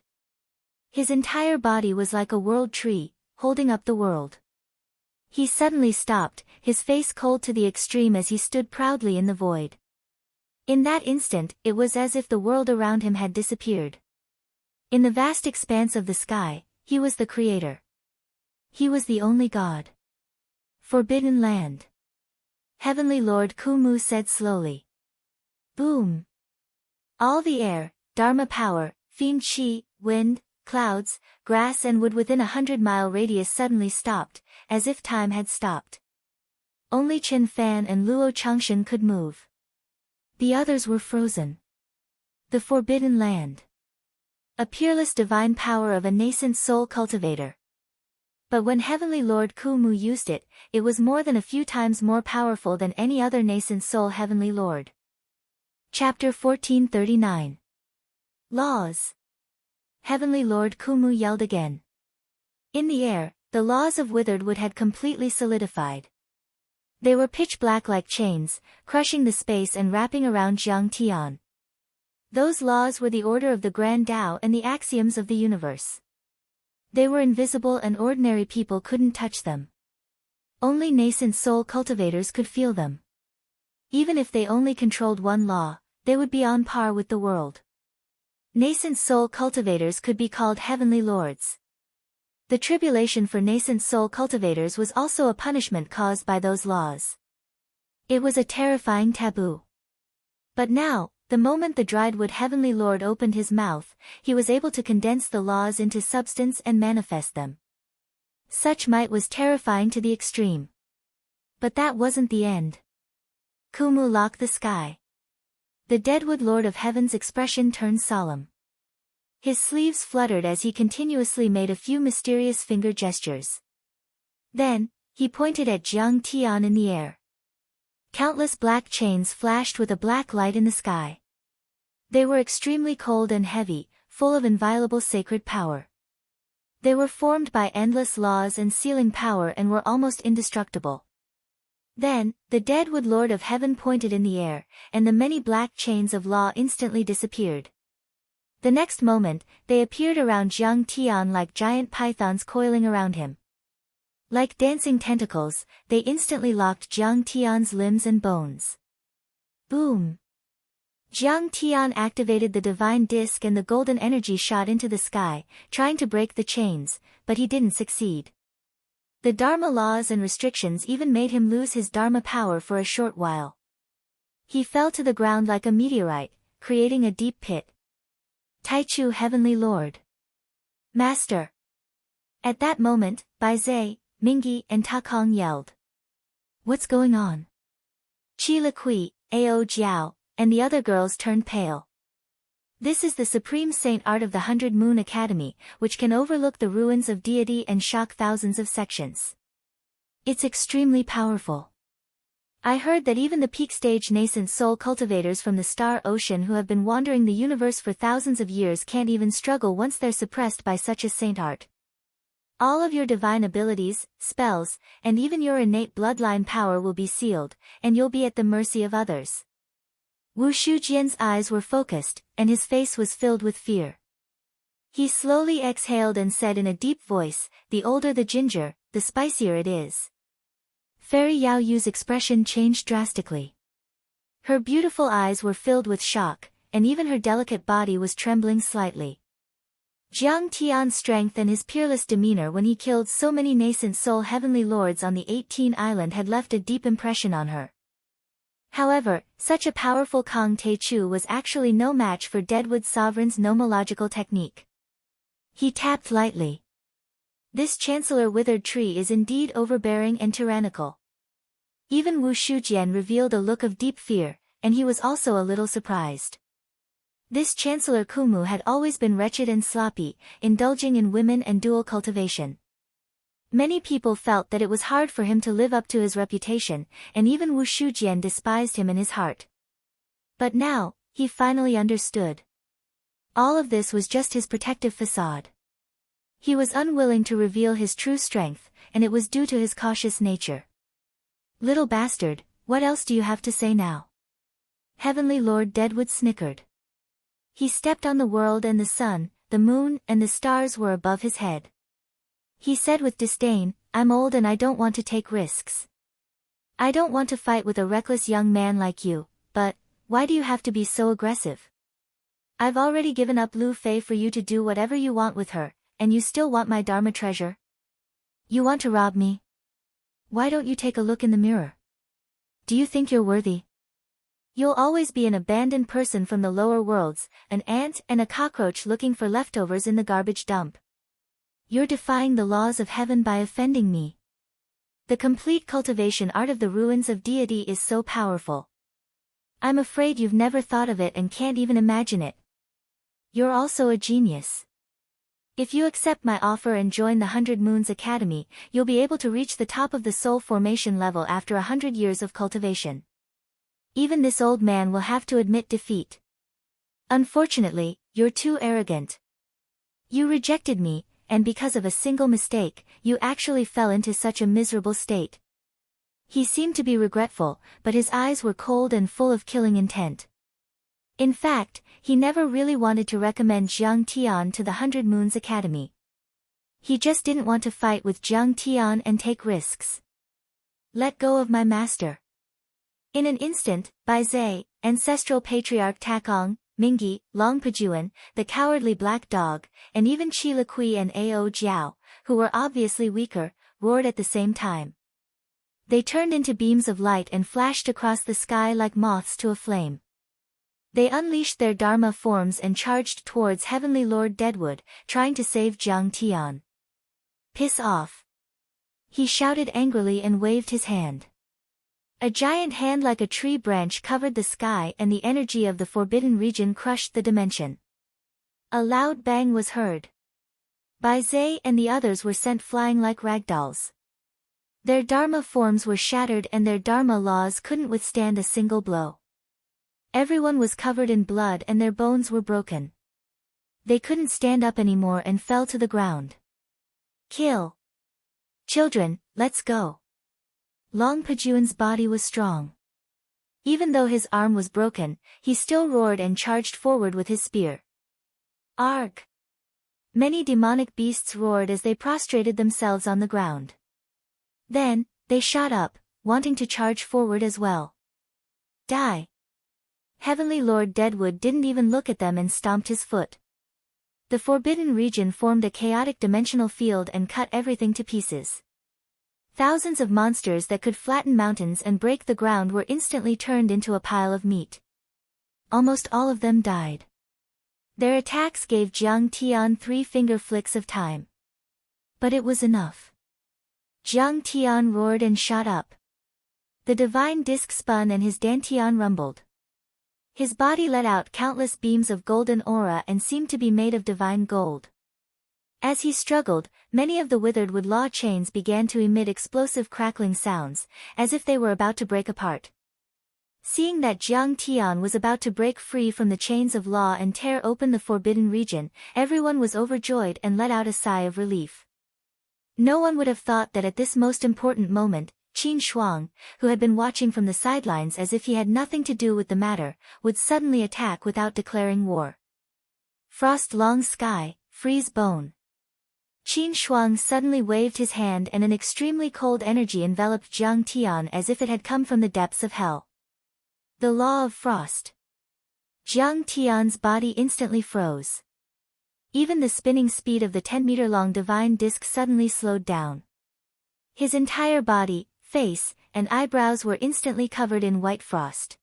His entire body was like a world tree, holding up the world. He suddenly stopped, his face cold to the extreme as he stood proudly in the void. In that instant, it was as if the world around him had disappeared. In the vast expanse of the sky, he was the creator. He was the only God. Forbidden Land. Heavenly Lord Kumu said slowly. Boom. All the air, Dharma power, fiend chi, wind, clouds, grass and wood within 100-mile radius suddenly stopped, as if time had stopped. Only Chen Fan and Luo Changshan could move. The others were frozen. The Forbidden Land. A peerless divine power of a nascent soul cultivator. But when Heavenly Lord Kumu used it, it was more than a few times more powerful than any other nascent soul Heavenly Lord. Chapter 1439. Laws. Heavenly Lord Kumu yelled again. In the air, the laws of withered wood had completely solidified. They were pitch black like chains, crushing the space and wrapping around Jiang Tian. Those laws were the order of the Grand Tao and the axioms of the universe. They were invisible and ordinary people couldn't touch them. Only nascent soul cultivators could feel them. Even if they only controlled one law, they would be on par with the world. Nascent soul cultivators could be called heavenly lords. The tribulation for nascent soul cultivators was also a punishment caused by those laws. It was a terrifying taboo. But now, the moment the dried wood Heavenly Lord opened his mouth, he was able to condense the laws into substance and manifest them. Such might was terrifying to the extreme. But that wasn't the end. Kumu locked the sky. The Deadwood Lord of Heaven's expression turned solemn. His sleeves fluttered as he continuously made a few mysterious finger gestures. Then, he pointed at Jiang Tian in the air. Countless black chains flashed with a black light in the sky. They were extremely cold and heavy, full of inviolable sacred power. They were formed by endless laws and sealing power and were almost indestructible. Then, the Deadwood Lord of Heaven pointed in the air, and the many black chains of law instantly disappeared. The next moment, they appeared around Jiang Tian like giant pythons coiling around him. Like dancing tentacles, they instantly locked Jiang Tian's limbs and bones. Boom! Jiang Tian activated the divine disc and the golden energy shot into the sky, trying to break the chains, but he didn't succeed. The Dharma laws and restrictions even made him lose his Dharma power for a short while. He fell to the ground like a meteorite, creating a deep pit. Taichu Heavenly Lord. Master. At that moment, Bai Zhe, Mingi and Takong yelled. What's going on? Qi Liqui, Ao Jiao, and the other girls turned pale. This is the supreme saint art of the 100 Moon Academy, which can overlook the ruins of deity and shock thousands of sections. It's extremely powerful. I heard that even the peak-stage nascent soul cultivators from the star ocean who have been wandering the universe for thousands of years can't even struggle once they're suppressed by such a saint art. All of your divine abilities, spells, and even your innate bloodline power will be sealed, and you'll be at the mercy of others. Wu Shujian's eyes were focused, and his face was filled with fear. He slowly exhaled and said in a deep voice, "The older the ginger, the spicier it is." Fairy Yao Yu's expression changed drastically. Her beautiful eyes were filled with shock, and even her delicate body was trembling slightly. Jiang Tian's strength and his peerless demeanor when he killed so many nascent soul heavenly lords on the 18 Island had left a deep impression on her. However, such a powerful Kang Te-Chu was actually no match for Deadwood Sovereign's nomological technique. He tapped lightly. This Chancellor Withered Tree is indeed overbearing and tyrannical. Even Wu Shujian revealed a look of deep fear, and he was also a little surprised. This Chancellor Kumu had always been wretched and sloppy, indulging in women and dual cultivation. Many people felt that it was hard for him to live up to his reputation, and even Wu Shujian despised him in his heart. But now, he finally understood. All of this was just his protective facade. He was unwilling to reveal his true strength, and it was due to his cautious nature. "Little bastard, what else do you have to say now?" Heavenly Lord Deadwood snickered. He stepped on the world, and the sun, the moon, and the stars were above his head. He said with disdain, "I'm old and I don't want to take risks. I don't want to fight with a reckless young man like you, but why do you have to be so aggressive? I've already given up Lu Fei for you to do whatever you want with her, and you still want my Dharma treasure? You want to rob me? Why don't you take a look in the mirror? Do you think you're worthy? You'll always be an abandoned person from the lower worlds, an ant and a cockroach looking for leftovers in the garbage dump. You're defying the laws of heaven by offending me. The complete cultivation art of the ruins of deity is so powerful. I'm afraid you've never thought of it and can't even imagine it. You're also a genius. If you accept my offer and join the 100 Moons Academy, you'll be able to reach the top of the soul formation level after 100 years of cultivation. Even this old man will have to admit defeat. Unfortunately, you're too arrogant. You rejected me, and because of a single mistake, you actually fell into such a miserable state." He seemed to be regretful, but his eyes were cold and full of killing intent. In fact, he never really wanted to recommend Jiang Tian to the 100 Moons Academy. He just didn't want to fight with Jiang Tian and take risks. "Let go of my master." In an instant, Bai Zhe, ancestral patriarch Takong, Mingi, Long Pajuan, the cowardly black dog, and even Qi Liqui and Ao Jiao, who were obviously weaker, roared at the same time. They turned into beams of light and flashed across the sky like moths to a flame. They unleashed their Dharma forms and charged towards Heavenly Lord Deadwood, trying to save Jiang Tian. "Piss off!" He shouted angrily and waved his hand. A giant hand like a tree branch covered the sky, and the energy of the forbidden region crushed the dimension. A loud bang was heard. Bai Zhe and the others were sent flying like ragdolls. Their Dharma forms were shattered and their Dharma laws couldn't withstand a single blow. Everyone was covered in blood and their bones were broken. They couldn't stand up anymore and fell to the ground. "Kill! Children, let's go!" Long Pajuan's body was strong. Even though his arm was broken, he still roared and charged forward with his spear. Arg! Many demonic beasts roared as they prostrated themselves on the ground. Then, they shot up, wanting to charge forward as well. Die! Heavenly Lord Deadwood didn't even look at them and stomped his foot. The forbidden region formed a chaotic dimensional field and cut everything to pieces. Thousands of monsters that could flatten mountains and break the ground were instantly turned into a pile of meat. Almost all of them died. Their attacks gave Jiang Tian 3 finger flicks of time. But it was enough. Jiang Tian roared and shot up. The divine disc spun and his dantian rumbled. His body let out countless beams of golden aura and seemed to be made of divine gold. As he struggled, many of the withered wood law chains began to emit explosive crackling sounds, as if they were about to break apart. Seeing that Jiang Tian was about to break free from the chains of law and tear open the forbidden region, everyone was overjoyed and let out a sigh of relief. No one would have thought that at this most important moment, Qin Shuang, who had been watching from the sidelines as if he had nothing to do with the matter, would suddenly attack without declaring war. Frost long sky, freeze bone. Qin Shuang suddenly waved his hand and an extremely cold energy enveloped Jiang Tian as if it had come from the depths of hell. The law of frost. Jiang Tian's body instantly froze. Even the spinning speed of the 10-meter-long divine disc suddenly slowed down. His entire body, face, and eyebrows were instantly covered in white frost.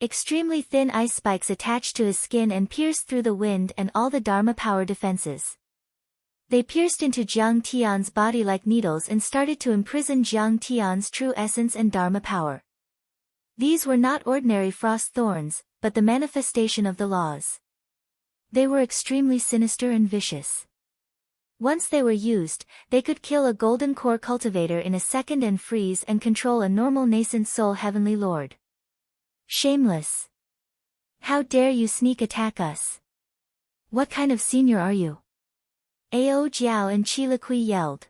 Extremely thin ice spikes attached to his skin and pierced through the wind and all the Dharma power defenses. They pierced into Jiang Tian's body like needles and started to imprison Jiang Tian's true essence and Dharma power. These were not ordinary frost thorns, but the manifestation of the laws. They were extremely sinister and vicious. Once they were used, they could kill a golden core cultivator in a second and freeze and control a normal nascent soul heavenly lord. Shameless! How dare you sneak attack us? What kind of senior are you? Ao Jiao and Qi Liqui yelled.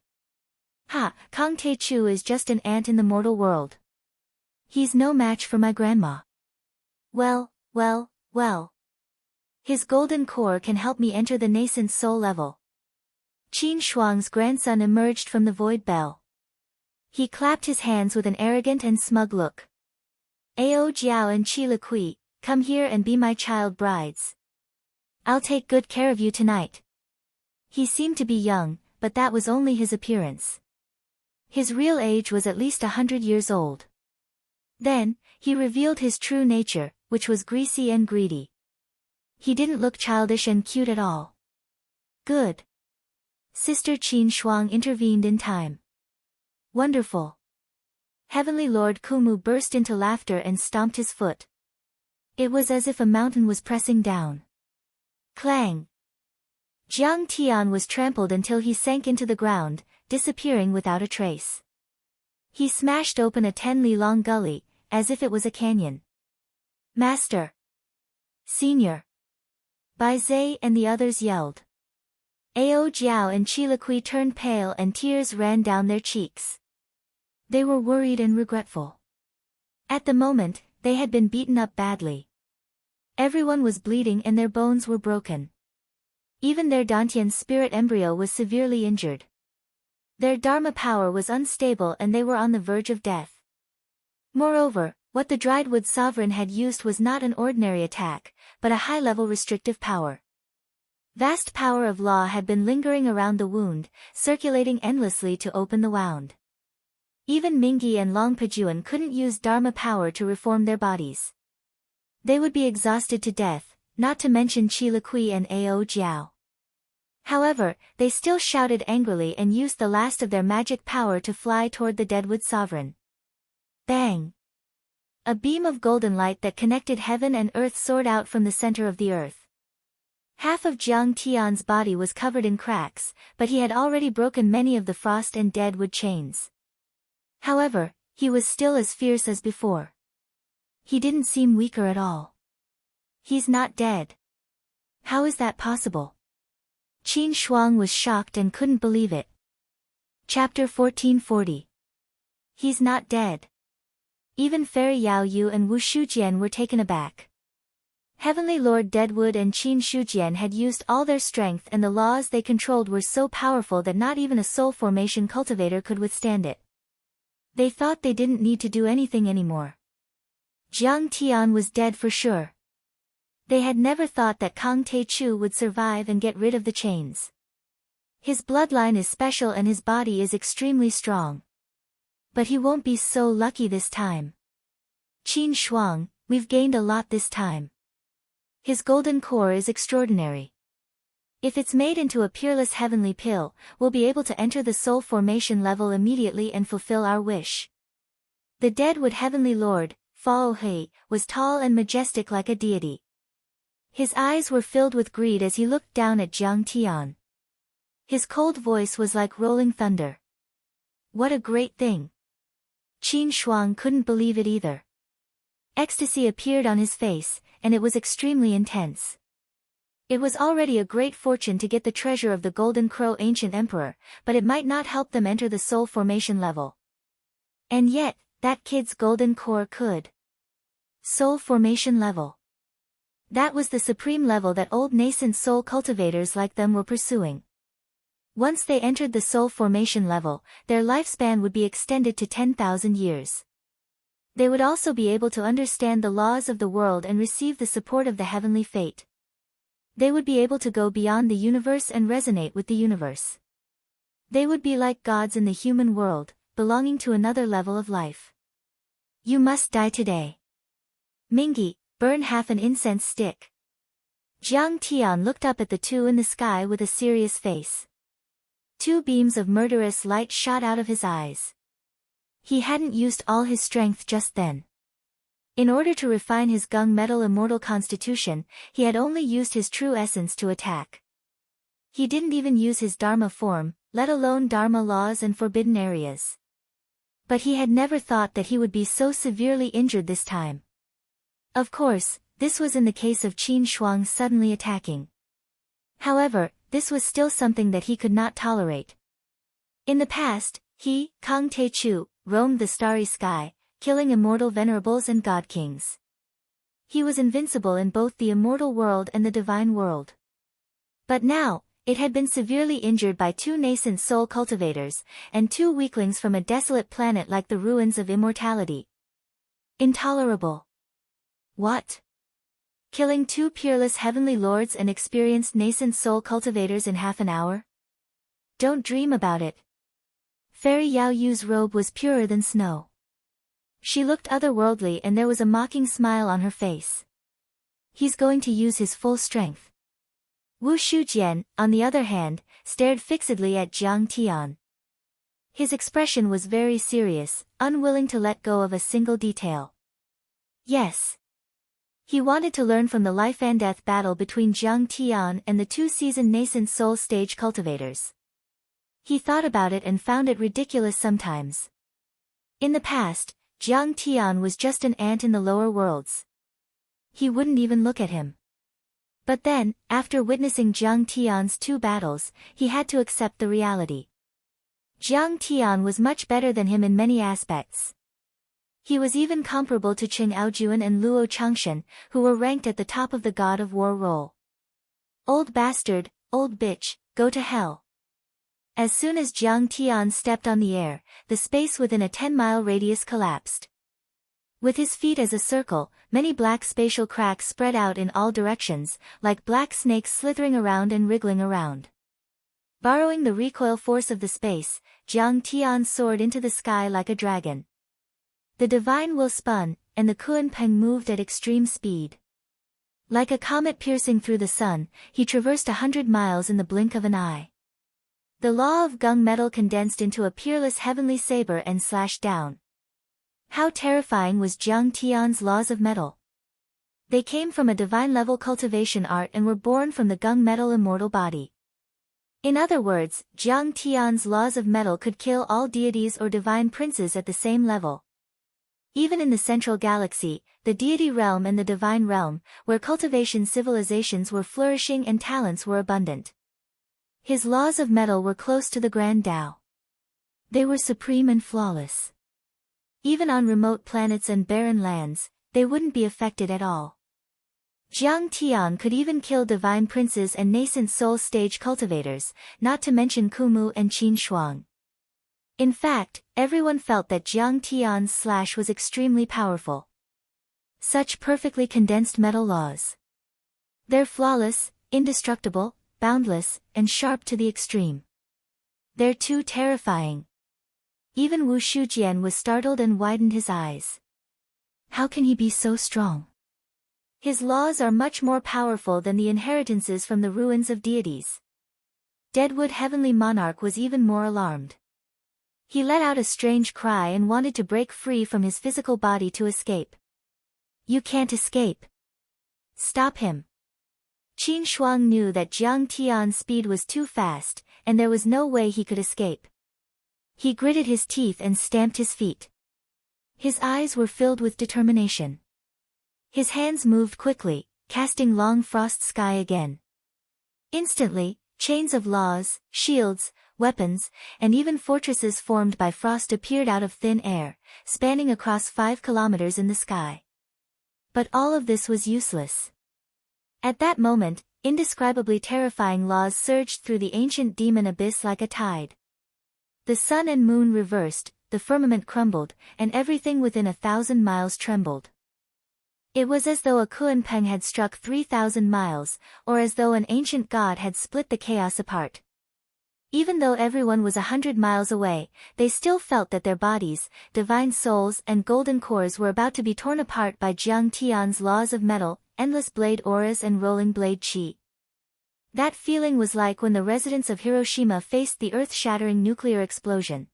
Ha, Kang Te Chu is just an ant in the mortal world. He's no match for my grandma. Well. His golden core can help me enter the nascent soul level. Qin Shuang's grandson emerged from the void bell. He clapped his hands with an arrogant and smug look. Ao Jiao and Qi Liqui, come here and be my child brides. I'll take good care of you tonight. He seemed to be young, but that was only his appearance. His real age was at least 100 years old. Then, he revealed his true nature, which was greasy and greedy. He didn't look childish and cute at all. Good. Sister Qin Shuang intervened in time. Wonderful. Heavenly Lord Kumu burst into laughter and stomped his foot. It was as if a mountain was pressing down. Clang. Jiang Tian was trampled until he sank into the ground, disappearing without a trace. He smashed open a 10-li-long gully, as if it was a canyon. Master! Senior! Bai Zhe and the others yelled. Ao Jiao and Qi Liqui turned pale and tears ran down their cheeks. They were worried and regretful. At the moment, they had been beaten up badly. Everyone was bleeding and their bones were broken. Even their Dantian spirit embryo was severely injured. Their Dharma power was unstable and they were on the verge of death. Moreover, what the dried wood sovereign had used was not an ordinary attack, but a high-level restrictive power. Vast power of law had been lingering around the wound, circulating endlessly to open the wound. Even Mingyi and Long Pajuan couldn't use Dharma power to reform their bodies. They would be exhausted to death, not to mention Qi Liqui and Ao Jiao. However, they still shouted angrily and used the last of their magic power to fly toward the deadwood sovereign. Bang! A beam of golden light that connected heaven and earth soared out from the center of the earth. Half of Jiang Tian's body was covered in cracks, but he had already broken many of the frost and deadwood chains. However, he was still as fierce as before. He didn't seem weaker at all. He's not dead. How is that possible? Qin Shuang was shocked and couldn't believe it. Chapter 1440. He's not dead. Even Fairy Yao Yu and Wu Shujian were taken aback. Heavenly Lord Deadwood and Qin Shujian had used all their strength and the laws they controlled were so powerful that not even a soul formation cultivator could withstand it. They thought they didn't need to do anything anymore. Jiang Tian was dead for sure. They had never thought that Kang Te Chu would survive and get rid of the chains. His bloodline is special and his body is extremely strong. But he won't be so lucky this time. Qin Shuang, we've gained a lot this time. His golden core is extraordinary. If it's made into a peerless heavenly pill, we'll be able to enter the soul formation level immediately and fulfill our wish. The Deadwood Heavenly Lord, Fao Hui, was tall and majestic like a deity. His eyes were filled with greed as he looked down at Jiang Tian. His cold voice was like rolling thunder. What a great thing! Qin Shuang couldn't believe it either. Ecstasy appeared on his face, and it was extremely intense. It was already a great fortune to get the treasure of the Golden Crow ancient emperor, but it might not help them enter the soul formation level. And yet, that kid's golden core could. Soul formation level. That was the supreme level that old nascent soul cultivators like them were pursuing. Once they entered the soul formation level, their lifespan would be extended to 10,000 years. They would also be able to understand the laws of the world and receive the support of the heavenly fate. They would be able to go beyond the universe and resonate with the universe. They would be like gods in the human world, belonging to another level of life. You must die today. Mingi, burn half an incense stick. Jiang Tian looked up at the two in the sky with a serious face. Two beams of murderous light shot out of his eyes. He hadn't used all his strength just then. In order to refine his gung metal immortal constitution, he had only used his true essence to attack. He didn't even use his Dharma form, let alone Dharma laws and forbidden areas. But he had never thought that he would be so severely injured this time. Of course, this was in the case of Qin Shuang suddenly attacking. However, this was still something that he could not tolerate. In the past, he, Kang Te Chu, roamed the starry sky, killing immortal venerables and god kings. He was invincible in both the immortal world and the divine world. But now, it had been severely injured by two nascent soul cultivators, and two weaklings from a desolate planet like the ruins of immortality. Intolerable. What? Killing two peerless heavenly lords and experienced nascent soul cultivators in half an hour? Don't dream about it. Fairy Yao Yu's robe was purer than snow. She looked otherworldly and there was a mocking smile on her face. He's going to use his full strength. Wu Shujian, on the other hand, stared fixedly at Jiang Tian. His expression was very serious, unwilling to let go of a single detail. Yes. He wanted to learn from the life and death battle between Jiang Tian and the two seasoned nascent soul stage cultivators. He thought about it and found it ridiculous sometimes. In the past, Jiang Tian was just an ant in the lower worlds. He wouldn't even look at him. But then, after witnessing Jiang Tian's two battles, he had to accept the reality. Jiang Tian was much better than him in many aspects. He was even comparable to Qing Aojuan and Luo Changshan, who were ranked at the top of the God of War role. Old bastard, old bitch, go to hell. As soon as Jiang Tian stepped on the air, the space within a 10-mile radius collapsed. With his feet as a circle, many black spatial cracks spread out in all directions, like black snakes slithering around and wriggling around. Borrowing the recoil force of the space, Jiang Tian soared into the sky like a dragon. The divine will spun, and the Kuan Peng moved at extreme speed. Like a comet piercing through the sun, he traversed 100 miles in the blink of an eye. The law of gung metal condensed into a peerless heavenly saber and slashed down. How terrifying was Jiang Tian's laws of metal! They came from a divine-level cultivation art and were born from the gung metal immortal body. In other words, Jiang Tian's laws of metal could kill all deities or divine princes at the same level. Even in the central galaxy, the deity realm and the divine realm, where cultivation civilizations were flourishing and talents were abundant. His laws of metal were close to the Grand Tao. They were supreme and flawless. Even on remote planets and barren lands, they wouldn't be affected at all. Jiang Tian could even kill divine princes and nascent soul stage cultivators, not to mention Kumu and Qin Shuang. In fact, everyone felt that Jiang Tian's slash was extremely powerful. Such perfectly condensed metal laws. They're flawless, indestructible, boundless, and sharp to the extreme. They're too terrifying. Even Wu Shujian was startled and widened his eyes. How can he be so strong? His laws are much more powerful than the inheritances from the ruins of deities. Deadwood Heavenly Monarch was even more alarmed. He let out a strange cry and wanted to break free from his physical body to escape. You can't escape. Stop him. Qin Shuang knew that Jiang Tian's speed was too fast, and there was no way he could escape. He gritted his teeth and stamped his feet. His eyes were filled with determination. His hands moved quickly, casting long frost sky again. Instantly, chains of laws, shields, weapons, and even fortresses formed by frost appeared out of thin air, spanning across 5 kilometers in the sky. But all of this was useless. At that moment, indescribably terrifying laws surged through the ancient demon abyss like a tide. The sun and moon reversed, the firmament crumbled, and everything within 1,000 miles trembled. It was as though a Kuan-peng had struck 3,000 miles, or as though an ancient god had split the chaos apart. Even though everyone was 100 miles away, they still felt that their bodies, divine souls and golden cores were about to be torn apart by Jiang Tian's laws of metal, endless blade auras and rolling blade chi. That feeling was like when the residents of Hiroshima faced the earth-shattering nuclear explosion.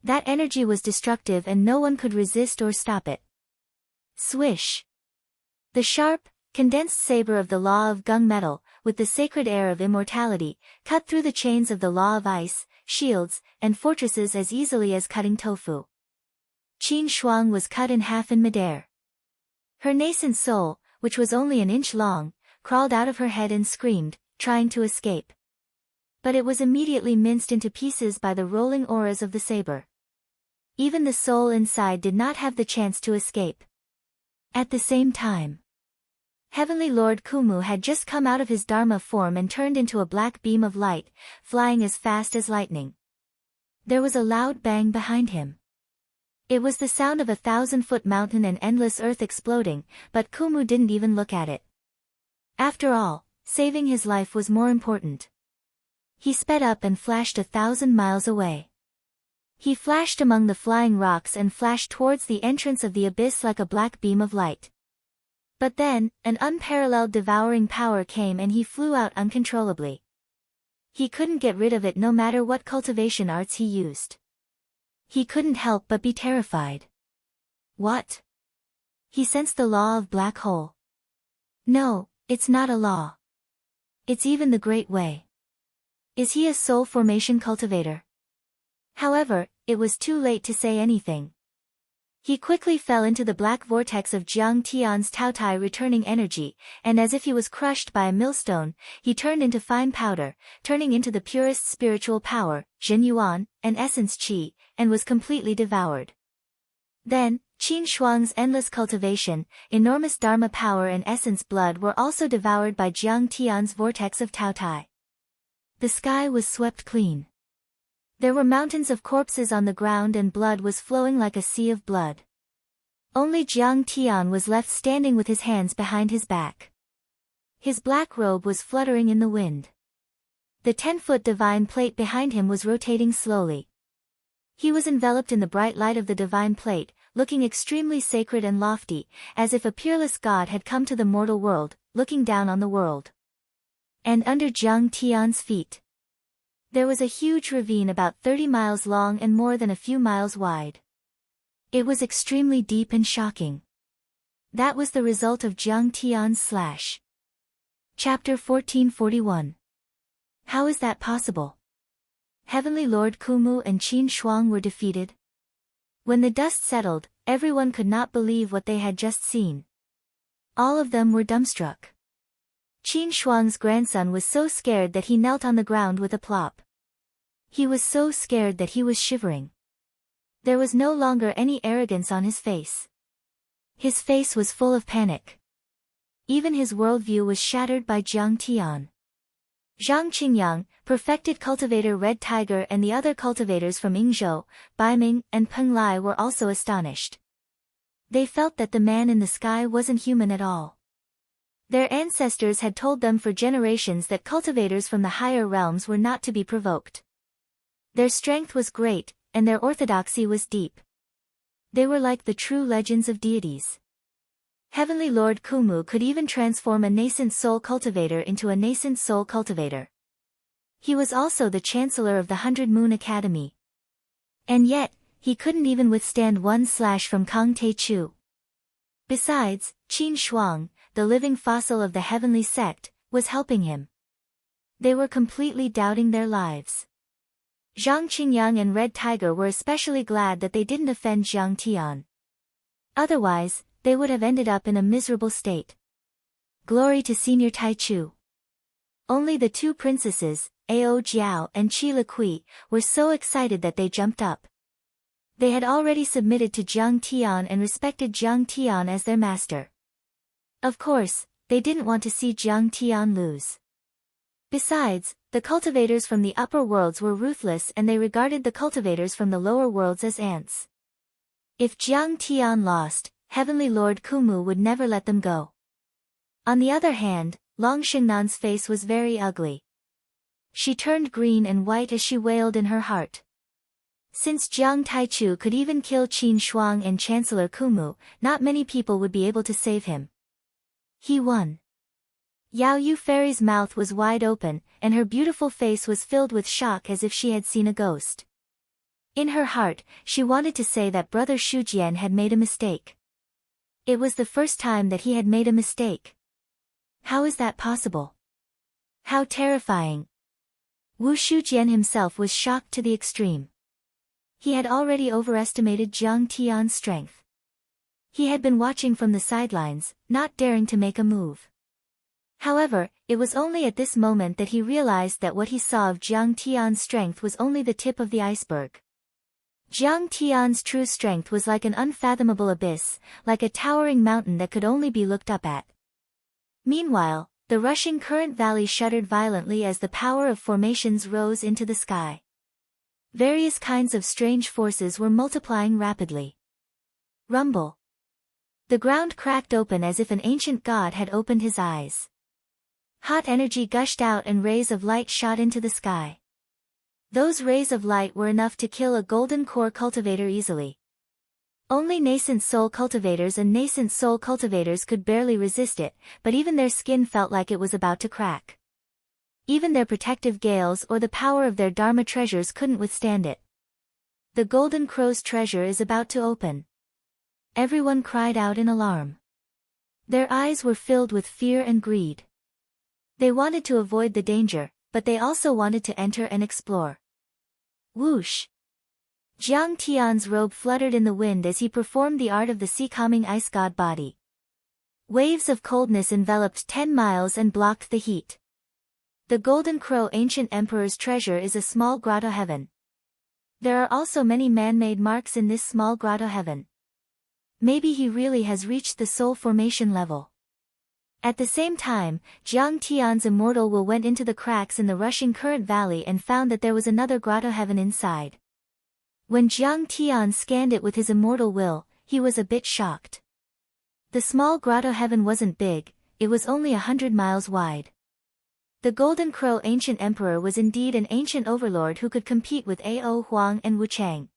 That energy was destructive and no one could resist or stop it. Swish! The sharp, condensed saber of the law of gung metal, with the sacred air of immortality, cut through the chains of the law of ice, shields, and fortresses as easily as cutting tofu. Qin Shuang was cut in half in midair. Her nascent soul, which was only an inch long, crawled out of her head and screamed, trying to escape. But it was immediately minced into pieces by the rolling auras of the saber. Even the soul inside did not have the chance to escape. At the same time, Heavenly Lord Kumu had just come out of his Dharma form and turned into a black beam of light, flying as fast as lightning. There was a loud bang behind him. It was the sound of a 1,000-foot mountain and endless earth exploding, but Kumu didn't even look at it. After all, saving his life was more important. He sped up and flashed 1,000 miles away. He flashed among the flying rocks and flashed towards the entrance of the abyss like a black beam of light. But then, an unparalleled devouring power came and he flew out uncontrollably. He couldn't get rid of it no matter what cultivation arts he used. He couldn't help but be terrified. What? He sensed the law of black hole. No, it's not a law. It's even the Great Way. Is he a soul formation cultivator? However, it was too late to say anything. He quickly fell into the black vortex of Jiang Tian's Taotai returning energy, and as if he was crushed by a millstone, he turned into fine powder, turning into the purest spiritual power, Jin Yuan, and essence qi, and was completely devoured. Then, Qin Shuang's endless cultivation, enormous Dharma power and essence blood were also devoured by Jiang Tian's vortex of Taotai. The sky was swept clean. There were mountains of corpses on the ground and blood was flowing like a sea of blood. Only Jiang Tian was left standing with his hands behind his back. His black robe was fluttering in the wind. The 10-foot divine plate behind him was rotating slowly. He was enveloped in the bright light of the divine plate, looking extremely sacred and lofty, as if a peerless god had come to the mortal world, looking down on the world. And under Jiang Tian's feet, there was a huge ravine about 30 miles long and more than a few miles wide. It was extremely deep and shocking. That was the result of Jiang Tian's slash. Chapter 1441. How is that possible? Heavenly Lord Kumu and Qin Shuang were defeated. When the dust settled, everyone could not believe what they had just seen. All of them were dumbstruck. Qin Shuang's grandson was so scared that he knelt on the ground with a plop. He was so scared that he was shivering. There was no longer any arrogance on his face. His face was full of panic. Even his worldview was shattered by Jiang Tian. Zhang Qingyang, perfected cultivator Red Tiger and the other cultivators from Yingzhou, Baiming, and Penglai were also astonished. They felt that the man in the sky wasn't human at all. Their ancestors had told them for generations that cultivators from the higher realms were not to be provoked. Their strength was great, and their orthodoxy was deep. They were like the true legends of deities. Heavenly Lord Kumu could even transform a nascent soul cultivator into a nascent soul cultivator. He was also the Chancellor of the 100 Moon Academy. And yet, he couldn't even withstand one slash from Kang Te-chu. Besides, Qin Shuang, the living fossil of the heavenly sect, was helping him. They were completely doubting their lives. Zhang Qingyang and Red Tiger were especially glad that they didn't offend Jiang Tian. Otherwise, they would have ended up in a miserable state. Glory to Senior Taichu. Only the two princesses, Ao Jiao and Qi Liqui, were so excited that they jumped up. They had already submitted to Jiang Tian and respected Jiang Tian as their master. Of course, they didn't want to see Jiang Tian lose. Besides, the cultivators from the upper worlds were ruthless and they regarded the cultivators from the lower worlds as ants. If Jiang Tian lost, Heavenly Lord Kumu would never let them go. On the other hand, Long Xingnan's face was very ugly. She turned green and white as she wailed in her heart. Since Jiang Taichu could even kill Qin Shuang and Chancellor Kumu, not many people would be able to save him. He won. Yao Yu Fairy's mouth was wide open, and her beautiful face was filled with shock as if she had seen a ghost. In her heart, she wanted to say that Brother Shujian had made a mistake. It was the first time that he had made a mistake. How is that possible? How terrifying! Wu Shujian himself was shocked to the extreme. He had already overestimated Jiang Tian's strength. He had been watching from the sidelines, not daring to make a move. However, it was only at this moment that he realized that what he saw of Jiang Tian's strength was only the tip of the iceberg. Jiang Tian's true strength was like an unfathomable abyss, like a towering mountain that could only be looked up at. Meanwhile, the rushing current valley shuddered violently as the power of formations rose into the sky. Various kinds of strange forces were multiplying rapidly. Rumble. The ground cracked open as if an ancient god had opened his eyes. Hot energy gushed out and rays of light shot into the sky. Those rays of light were enough to kill a golden core cultivator easily. Only nascent soul cultivators and nascent soul cultivators could barely resist it, but even their skin felt like it was about to crack. Even their protective gales or the power of their Dharma treasures couldn't withstand it. The Golden Crow's treasure is about to open. Everyone cried out in alarm. Their eyes were filled with fear and greed. They wanted to avoid the danger, but they also wanted to enter and explore. Whoosh! Jiang Tian's robe fluttered in the wind as he performed the art of the sea-calming ice god body. Waves of coldness enveloped 10 miles and blocked the heat. The Golden Crow Ancient Emperor's treasure is a small grotto heaven. There are also many man-made marks in this small grotto heaven. Maybe he really has reached the soul formation level. At the same time, Jiang Tian's immortal will went into the cracks in the rushing current valley and found that there was another grotto heaven inside. When Jiang Tian scanned it with his immortal will, he was a bit shocked. The small grotto heaven wasn't big, it was only 100 miles wide. The Golden Crow Ancient Emperor was indeed an ancient overlord who could compete with Ao Huang and Wu Chang.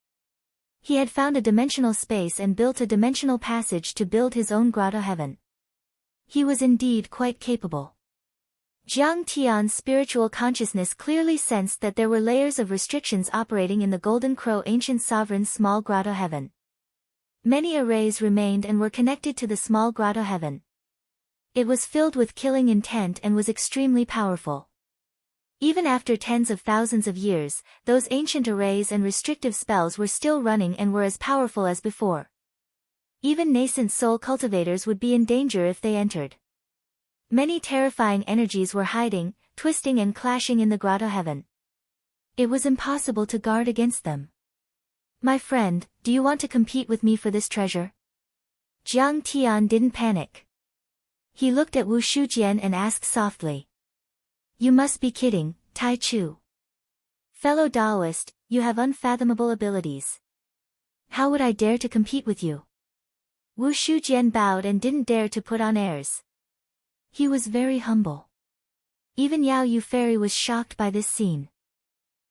He had found a dimensional space and built a dimensional passage to build his own grotto heaven. He was indeed quite capable. Jiang Tian's spiritual consciousness clearly sensed that there were layers of restrictions operating in the Golden Crow Ancient Sovereign's small grotto heaven. Many arrays remained and were connected to the small grotto heaven. It was filled with killing intent and was extremely powerful. Even after tens of thousands of years, those ancient arrays and restrictive spells were still running and were as powerful as before. Even nascent soul cultivators would be in danger if they entered. Many terrifying energies were hiding, twisting and clashing in the grotto heaven. It was impossible to guard against them. My friend, do you want to compete with me for this treasure? Jiang Tian didn't panic. He looked at Wu Shujian and asked softly. You must be kidding, Tai Chu. Fellow Taoist, you have unfathomable abilities. How would I dare to compete with you? Wu Shujian bowed and didn't dare to put on airs. He was very humble. Even Yao Yu Fairy was shocked by this scene.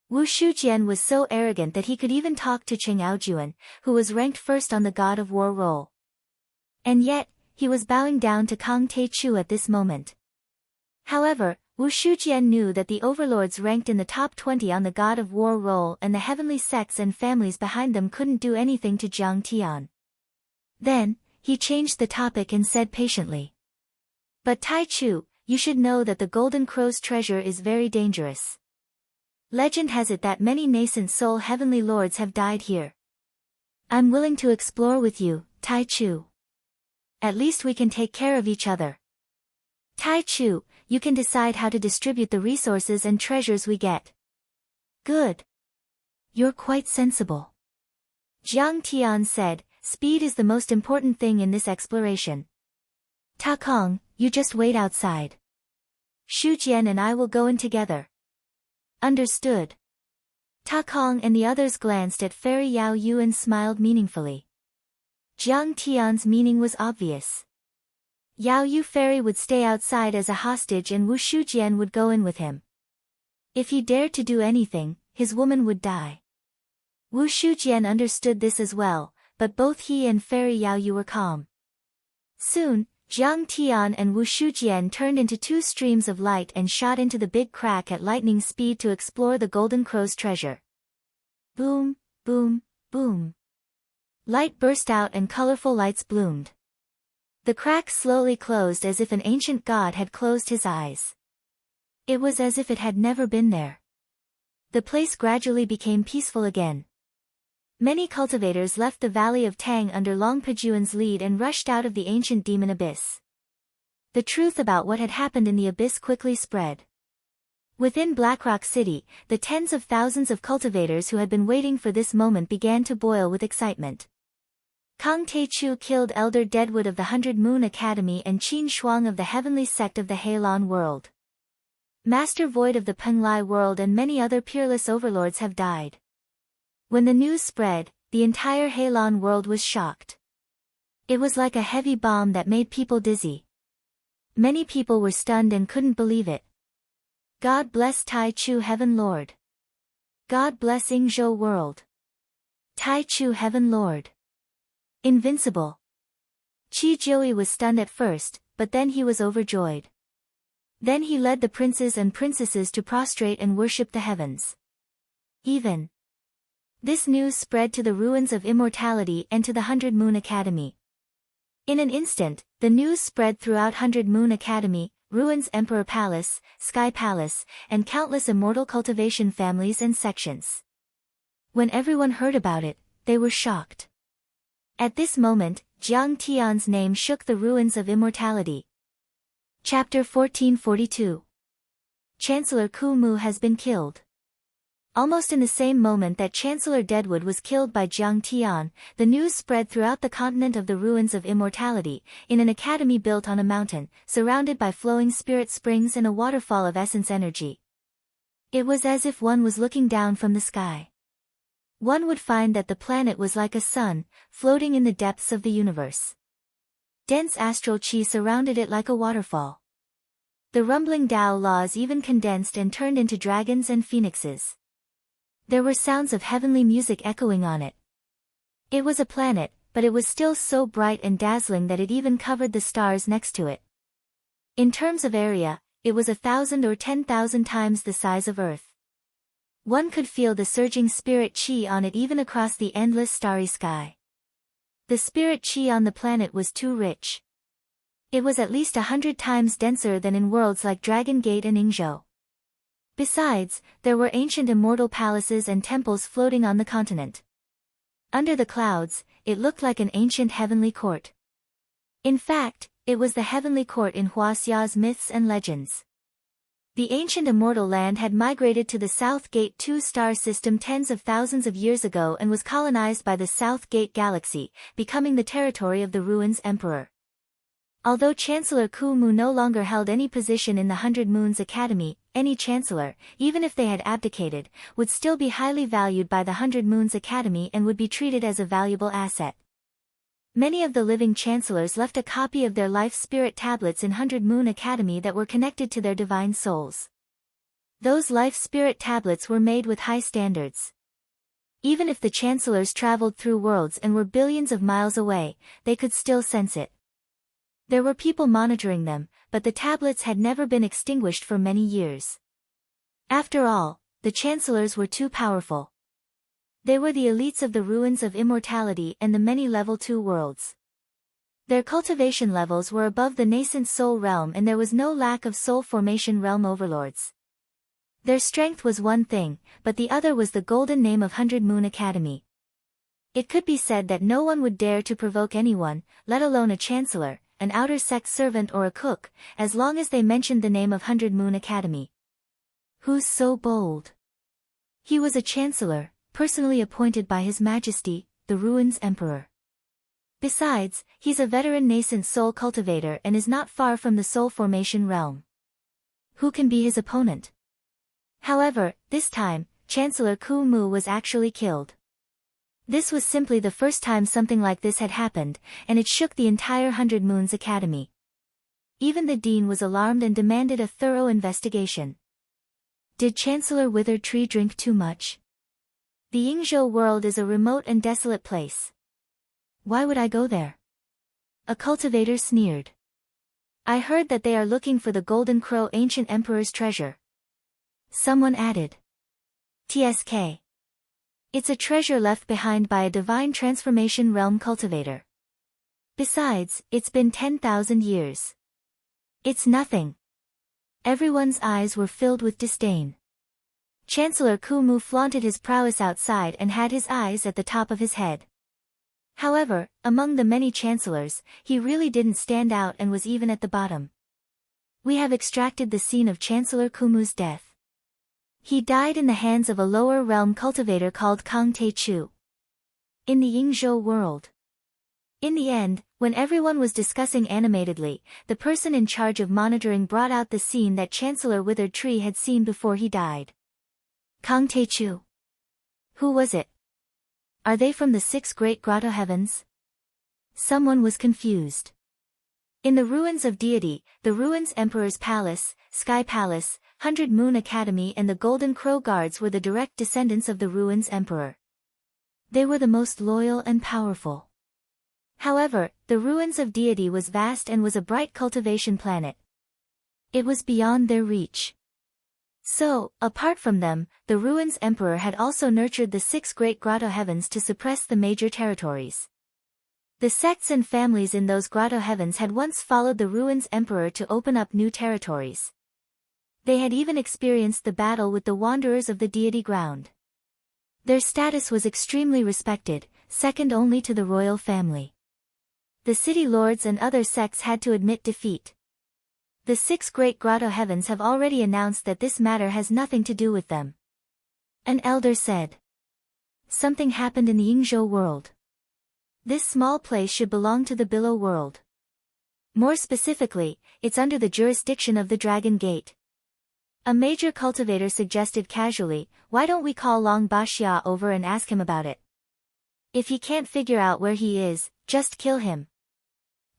Wu Shujian was so arrogant that he could even talk to Cheng Aojuan, who was ranked first on the God of War roll. And yet, he was bowing down to Kang Taichu at this moment. However, Wu Shujian knew that the overlords ranked in the top 20 on the God of War roll and the heavenly sects and families behind them couldn't do anything to Jiang Tian. Then, he changed the topic and said patiently. But Tai Chu, you should know that the Golden Crow's treasure is very dangerous. Legend has it that many nascent soul heavenly lords have died here. I'm willing to explore with you, Tai Chu. At least we can take care of each other. Tai Chu, you can decide how to distribute the resources and treasures we get. Good. You're quite sensible. Jiang Tian said, speed is the most important thing in this exploration. Ta Kong, you just wait outside. Shu Jian and I will go in together. Understood. Ta Kong and the others glanced at Fairy Yao Yu and smiled meaningfully. Jiang Tian's meaning was obvious. Yao Yu Fairy would stay outside as a hostage and Wu Shujian would go in with him. If he dared to do anything, his woman would die. Wu Shujian understood this as well, but both he and Fairy Yao Yu were calm. Soon, Jiang Tian and Wu Shujian turned into two streams of light and shot into the big crack at lightning speed to explore the Golden Crow's treasure. Boom, boom, boom. Light burst out and colorful lights bloomed. The crack slowly closed as if an ancient god had closed his eyes. It was as if it had never been there. The place gradually became peaceful again. Many cultivators left the Valley of Tang under Long Pejuan's lead and rushed out of the ancient demon abyss. The truth about what had happened in the abyss quickly spread. Within Blackrock City, the tens of thousands of cultivators who had been waiting for this moment began to boil with excitement. Kang Taechu killed Elder Deadwood of the 100 Moon Academy and Qin Shuang of the Heavenly Sect of the Heilon World. Master Void of the Penglai World and many other peerless overlords have died. When the news spread, the entire Heilon world was shocked. It was like a heavy bomb that made people dizzy. Many people were stunned and couldn't believe it. God bless Tai Chu Heaven Lord. God bless Yingzhou World. Tai Chu Heaven Lord. Invincible. Qi Jiui was stunned at first, but then he was overjoyed. Then he led the princes and princesses to prostrate and worship the heavens. Even. This news spread to the ruins of immortality and to the 100 Moon Academy. In an instant, the news spread throughout 100 Moon Academy, ruins Emperor Palace, Sky Palace, and countless immortal cultivation families and sections. When everyone heard about it, they were shocked. At this moment, Jiang Tian's name shook the ruins of immortality. Chapter 1442. Chancellor Ku Mu has been killed. Almost in the same moment that Chancellor Deadwood was killed by Jiang Tian, the news spread throughout the continent of the ruins of immortality, in an academy built on a mountain, surrounded by flowing spirit springs and a waterfall of essence energy. It was as if one was looking down from the sky. One would find that the planet was like a sun, floating in the depths of the universe. Dense astral chi surrounded it like a waterfall. The rumbling Tao laws even condensed and turned into dragons and phoenixes. There were sounds of heavenly music echoing on it. It was a planet, but it was still so bright and dazzling that it even covered the stars next to it. In terms of area, it was 1,000 or 10,000 times the size of Earth. One could feel the surging spirit chi on it even across the endless starry sky. The spirit chi on the planet was too rich. It was at least 100 times denser than in worlds like Dragon Gate and Yingzhou. Besides, there were ancient immortal palaces and temples floating on the continent. Under the clouds, it looked like an ancient heavenly court. In fact, it was the heavenly court in Huaxia's myths and legends. The ancient immortal land had migrated to the South Gate 2-star system tens of thousands of years ago and was colonized by the South Gate Galaxy, becoming the territory of the Ruins Emperor. Although Chancellor Ku Mu no longer held any position in the 100 Moons Academy, any chancellor, even if they had abdicated, would still be highly valued by the 100 Moons Academy and would be treated as a valuable asset. Many of the living chancellors left a copy of their life spirit tablets in 100 Moon Academy that were connected to their divine souls. Those life spirit tablets were made with high standards. Even if the chancellors traveled through worlds and were billions of miles away, they could still sense it. There were people monitoring them, but the tablets had never been extinguished for many years. After all, the chancellors were too powerful. They were the elites of the ruins of immortality and the many level 2 worlds. Their cultivation levels were above the nascent soul realm and there was no lack of soul formation realm overlords. Their strength was one thing, but the other was the golden name of 100 Moon Academy. It could be said that no one would dare to provoke anyone, let alone a chancellor, an outer sect servant or a cook, as long as they mentioned the name of 100 Moon Academy. Who's so bold? He was a chancellor, personally appointed by His Majesty, the Ruins Emperor. Besides, he's a veteran nascent soul cultivator and is not far from the soul formation realm. Who can be his opponent? However, this time, Chancellor Ku Mu was actually killed. This was simply the first time something like this had happened, and it shook the entire 100 Moons Academy. Even the dean was alarmed and demanded a thorough investigation. Did Chancellor Withered Tree drink too much? The Yingzhou world is a remote and desolate place. Why would I go there? A cultivator sneered. I heard that they are looking for the Golden Crow ancient emperor's treasure. Someone added. TSK. It's a treasure left behind by a divine transformation realm cultivator. Besides, it's been 10,000 years. It's nothing. Everyone's eyes were filled with disdain. Chancellor Ku Mu flaunted his prowess outside and had his eyes at the top of his head. However, among the many chancellors, he really didn't stand out and was even at the bottom. We have extracted the scene of Chancellor Ku Mu's death. He died in the hands of a lower realm cultivator called Kang Tae-chu. In the Yingzhou world. In the end, when everyone was discussing animatedly, the person in charge of monitoring brought out the scene that Chancellor Withered Tree had seen before he died. Kang Tae-chu. Who was it? Are they from the 6 great grotto heavens? Someone was confused. In the ruins of deity, the Ruins Emperor's Palace, Sky Palace, 100 Moon Academy and the Golden Crow Guards were the direct descendants of the Ruins Emperor. They were the most loyal and powerful. However, the Ruins of Deity was vast and was a bright cultivation planet. It was beyond their reach. So, apart from them, the Ruins Emperor had also nurtured the 6 great grotto heavens to suppress the major territories. The sects and families in those grotto heavens had once followed the Ruins Emperor to open up new territories. They had even experienced the battle with the Wanderers of the Deity Ground. Their status was extremely respected, second only to the royal family. The city lords and other sects had to admit defeat. The 6 great grotto heavens have already announced that this matter has nothing to do with them. An elder said. Something happened in the Yingzhou world. This small place should belong to the Billow world. More specifically, it's under the jurisdiction of the Dragon Gate. A major cultivator suggested casually, why don't we call Long Baxia over and ask him about it? If he can't figure out where he is, just kill him.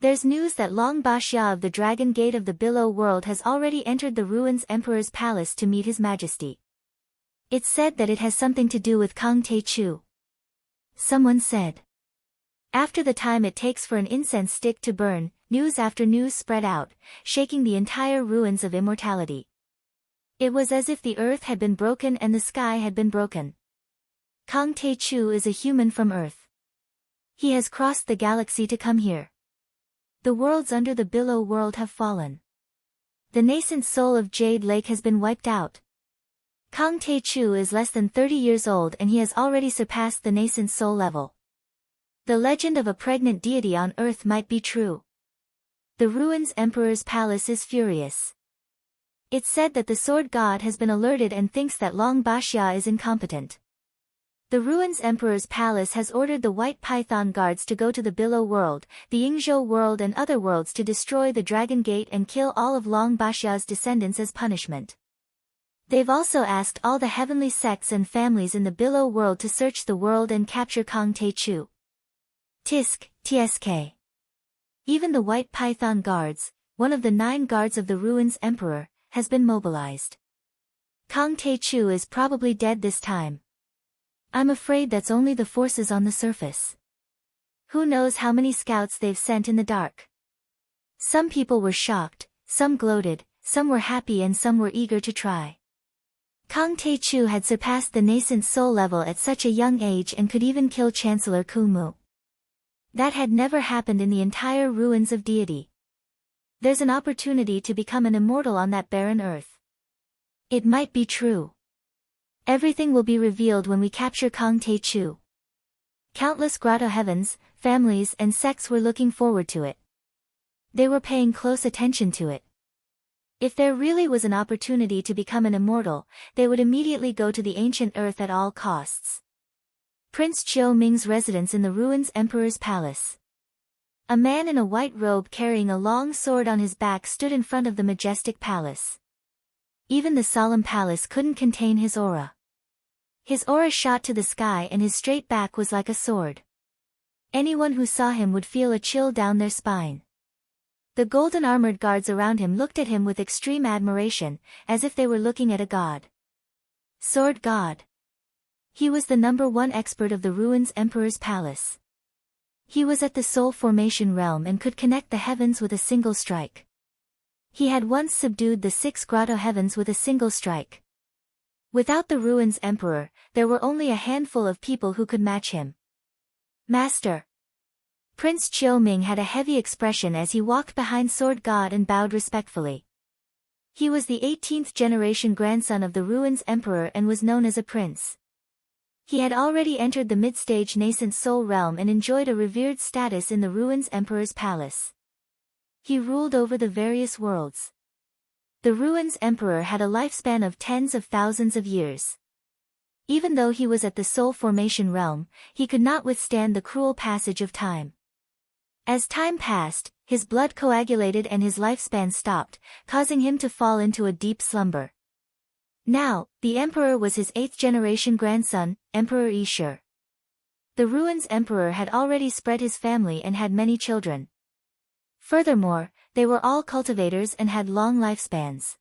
There's news that Long Baxia of the Dragon Gate of the Billow world has already entered the Ruins Emperor's palace to meet His Majesty. It's said that it has something to do with Kang Tae-chu. Someone said. After the time it takes for an incense stick to burn, news after news spread out, shaking the entire ruins of immortality. It was as if the earth had been broken and the sky had been broken. Kang Tae-chu is a human from Earth. He has crossed the galaxy to come here. The worlds under the Billow world have fallen. The nascent soul of Jade Lake has been wiped out. Kang Tae-chu is less than 30 years old and he has already surpassed the nascent soul level. The legend of a pregnant deity on Earth might be true. The Ruins Emperor's palace is furious. It's said that the Sword God has been alerted and thinks that Long Baxia is incompetent. The Ruins Emperor's palace has ordered the White Python Guards to go to the Billow world, the Yingzhou world and other worlds to destroy the Dragon Gate and kill all of Long Baxia's descendants as punishment. They've also asked all the heavenly sects and families in the Billow world to search the world and capture Kang Tae-chu. TSK. Even the White Python Guards, one of the 9 guards of the Ruins Emperor, has been mobilized. Kang Tae-chu is probably dead this time. I'm afraid that's only the forces on the surface. Who knows how many scouts they've sent in the dark. Some people were shocked, some gloated, some were happy and some were eager to try. Kang Tae-chu had surpassed the nascent soul level at such a young age and could even kill Chancellor Ku Mu. That had never happened in the entire ruins of deity. There's an opportunity to become an immortal on that barren earth. It might be true. Everything will be revealed when we capture Kang Tae-chu. Countless grotto heavens, families and sects were looking forward to it. They were paying close attention to it. If there really was an opportunity to become an immortal, they would immediately go to the ancient earth at all costs. Prince Chiu Ming's residence in the ruins' emperor's palace. A man in a white robe carrying a long sword on his back stood in front of the majestic palace. Even the solemn palace couldn't contain his aura. His aura shot to the sky and his straight back was like a sword. Anyone who saw him would feel a chill down their spine. The golden armored guards around him looked at him with extreme admiration, as if they were looking at a god. Sword God. He was the #1 expert of the ruins' emperor's palace. He was at the soul formation realm and could connect the heavens with a single strike. He had once subdued the 6 grotto heavens with a single strike. Without the ruins' emperor, there were only a handful of people who could match him. Master. Prince Chiu Ming had a heavy expression as he walked behind Sword God and bowed respectfully. He was the 18th generation grandson of the ruins' emperor and was known as a prince. He had already entered the mid-stage nascent soul realm and enjoyed a revered status in the ruins' emperor's palace. He ruled over the various worlds. The ruins' emperor had a lifespan of tens of thousands of years. Even though he was at the soul formation realm, he could not withstand the cruel passage of time. As time passed, his blood coagulated and his lifespan stopped, causing him to fall into a deep slumber. Now, the emperor was his 8th generation grandson, Emperor Ishur. The ruins' emperor had already spread his family and had many children. Furthermore, they were all cultivators and had long lifespans.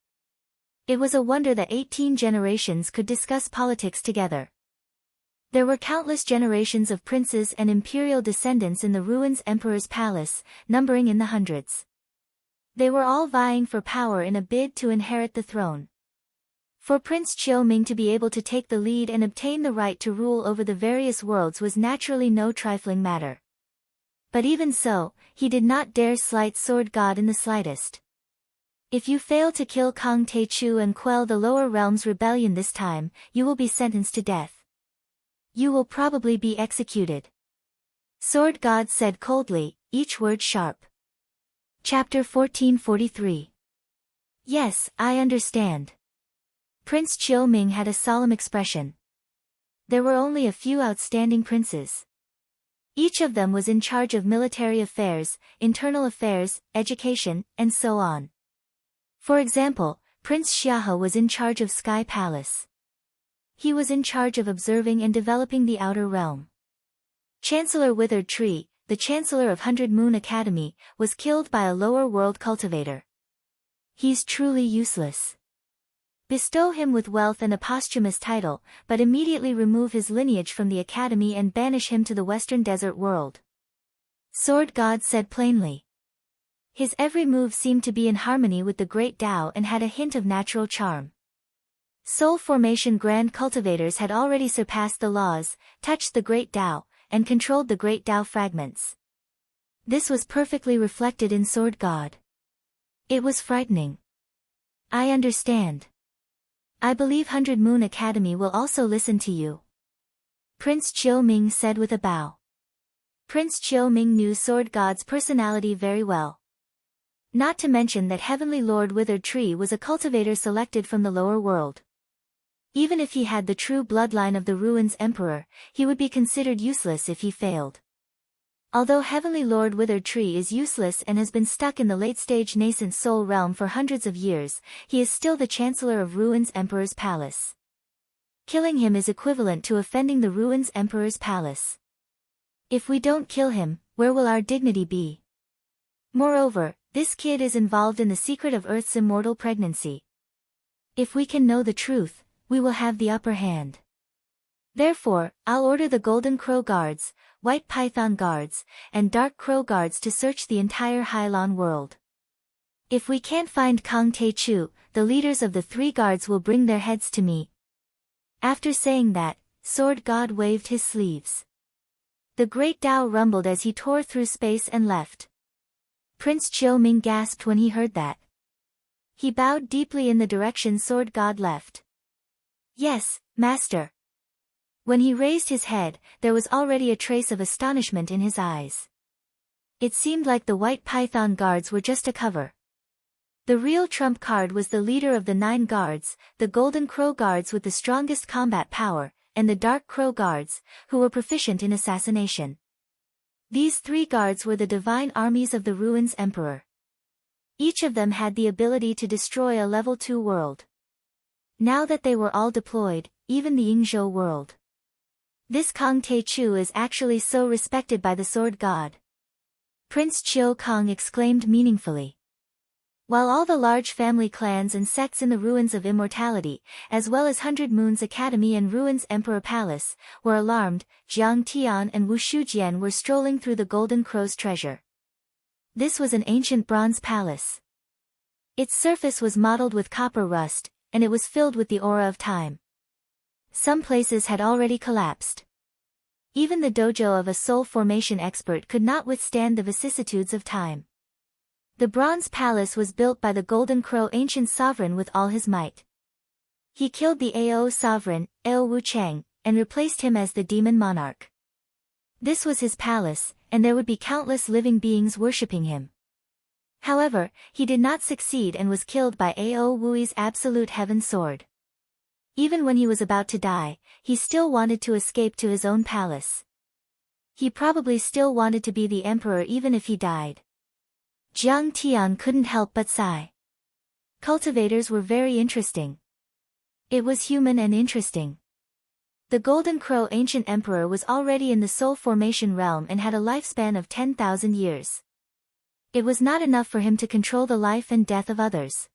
It was a wonder that 18 generations could discuss politics together. There were countless generations of princes and imperial descendants in the ruins' emperor's palace, numbering in the hundreds. They were all vying for power in a bid to inherit the throne. For Prince Chiu Ming to be able to take the lead and obtain the right to rule over the various worlds was naturally no trifling matter. But even so, he did not dare slight Sword God in the slightest. If you fail to kill Kang Tae-chu and quell the lower realm's rebellion this time, you will be sentenced to death. You will probably be executed. Sword God said coldly, each word sharp. Chapter 1443. Yes, I understand. Prince Chiu Ming had a solemn expression. There were only a few outstanding princes. Each of them was in charge of military affairs, internal affairs, education, and so on. For example, Prince Xiahe was in charge of Sky Palace. He was in charge of observing and developing the outer realm. Chancellor Withered Tree, the Chancellor of 100 Moon Academy, was killed by a lower world cultivator. He's truly useless. Bestow him with wealth and a posthumous title, but immediately remove his lineage from the academy and banish him to the western desert world. Sword God said plainly. His every move seemed to be in harmony with the great Tao and had a hint of natural charm. Soul formation grand cultivators had already surpassed the laws, touched the great Tao, and controlled the great Tao fragments. This was perfectly reflected in Sword God. It was frightening. I understand. I believe 100 Moon Academy will also listen to you. Prince Chiu Ming said with a bow. Prince Chiu Ming knew Sword God's personality very well. Not to mention that Heavenly Lord Withered Tree was a cultivator selected from the lower world. Even if he had the true bloodline of the ruins emperor, he would be considered useless if he failed. Although Heavenly Lord Withered Tree is useless and has been stuck in the late-stage nascent soul realm for hundreds of years, he is still the Chancellor of Ruins Emperor's Palace. Killing him is equivalent to offending the Ruins Emperor's Palace. If we don't kill him, where will our dignity be? Moreover, this kid is involved in the secret of Earth's immortal pregnancy. If we can know the truth, we will have the upper hand. Therefore, I'll order the Golden Crow Guards, White Python Guards, and Dark Crow Guards to search the entire Hylon world. If we can't find Kang Tae-chu, the leaders of the 3 guards will bring their heads to me. After saying that, Sword God waved his sleeves. The great Tao rumbled as he tore through space and left. Prince Chiu Ming gasped when he heard that. He bowed deeply in the direction Sword God left. Yes, Master. When he raised his head, there was already a trace of astonishment in his eyes. It seemed like the White Python Guards were just a cover. The real trump card was the leader of the 9 guards, the Golden Crow Guards with the strongest combat power, and the Dark Crow Guards, who were proficient in assassination. These 3 guards were the divine armies of the Ruins Emperor. Each of them had the ability to destroy a level 2 world. Now that they were all deployed, even the Yingzhou world. This Kong Te Chu is actually so respected by the Sword God. Prince Chiu Kong exclaimed meaningfully. While all the large family clans and sects in the Ruins of Immortality, as well as 100 Moons Academy and Ruins Emperor Palace, were alarmed, Jiang Tian and Wu Shujian were strolling through the Golden Crow's treasure. This was an ancient bronze palace. Its surface was mottled with copper rust, and it was filled with the aura of time. Some places had already collapsed. Even the dojo of a soul formation expert could not withstand the vicissitudes of time. The bronze palace was built by the Golden Crow ancient sovereign with all his might. He killed the Ao sovereign, Ao Wuchang, and replaced him as the demon monarch. This was his palace, and there would be countless living beings worshipping him. However, he did not succeed and was killed by Ao Wui's absolute heaven sword. Even when he was about to die, he still wanted to escape to his own palace. He probably still wanted to be the emperor even if he died. Jiang Tian couldn't help but sigh. Cultivators were very interesting. It was human and interesting. The Golden Crow ancient emperor was already in the soul formation realm and had a lifespan of 10,000 years. It was not enough for him to control the life and death of others.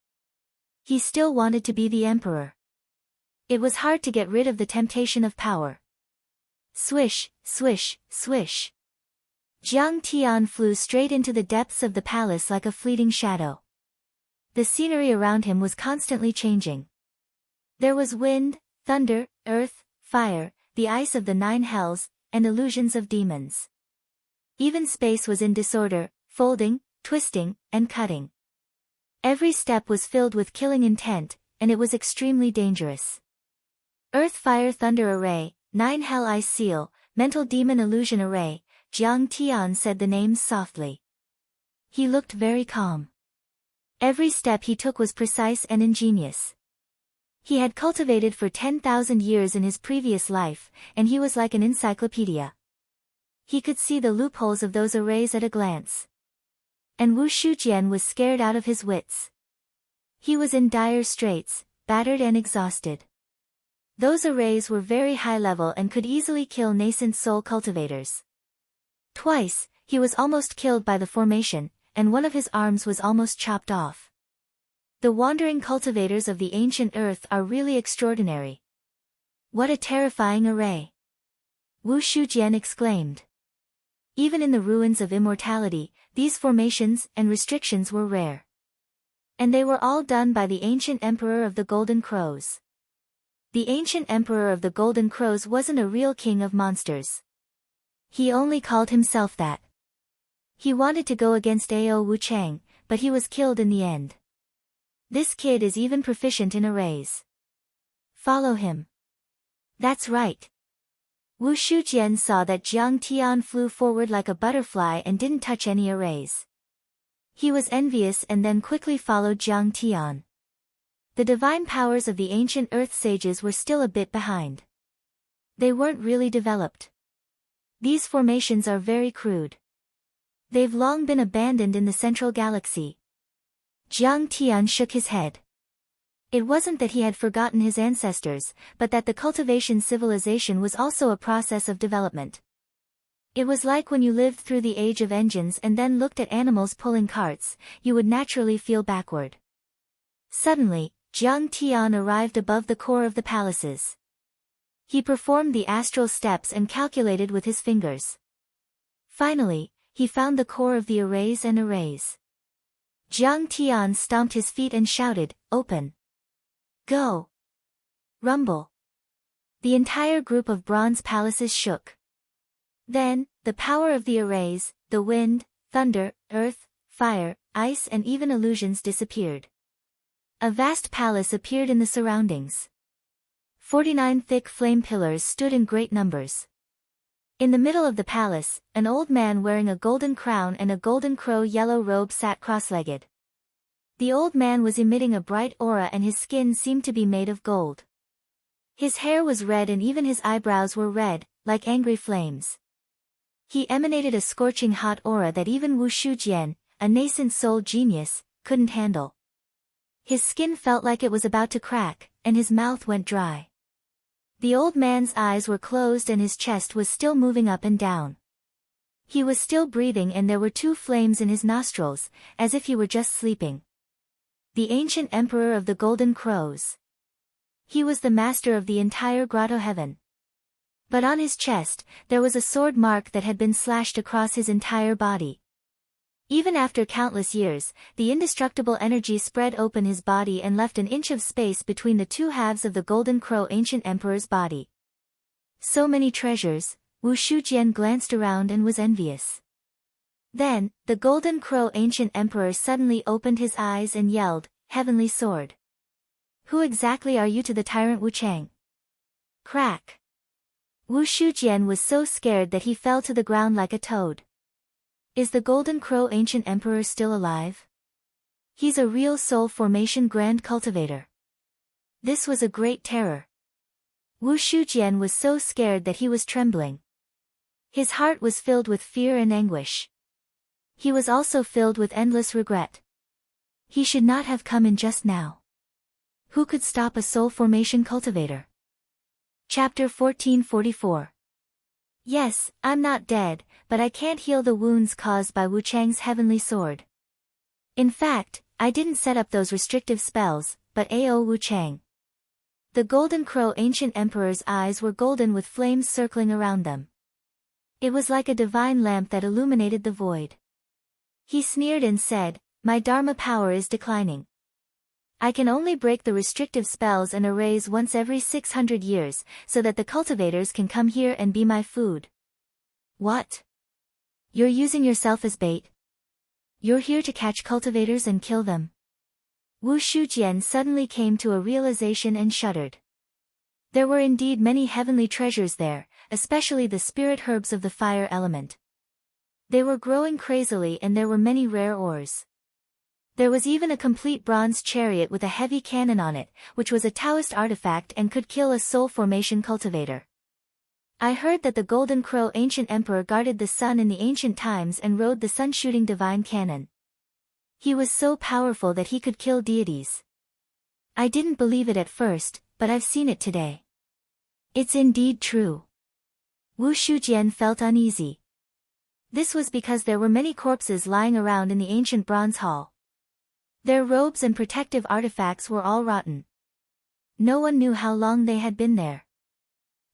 He still wanted to be the emperor. It was hard to get rid of the temptation of power. Swish, swish, swish. Jiang Tian flew straight into the depths of the palace like a fleeting shadow. The scenery around him was constantly changing. There was wind, thunder, earth, fire, the ice of the 9 hells, and illusions of demons. Even space was in disorder, folding, twisting, and cutting. Every step was filled with killing intent, and it was extremely dangerous. Earth Fire Thunder Array, 9 Hell Ice Seal, Mental Demon Illusion Array. Jiang Tian said the names softly. He looked very calm. Every step he took was precise and ingenious. He had cultivated for 10,000 years in his previous life, and he was like an encyclopedia. He could see the loopholes of those arrays at a glance. And Wu Shujian was scared out of his wits. He was in dire straits, battered and exhausted. Those arrays were very high level and could easily kill nascent soul cultivators. Twice, he was almost killed by the formation, and one of his arms was almost chopped off. The wandering cultivators of the ancient earth are really extraordinary. What a terrifying array! Wu Shujian exclaimed. Even in the Ruins of Immortality, these formations and restrictions were rare. And they were all done by the ancient emperor of the Golden Crows. The ancient emperor of the Golden Crows wasn't a real king of monsters. He only called himself that. He wanted to go against Ao Wuchang, but he was killed in the end. This kid is even proficient in arrays. Follow him. That's right. Wu Shujian saw that Jiang Tian flew forward like a butterfly and didn't touch any arrays. He was envious and then quickly followed Jiang Tian. The divine powers of the ancient earth sages were still a bit behind. They weren't really developed. These formations are very crude. They've long been abandoned in the central galaxy. Jiang Tian shook his head. It wasn't that he had forgotten his ancestors, but that the cultivation civilization was also a process of development. It was like when you lived through the age of engines and then looked at animals pulling carts, you would naturally feel backward. Suddenly, Jiang Tian arrived above the core of the palaces. He performed the astral steps and calculated with his fingers. Finally, he found the core of the arrays and arrays. Jiang Tian stomped his feet and shouted, "Open! Go! Rumble!" The entire group of bronze palaces shook. Then, the power of the arrays, the wind, thunder, earth, fire, ice and even illusions disappeared. A vast palace appeared in the surroundings. 49 thick flame pillars stood in great numbers. In the middle of the palace, an old man wearing a golden crown and a golden crow yellow robe sat cross-legged. The old man was emitting a bright aura and his skin seemed to be made of gold. His hair was red and even his eyebrows were red, like angry flames. He emanated a scorching hot aura that even Wu Shujian, a nascent soul genius, couldn't handle. His skin felt like it was about to crack, and his mouth went dry. The old man's eyes were closed and his chest was still moving up and down. He was still breathing and there were 2 flames in his nostrils, as if he were just sleeping. The ancient emperor of the Golden Crows. He was the master of the entire grotto heaven. But on his chest, there was a sword mark that had been slashed across his entire body. Even after countless years, the indestructible energy spread open his body and left an inch of space between the 2 halves of the Golden Crow ancient emperor's body. So many treasures, Wu Shujian glanced around and was envious. Then, the Golden Crow ancient emperor suddenly opened his eyes and yelled, "Heavenly sword! Who exactly are you to the tyrant Wu Chang?" Crack! Wu Shujian was so scared that he fell to the ground like a toad. Is the Golden Crow ancient emperor still alive? He's a real soul formation grand cultivator. This was a great terror. Wu Shujian was so scared that he was trembling. His heart was filled with fear and anguish. He was also filled with endless regret. He should not have come in just now. Who could stop a soul formation cultivator? Chapter 1444. Yes, I'm not dead, but I can't heal the wounds caused by Wu Chang's heavenly sword. In fact, I didn't set up those restrictive spells, but Ao Wu Chang. The Golden Crow ancient emperor's eyes were golden with flames circling around them. It was like a divine lamp that illuminated the void. He sneered and said, "My Dharma power is declining. I can only break the restrictive spells and arrays once every 600 years, so that the cultivators can come here and be my food." What? You're using yourself as bait? You're here to catch cultivators and kill them? Wu Shujian suddenly came to a realization and shuddered. There were indeed many heavenly treasures there, especially the spirit herbs of the fire element. They were growing crazily and there were many rare ores. There was even a complete bronze chariot with a heavy cannon on it, which was a Taoist artifact and could kill a soul formation cultivator. I heard that the Golden Crow ancient emperor guarded the sun in the ancient times and rode the sun-shooting divine cannon. He was so powerful that he could kill deities. I didn't believe it at first, but I've seen it today. It's indeed true. Wu Shujian felt uneasy. This was because there were many corpses lying around in the ancient bronze hall. Their robes and protective artifacts were all rotten. No one knew how long they had been there.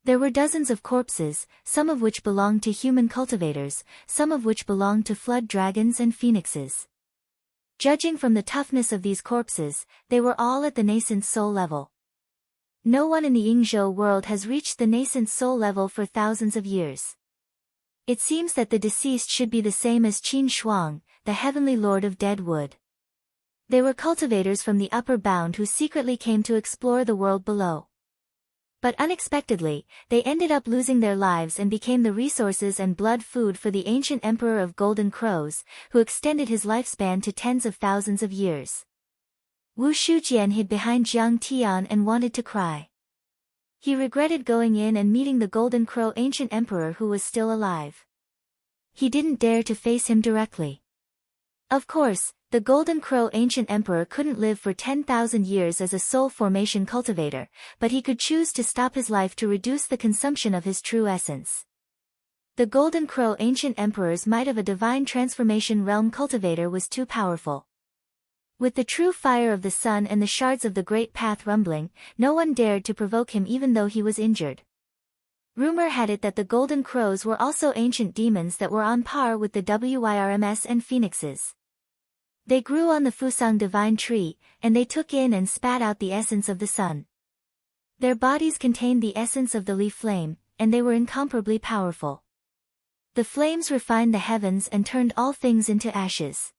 There were dozens of corpses, some of which belonged to human cultivators, some of which belonged to flood dragons and phoenixes. Judging from the toughness of these corpses, they were all at the nascent soul level. No one in the Yingzhou world has reached the nascent soul level for thousands of years. It seems that the deceased should be the same as Qin Shuang, the heavenly lord of dead wood. They were cultivators from the upper bound who secretly came to explore the world below. But unexpectedly, they ended up losing their lives and became the resources and blood food for the ancient emperor of Golden Crows, who extended his lifespan to tens of thousands of years. Wu Shujian hid behind Jiang Tian and wanted to cry. He regretted going in and meeting the Golden Crow ancient emperor who was still alive. He didn't dare to face him directly. Of course, the Golden Crow ancient emperor couldn't live for 10,000 years as a soul formation cultivator, but he could choose to stop his life to reduce the consumption of his true essence. The Golden Crow ancient emperor's might of a divine transformation realm cultivator was too powerful. With the true fire of the sun and the shards of the great path rumbling, no one dared to provoke him even though he was injured. Rumor had it that the Golden Crows were also ancient demons that were on par with the Wyrms and phoenixes. They grew on the Fusang divine tree, and they took in and spat out the essence of the sun. Their bodies contained the essence of the leaf flame, and they were incomparably powerful. The flames refined the heavens and turned all things into ashes.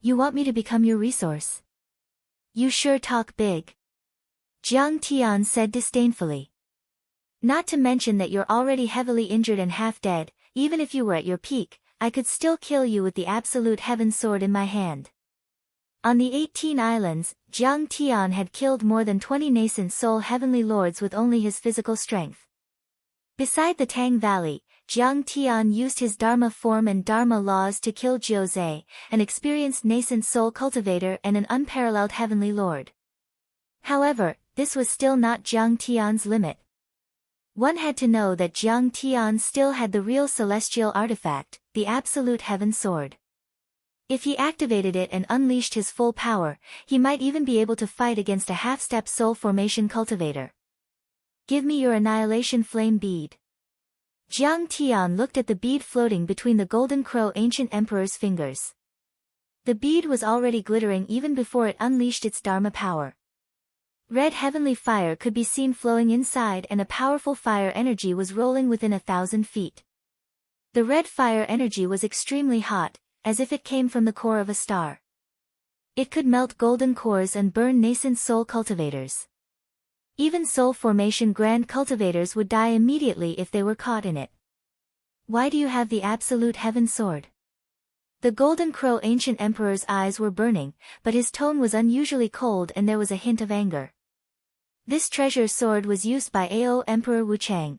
You want me to become your resource? You sure talk big. Jiang Tian said disdainfully. Not to mention that you're already heavily injured and half dead. Even if you were at your peak, I could still kill you with the absolute heaven sword in my hand. On the 18 islands, Jiang Tian had killed more than 20 nascent soul heavenly lords with only his physical strength. Beside the Tang Valley, Jiang Tian used his Dharma form and Dharma laws to kill Jiuzhe, an experienced nascent soul cultivator and an unparalleled heavenly lord. However, this was still not Jiang Tian's limit. One had to know that Jiang Tian still had the real celestial artifact, the absolute heaven sword. If he activated it and unleashed his full power, he might even be able to fight against a half-step soul formation cultivator. Give me your annihilation flame bead. Jiang Tian looked at the bead floating between the golden crow ancient emperor's fingers. The bead was already glittering even before it unleashed its Dharma power. Red heavenly fire could be seen flowing inside and a powerful fire energy was rolling within 1,000 feet. The red fire energy was extremely hot, as if it came from the core of a star. It could melt golden cores and burn nascent soul cultivators. Even soul formation grand cultivators would die immediately if they were caught in it. Why do you have the absolute heaven sword? The golden crow ancient emperor's eyes were burning, but his tone was unusually cold and there was a hint of anger. This treasure sword was used by Ao Emperor Wuchang.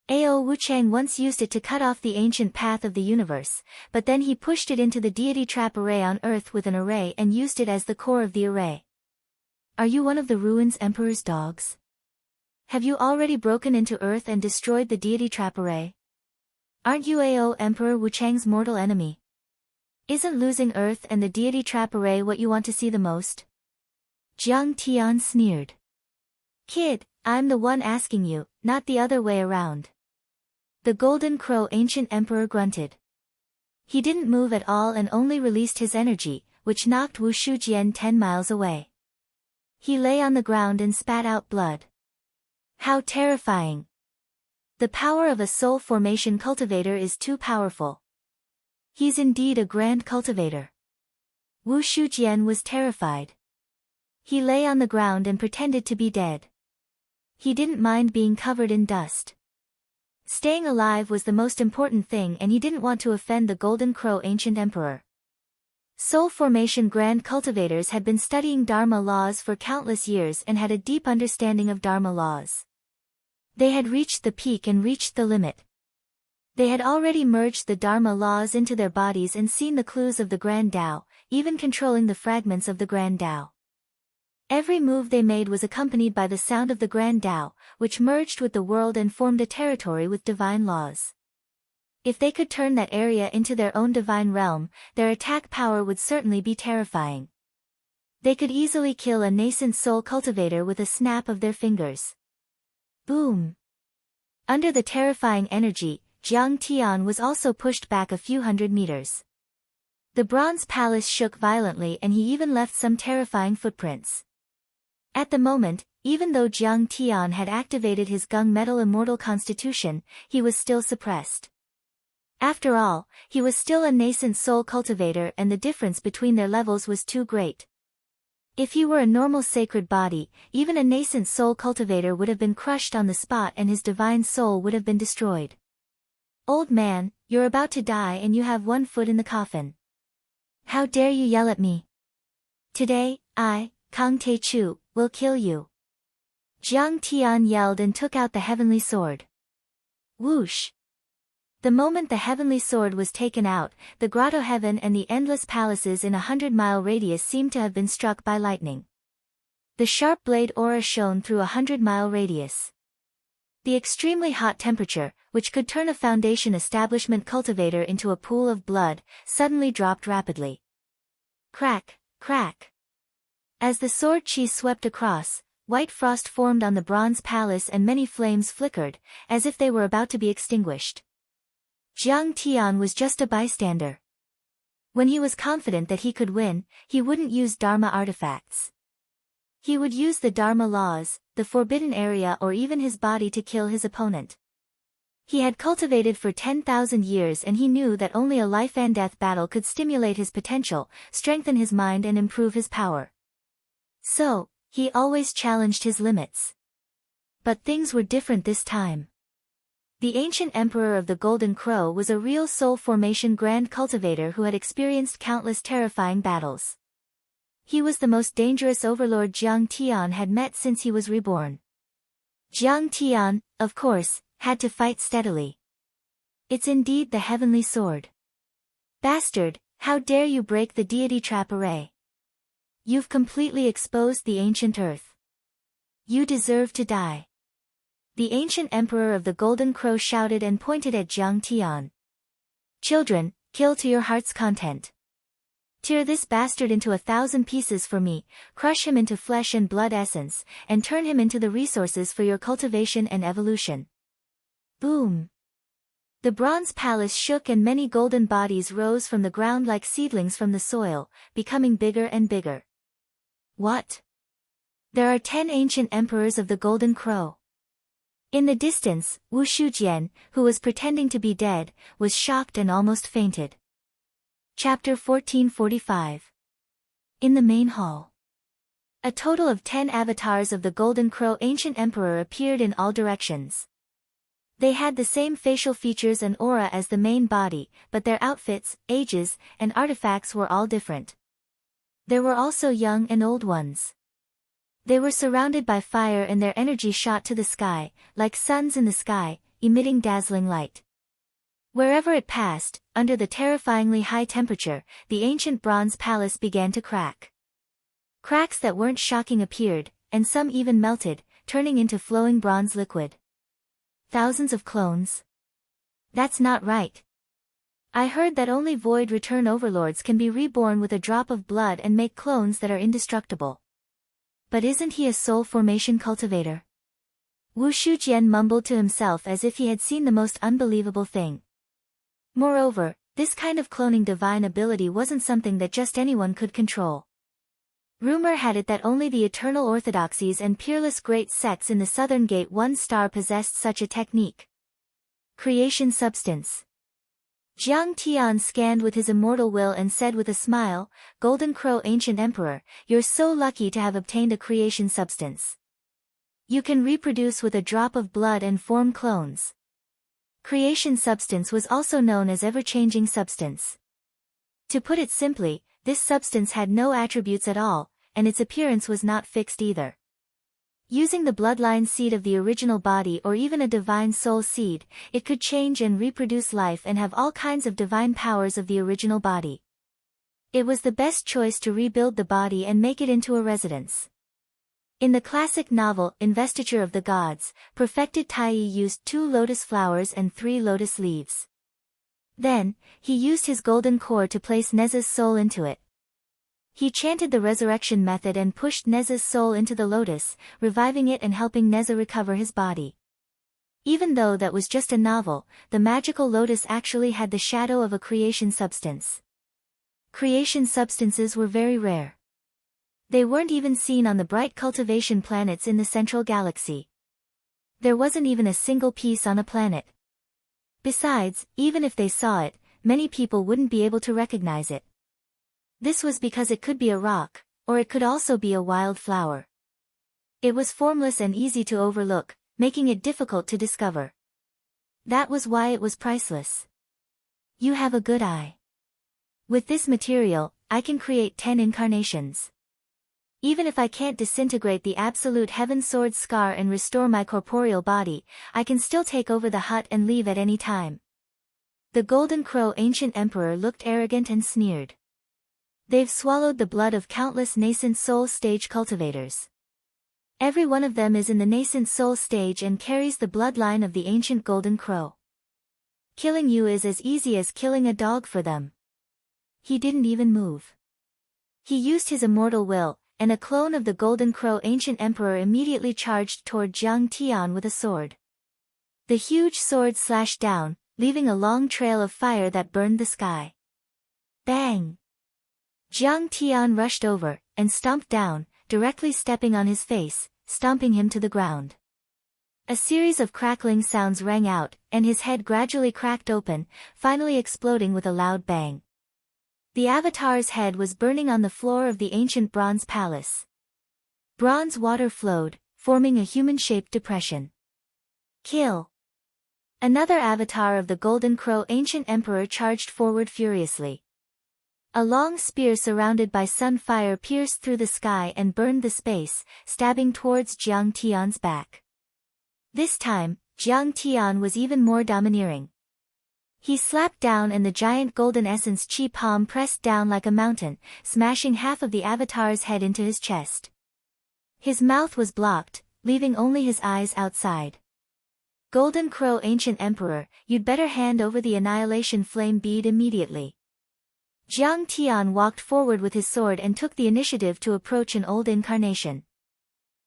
Ao Wuchang once used it to cut off the ancient path of the universe, but then he pushed it into the deity trap array on Earth with an array and used it as the core of the array. Are you one of the ruins Emperor's dogs? Have you already broken into Earth and destroyed the deity trap array? Aren't you Ao Emperor Wuchang's mortal enemy? Isn't losing Earth and the deity trap array what you want to see the most? Jiang Tian sneered. Kid, I'm the one asking you, not the other way around. The golden crow ancient emperor grunted. He didn't move at all and only released his energy, which knocked Wu Shujian 10 miles away. He lay on the ground and spat out blood. How terrifying! The power of a soul formation cultivator is too powerful. He's indeed a grand cultivator. Wu Shujian was terrified. He lay on the ground and pretended to be dead. He didn't mind being covered in dust. Staying alive was the most important thing and he didn't want to offend the golden crow ancient emperor. Soul formation grand cultivators had been studying Dharma laws for countless years and had a deep understanding of Dharma laws. They had reached the peak and reached the limit. They had already merged the Dharma laws into their bodies and seen the clues of the Grand Tao, even controlling the fragments of the Grand Tao. Every move they made was accompanied by the sound of the Grand Tao, which merged with the world and formed a territory with divine laws. If they could turn that area into their own divine realm, their attack power would certainly be terrifying. They could easily kill a nascent soul cultivator with a snap of their fingers. Boom! Under the terrifying energy, Jiang Tian was also pushed back a few hundred meters. The bronze palace shook violently and he even left some terrifying footprints. At the moment, even though Jiang Tian had activated his gunmetal immortal constitution, he was still suppressed. After all, he was still a nascent soul cultivator and the difference between their levels was too great. If he were a normal sacred body, even a nascent soul cultivator would have been crushed on the spot and his divine soul would have been destroyed. Old man, you're about to die and you have one foot in the coffin. How dare you yell at me? Today, I, Kang Te-Chu, will kill you. Jiang Tian yelled and took out the heavenly sword. Whoosh! The moment the heavenly sword was taken out, the grotto heaven and the endless palaces in 100-mile radius seemed to have been struck by lightning. The sharp blade aura shone through 100-mile radius. The extremely hot temperature, which could turn a foundation establishment cultivator into a pool of blood, suddenly dropped rapidly. Crack, crack. As the sword chi swept across, white frost formed on the bronze palace and many flames flickered, as if they were about to be extinguished. Jiang Tian was just a bystander. When he was confident that he could win, he wouldn't use Dharma artifacts. He would use the Dharma laws, the forbidden area or even his body to kill his opponent. He had cultivated for 10,000 years, and he knew that only a life-and-death battle could stimulate his potential, strengthen his mind and improve his power. So, he always challenged his limits. But things were different this time. The ancient emperor of the Golden Crow was a real soul formation grand cultivator who had experienced countless terrifying battles. He was the most dangerous overlord Jiang Tian had met since he was reborn. Jiang Tian, of course, had to fight steadily. It's indeed the heavenly sword. Bastard, how dare you break the deity trap array? You've completely exposed the ancient earth. You deserve to die. The ancient emperor of the Golden Crow shouted and pointed at Jiang Tian. Children, kill to your heart's content. Tear this bastard into 1,000 pieces for me, crush him into flesh and blood essence, and turn him into the resources for your cultivation and evolution. Boom! The bronze palace shook and many golden bodies rose from the ground like seedlings from the soil, becoming bigger and bigger. What? There are 10 ancient emperors of the Golden Crow. In the distance, Wu Shujian, who was pretending to be dead, was shocked and almost fainted. Chapter 1445. In the main hall. A total of 10 avatars of the Golden Crow ancient emperor appeared in all directions. They had the same facial features and aura as the main body, but their outfits, ages, and artifacts were all different. There were also young and old ones. They were surrounded by fire and their energy shot to the sky, like suns in the sky, emitting dazzling light. Wherever it passed, under the terrifyingly high temperature, the ancient bronze palace began to crack. Cracks that weren't shocking appeared, and some even melted, turning into flowing bronze liquid. Thousands of clones? That's not right. I heard that only void return overlords can be reborn with a drop of blood and make clones that are indestructible. But isn't he a soul formation cultivator? Wu Shujian mumbled to himself as if he had seen the most unbelievable thing. Moreover, this kind of cloning divine ability wasn't something that just anyone could control. Rumor had it that only the eternal orthodoxies and peerless great sects in the Southern Gate 1 star possessed such a technique. Creation substance. Jiang Tian scanned with his immortal will and said with a smile, Golden Crow Ancient Emperor, you're so lucky to have obtained a creation substance. You can reproduce with a drop of blood and form clones. Creation substance was also known as ever-changing substance. To put it simply, this substance had no attributes at all, and its appearance was not fixed either. Using the bloodline seed of the original body or even a divine soul seed, it could change and reproduce life and have all kinds of divine powers of the original body. It was the best choice to rebuild the body and make it into a residence. In the classic novel Investiture of the Gods, perfected Taiyi used 2 lotus flowers and 3 lotus leaves. Then, he used his golden core to place Neza's soul into it. He chanted the resurrection method and pushed Neza's soul into the lotus, reviving it and helping Neza recover his body. Even though that was just a novel, the magical lotus actually had the shadow of a creation substance. Creation substances were very rare. They weren't even seen on the bright cultivation planets in the central galaxy. There wasn't even a single piece on a planet. Besides, even if they saw it, many people wouldn't be able to recognize it. This was because it could be a rock, or it could also be a wild flower. It was formless and easy to overlook, making it difficult to discover. That was why it was priceless. You have a good eye. With this material, I can create 10 incarnations. Even if I can't disintegrate the absolute heaven sword scar and restore my corporeal body, I can still take over the hut and leave at any time. The Golden Crow Ancient Emperor looked arrogant and sneered. They've swallowed the blood of countless nascent soul stage cultivators. Every one of them is in the nascent soul stage and carries the bloodline of the ancient Golden Crow. Killing you is as easy as killing a dog for them. He didn't even move. He used his immortal will, and a clone of the Golden Crow Ancient Emperor immediately charged toward Jiang Tian with a sword. The huge sword slashed down, leaving a long trail of fire that burned the sky. Bang! Jiang Tian rushed over, and stomped down, directly stepping on his face, stomping him to the ground. A series of crackling sounds rang out, and his head gradually cracked open, finally exploding with a loud bang. The Avatar's head was burning on the floor of the ancient bronze palace. Bronze water flowed, forming a human-shaped depression. Kill! Another avatar of the Golden Crow ancient emperor charged forward furiously. A long spear surrounded by sun fire pierced through the sky and burned the space, stabbing towards Jiang Tian's back. This time, Jiang Tian was even more domineering. He slapped down and the giant golden essence chi palm pressed down like a mountain, smashing half of the avatar's head into his chest. His mouth was blocked, leaving only his eyes outside. Golden Crow ancient emperor, you'd better hand over the annihilation flame bead immediately. Jiang Tian walked forward with his sword and took the initiative to approach an old incarnation.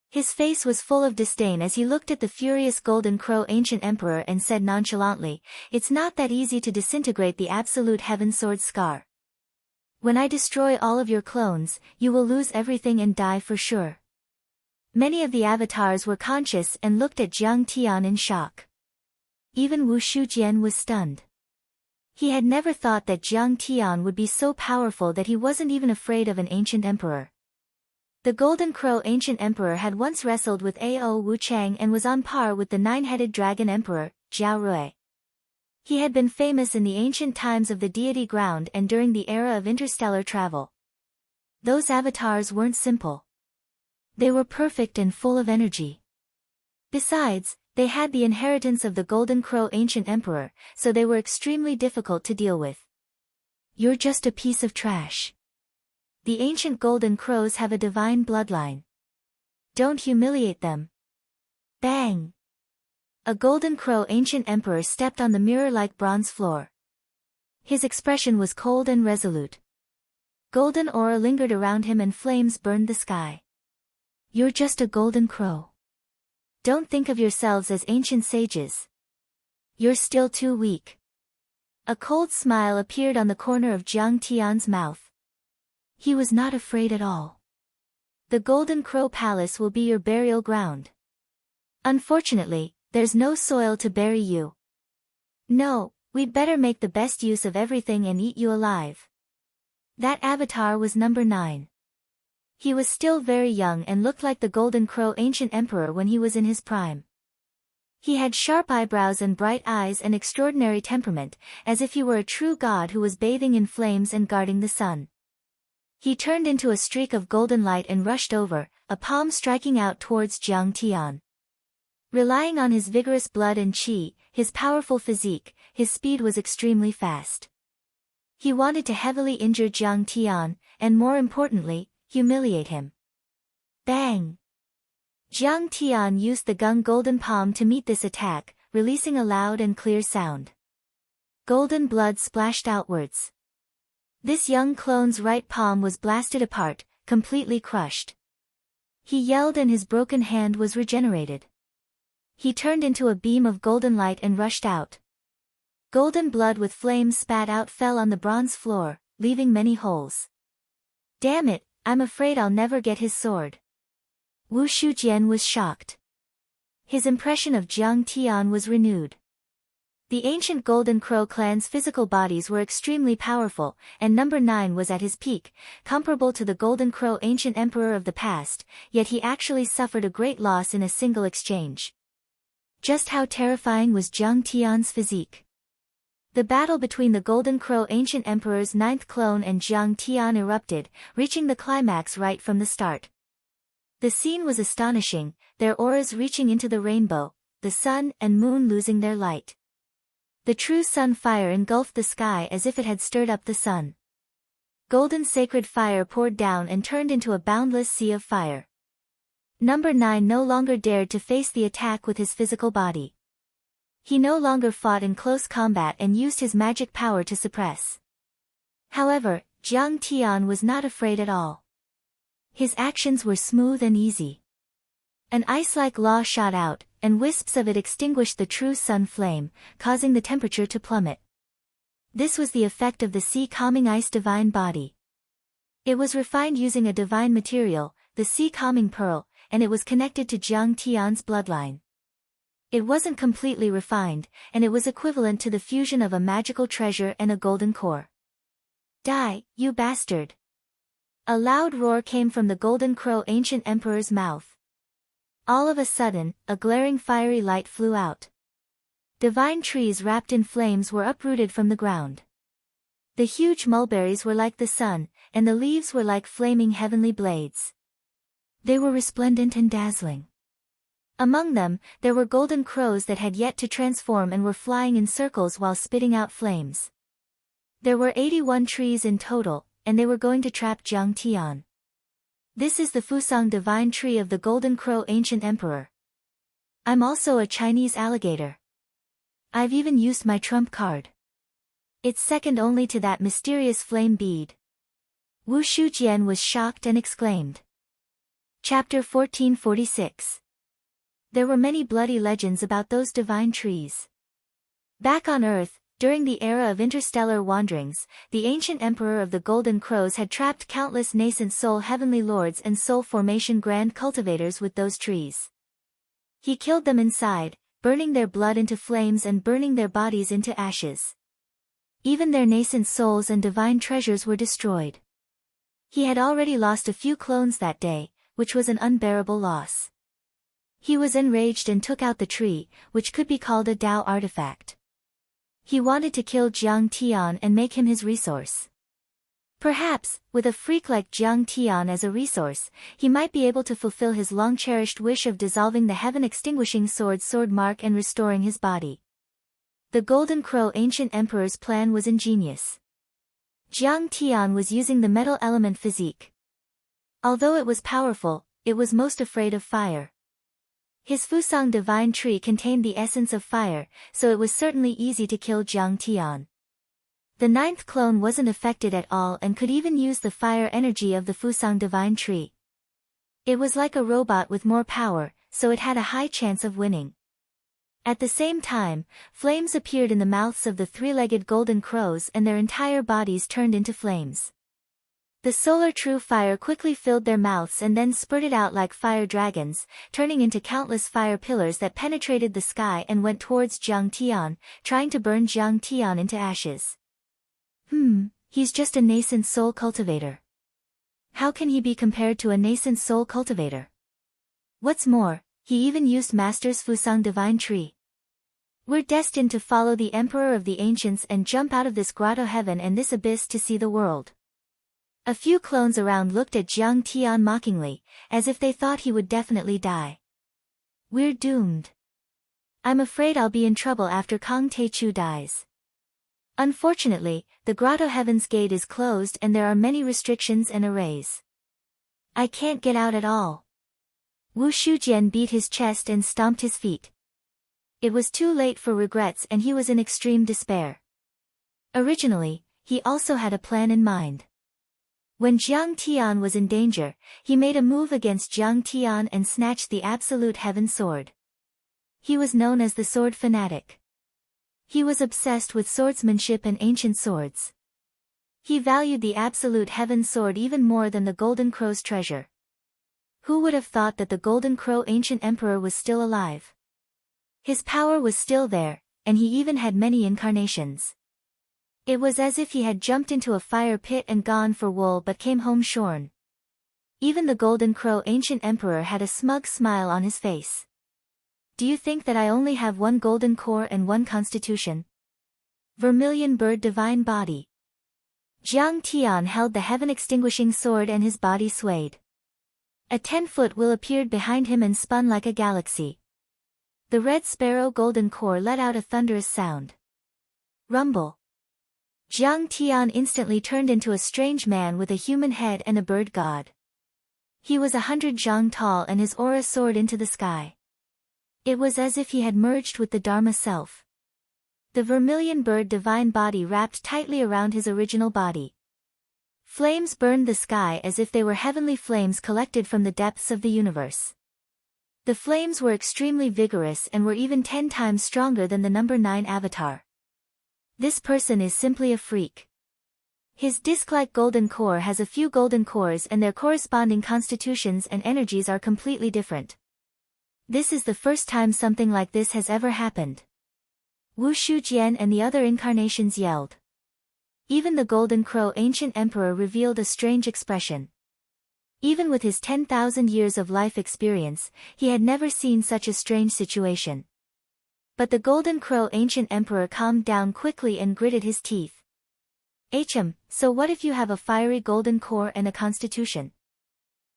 His face was full of disdain as he looked at the furious Golden Crow ancient emperor and said nonchalantly, "It's not that easy to disintegrate the absolute heaven sword scar. When I destroy all of your clones, you will lose everything and die for sure." Many of the avatars were conscious and looked at Jiang Tian in shock. Even Wu Shujian was stunned. He had never thought that Jiang Tian would be so powerful that he wasn't even afraid of an ancient emperor. The Golden Crow ancient emperor had once wrestled with Ao Wu Chang and was on par with the nine-headed dragon emperor, Jiao Rui. He had been famous in the ancient times of the deity ground and during the era of interstellar travel. Those avatars weren't simple. They were perfect and full of energy. Besides, they had the inheritance of the Golden Crow ancient emperor, so they were extremely difficult to deal with. "You're just a piece of trash. The ancient Golden Crows have a divine bloodline. Don't humiliate them." Bang! A Golden Crow ancient emperor stepped on the mirror-like bronze floor. His expression was cold and resolute. Golden aura lingered around him and flames burned the sky. "You're just a Golden Crow. Don't think of yourselves as ancient sages. You're still too weak." A cold smile appeared on the corner of Jiang Tian's mouth. He was not afraid at all. "The Golden Crow Palace will be your burial ground. Unfortunately, there's no soil to bury you. No, we'd better make the best use of everything and eat you alive." That avatar was number 9. He was still very young and looked like the Golden Crow ancient emperor when he was in his prime. He had sharp eyebrows and bright eyes and extraordinary temperament, as if he were a true god who was bathing in flames and guarding the sun. He turned into a streak of golden light and rushed over, a palm striking out towards Jiang Tian. Relying on his vigorous blood and qi, his powerful physique, his speed was extremely fast. He wanted to heavily injure Jiang Tian, and more importantly, humiliate him. Bang! Jiang Tian used the Gung Golden Palm to meet this attack, releasing a loud and clear sound. Golden blood splashed outwards. This young clone's right palm was blasted apart, completely crushed. He yelled and his broken hand was regenerated. He turned into a beam of golden light and rushed out. Golden blood with flames spat out fell on the bronze floor, leaving many holes. "Damn it, I'm afraid I'll never get his sword." Wu Shujian was shocked. His impression of Jiang Tian was renewed. The ancient Golden Crow clan's physical bodies were extremely powerful, and number 9 was at his peak, comparable to the Golden Crow ancient emperor of the past, yet he actually suffered a great loss in a single exchange. Just how terrifying was Jiang Tian's physique? The battle between the Golden Crow ancient emperor's 9th clone and Jiang Tian erupted, reaching the climax right from the start. The scene was astonishing, their auras reaching into the rainbow, the sun and moon losing their light. The true sun fire engulfed the sky as if it had stirred up the sun. Golden sacred fire poured down and turned into a boundless sea of fire. Number 9 no longer dared to face the attack with his physical body. He no longer fought in close combat and used his magic power to suppress. However, Jiang Tian was not afraid at all. His actions were smooth and easy. An ice-like law shot out, and wisps of it extinguished the true sun flame, causing the temperature to plummet. This was the effect of the sea calming ice divine body. It was refined using a divine material, the sea calming pearl, and it was connected to Jiang Tian's bloodline. It wasn't completely refined, and it was equivalent to the fusion of a magical treasure and a golden core. Die, you bastard! A loud roar came from the golden crow ancient emperor's mouth. All of a sudden, a glaring fiery light flew out. Divine trees wrapped in flames were uprooted from the ground. The huge mulberries were like the sun, and the leaves were like flaming heavenly blades. They were resplendent and dazzling. Among them, there were golden crows that had yet to transform and were flying in circles while spitting out flames. There were 81 trees in total, and they were going to trap Jiang Tian. This is the Fusang divine tree of the golden crow ancient emperor. I'm also a Chinese alligator. I've even used my trump card. It's second only to that mysterious flame bead. Wu Shujian was shocked and exclaimed. Chapter 1446. There were many bloody legends about those divine trees. Back on Earth, during the era of interstellar wanderings, the ancient emperor of the Golden Crows had trapped countless nascent soul heavenly lords and soul formation grand cultivators with those trees. He killed them inside, burning their blood into flames and burning their bodies into ashes. Even their nascent souls and divine treasures were destroyed. He had already lost a few clones that day, which was an unbearable loss. He was enraged and took out the tree, which could be called a Tao artifact. He wanted to kill Jiang Tian and make him his resource. Perhaps, with a freak like Jiang Tian as a resource, he might be able to fulfill his long-cherished wish of dissolving the heaven-extinguishing sword mark and restoring his body. The Golden Crow ancient emperor's plan was ingenious. Jiang Tian was using the metal element physique. Although it was powerful, it was most afraid of fire. His Fusang divine tree contained the essence of fire, so it was certainly easy to kill Jiang Tian. The ninth clone wasn't affected at all and could even use the fire energy of the Fusang divine tree. It was like a robot with more power, so it had a high chance of winning. At the same time, flames appeared in the mouths of the three-legged golden crows and their entire bodies turned into flames. The solar true fire quickly filled their mouths and then spurted out like fire dragons, turning into countless fire pillars that penetrated the sky and went towards Jiang Tian, trying to burn Jiang Tian into ashes. He's just a nascent soul cultivator. How can he be compared to a nascent soul cultivator? What's more, he even used Master's Fusang divine tree. We're destined to follow the Emperor of the Ancients and jump out of this grotto heaven and this abyss to see the world. A few clones around looked at Jiang Tian mockingly, as if they thought he would definitely die. We're doomed. I'm afraid I'll be in trouble after Kang Teichu dies. Unfortunately, the grotto heaven's gate is closed and there are many restrictions and arrays. I can't get out at all. Wu Shujian beat his chest and stomped his feet. It was too late for regrets and he was in extreme despair. Originally, he also had a plan in mind. When Jiang Tian was in danger, he made a move against Jiang Tian and snatched the Absolute Heaven Sword. He was known as the Sword Fanatic. He was obsessed with swordsmanship and ancient swords. He valued the Absolute Heaven Sword even more than the Golden Crow's treasure. Who would have thought that the Golden Crow ancient emperor was still alive? His power was still there, and he even had many incarnations. It was as if he had jumped into a fire pit and gone for wool but came home shorn. Even the Golden Crow ancient emperor had a smug smile on his face. Do you think that I only have one golden core and one constitution? Vermilion bird divine body. Jiang Tian held the heaven-extinguishing sword and his body swayed. A 10-foot will appeared behind him and spun like a galaxy. The red sparrow golden core let out a thunderous sound. Rumble. Jiang Tian instantly turned into a strange man with a human head and a bird god. He was 100 zhang tall and his aura soared into the sky. It was as if he had merged with the Dharma self. The vermilion bird divine body wrapped tightly around his original body. Flames burned the sky as if they were heavenly flames collected from the depths of the universe. The flames were extremely vigorous and were even 10 times stronger than the number 9 avatar. This person is simply a freak. His disc-like golden core has a few golden cores and their corresponding constitutions and energies are completely different. This is the first time something like this has ever happened. Wu Shujian and the other incarnations yelled. Even the Golden Crow ancient emperor revealed a strange expression. Even with his 10,000 years of life experience, he had never seen such a strange situation. But the Golden Crow ancient emperor calmed down quickly and gritted his teeth. So what if you have a fiery golden core and a constitution?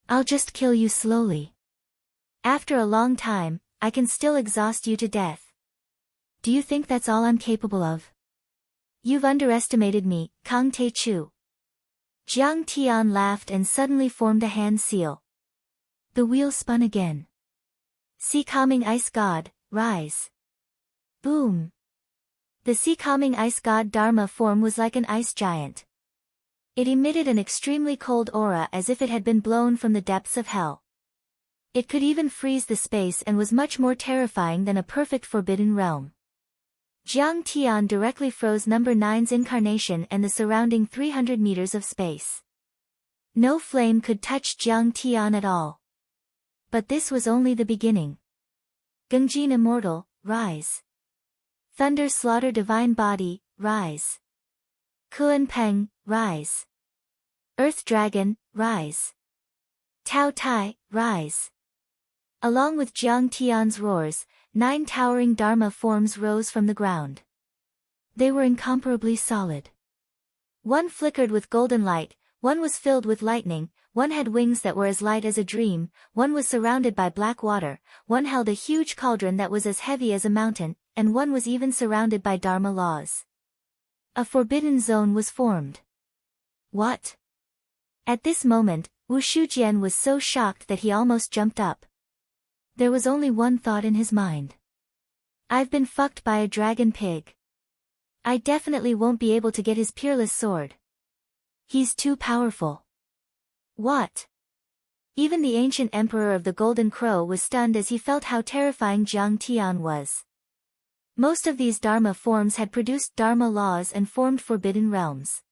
I'll just kill you slowly. After a long time, I can still exhaust you to death. Do you think that's all I'm capable of? You've underestimated me, Kang Tae-chu. Jiang Tian laughed and suddenly formed a hand seal. The wheel spun again. Sea calming ice god, rise. Boom. The sea calming ice god Dharma form was like an ice giant. It emitted an extremely cold aura as if it had been blown from the depths of hell. It could even freeze the space and was much more terrifying than a perfect forbidden realm. Jiang Tian directly froze number 9's incarnation and the surrounding 300 meters of space. No flame could touch Jiang Tian at all. But this was only the beginning. Gengjin Immortal, rise. Thunder Slaughter Divine Body, rise. Kuan Peng, rise. Earth Dragon, rise. Tao Tai, rise. Along with Jiang Tian's roars, 9 towering Dharma forms rose from the ground. They were incomparably solid. One flickered with golden light, one was filled with lightning, one had wings that were as light as a dream, one was surrounded by black water, one held a huge cauldron that was as heavy as a mountain, and one was even surrounded by Dharma laws. A forbidden zone was formed. What? At this moment, Wu Shujian was so shocked that he almost jumped up. There was only one thought in his mind. I've been fucked by a dragon pig. I definitely won't be able to get his peerless sword. He's too powerful. What? Even the ancient emperor of the Golden Crow was stunned as he felt how terrifying Jiang Tian was. Most of these Dharma forms had produced Dharma laws and formed forbidden realms.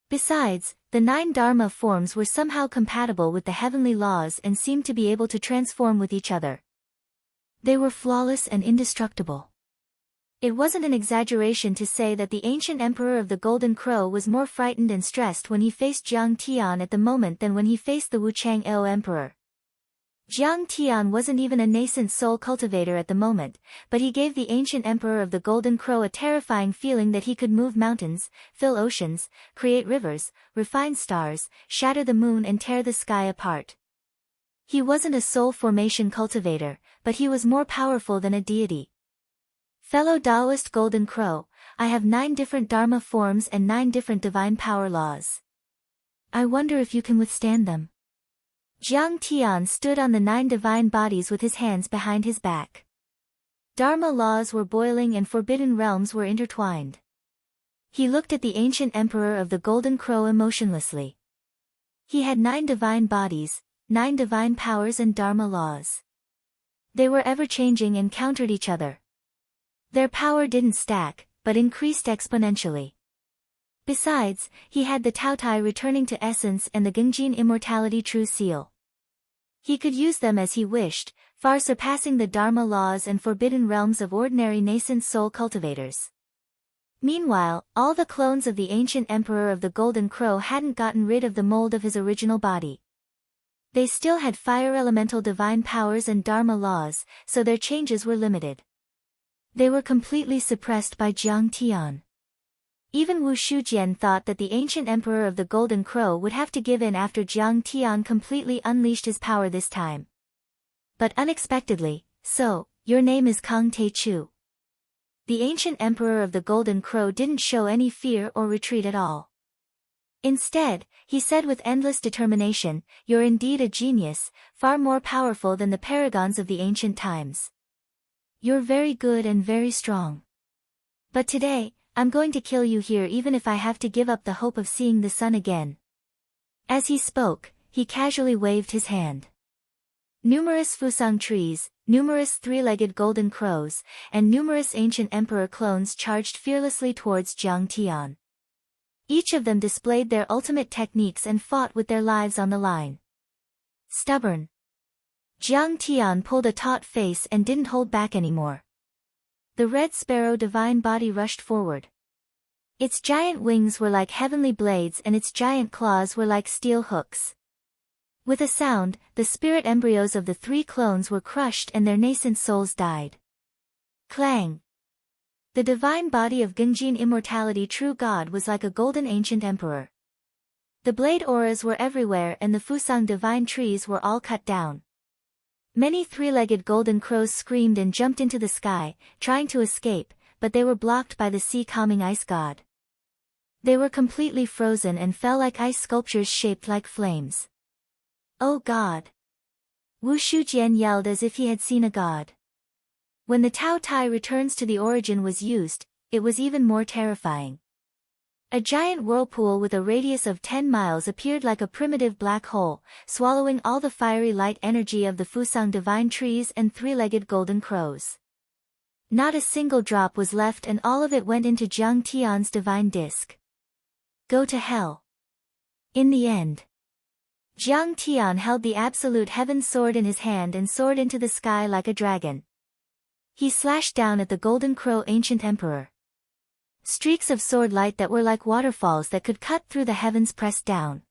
Besides, the 9 Dharma forms were somehow compatible with the heavenly laws and seemed to be able to transform with each other. They were flawless and indestructible. It wasn't an exaggeration to say that the ancient emperor of the Golden Crow was more frightened and stressed when he faced Jiang Tian at the moment than when he faced the Wuchang Eo emperor. Jiang Tian wasn't even a nascent soul cultivator at the moment, but he gave the ancient emperor of the Golden Crow a terrifying feeling that he could move mountains, fill oceans, create rivers, refine stars, shatter the moon and tear the sky apart. He wasn't a soul formation cultivator, but he was more powerful than a deity. Fellow Taoist Golden Crow, I have 9 different Dharma forms and 9 different divine power laws. I wonder if you can withstand them. Jiang Tian stood on the 9 divine bodies with his hands behind his back. Dharma laws were boiling and forbidden realms were intertwined. He looked at the ancient emperor of the Golden Crow emotionlessly. He had 9 divine bodies, 9 divine powers and Dharma laws. They were ever-changing and countered each other. Their power didn't stack, but increased exponentially. Besides, he had the Tao Tai returning to essence and the Gengjin Immortality True Seal. He could use them as he wished, far surpassing the Dharma laws and forbidden realms of ordinary nascent soul cultivators. Meanwhile, all the clones of the ancient emperor of the Golden Crow hadn't gotten rid of the mold of his original body. They still had fire elemental divine powers and Dharma laws, so their changes were limited. They were completely suppressed by Jiang Tian. Even Wu Shujian thought that the ancient emperor of the Golden Crow would have to give in after Jiang Tian completely unleashed his power this time. But unexpectedly, so, your name is Kang Tae-chu. The ancient emperor of the Golden Crow didn't show any fear or retreat at all. Instead, he said with endless determination, you're indeed a genius, far more powerful than the paragons of the ancient times. You're very good and very strong. But today, I'm going to kill you here even if I have to give up the hope of seeing the sun again. As he spoke, he casually waved his hand. Numerous fusang trees, numerous 3-legged golden crows, and numerous ancient emperor clones charged fearlessly towards Jiang Tian. Each of them displayed their ultimate techniques and fought with their lives on the line. Stubborn. Jiang Tian pulled a taut face and didn't hold back anymore. The red sparrow divine body rushed forward. Its giant wings were like heavenly blades and its giant claws were like steel hooks. With a sound, the spirit embryos of the 3 clones were crushed and their nascent souls died. Clang! The divine body of Genjin Immortality True God was like a golden ancient emperor. The blade auras were everywhere and the Fusang divine trees were all cut down. Many 3-legged golden crows screamed and jumped into the sky, trying to escape, but they were blocked by the sea-calming ice god. They were completely frozen and fell like ice sculptures shaped like flames. Oh God! Wu Shujian yelled as if he had seen a god. When the Tao Tai returns to the origin was used, it was even more terrifying. A giant whirlpool with a radius of 10 miles appeared like a primitive black hole, swallowing all the fiery light energy of the Fusang divine trees and 3-legged golden crows. Not a single drop was left and all of it went into Jiang Tian's divine disc. Go to hell. In the end, Jiang Tian held the absolute heaven sword in his hand and soared into the sky like a dragon. He slashed down at the golden crow ancient emperor. Streaks of sword light that were like waterfalls that could cut through the heavens pressed down.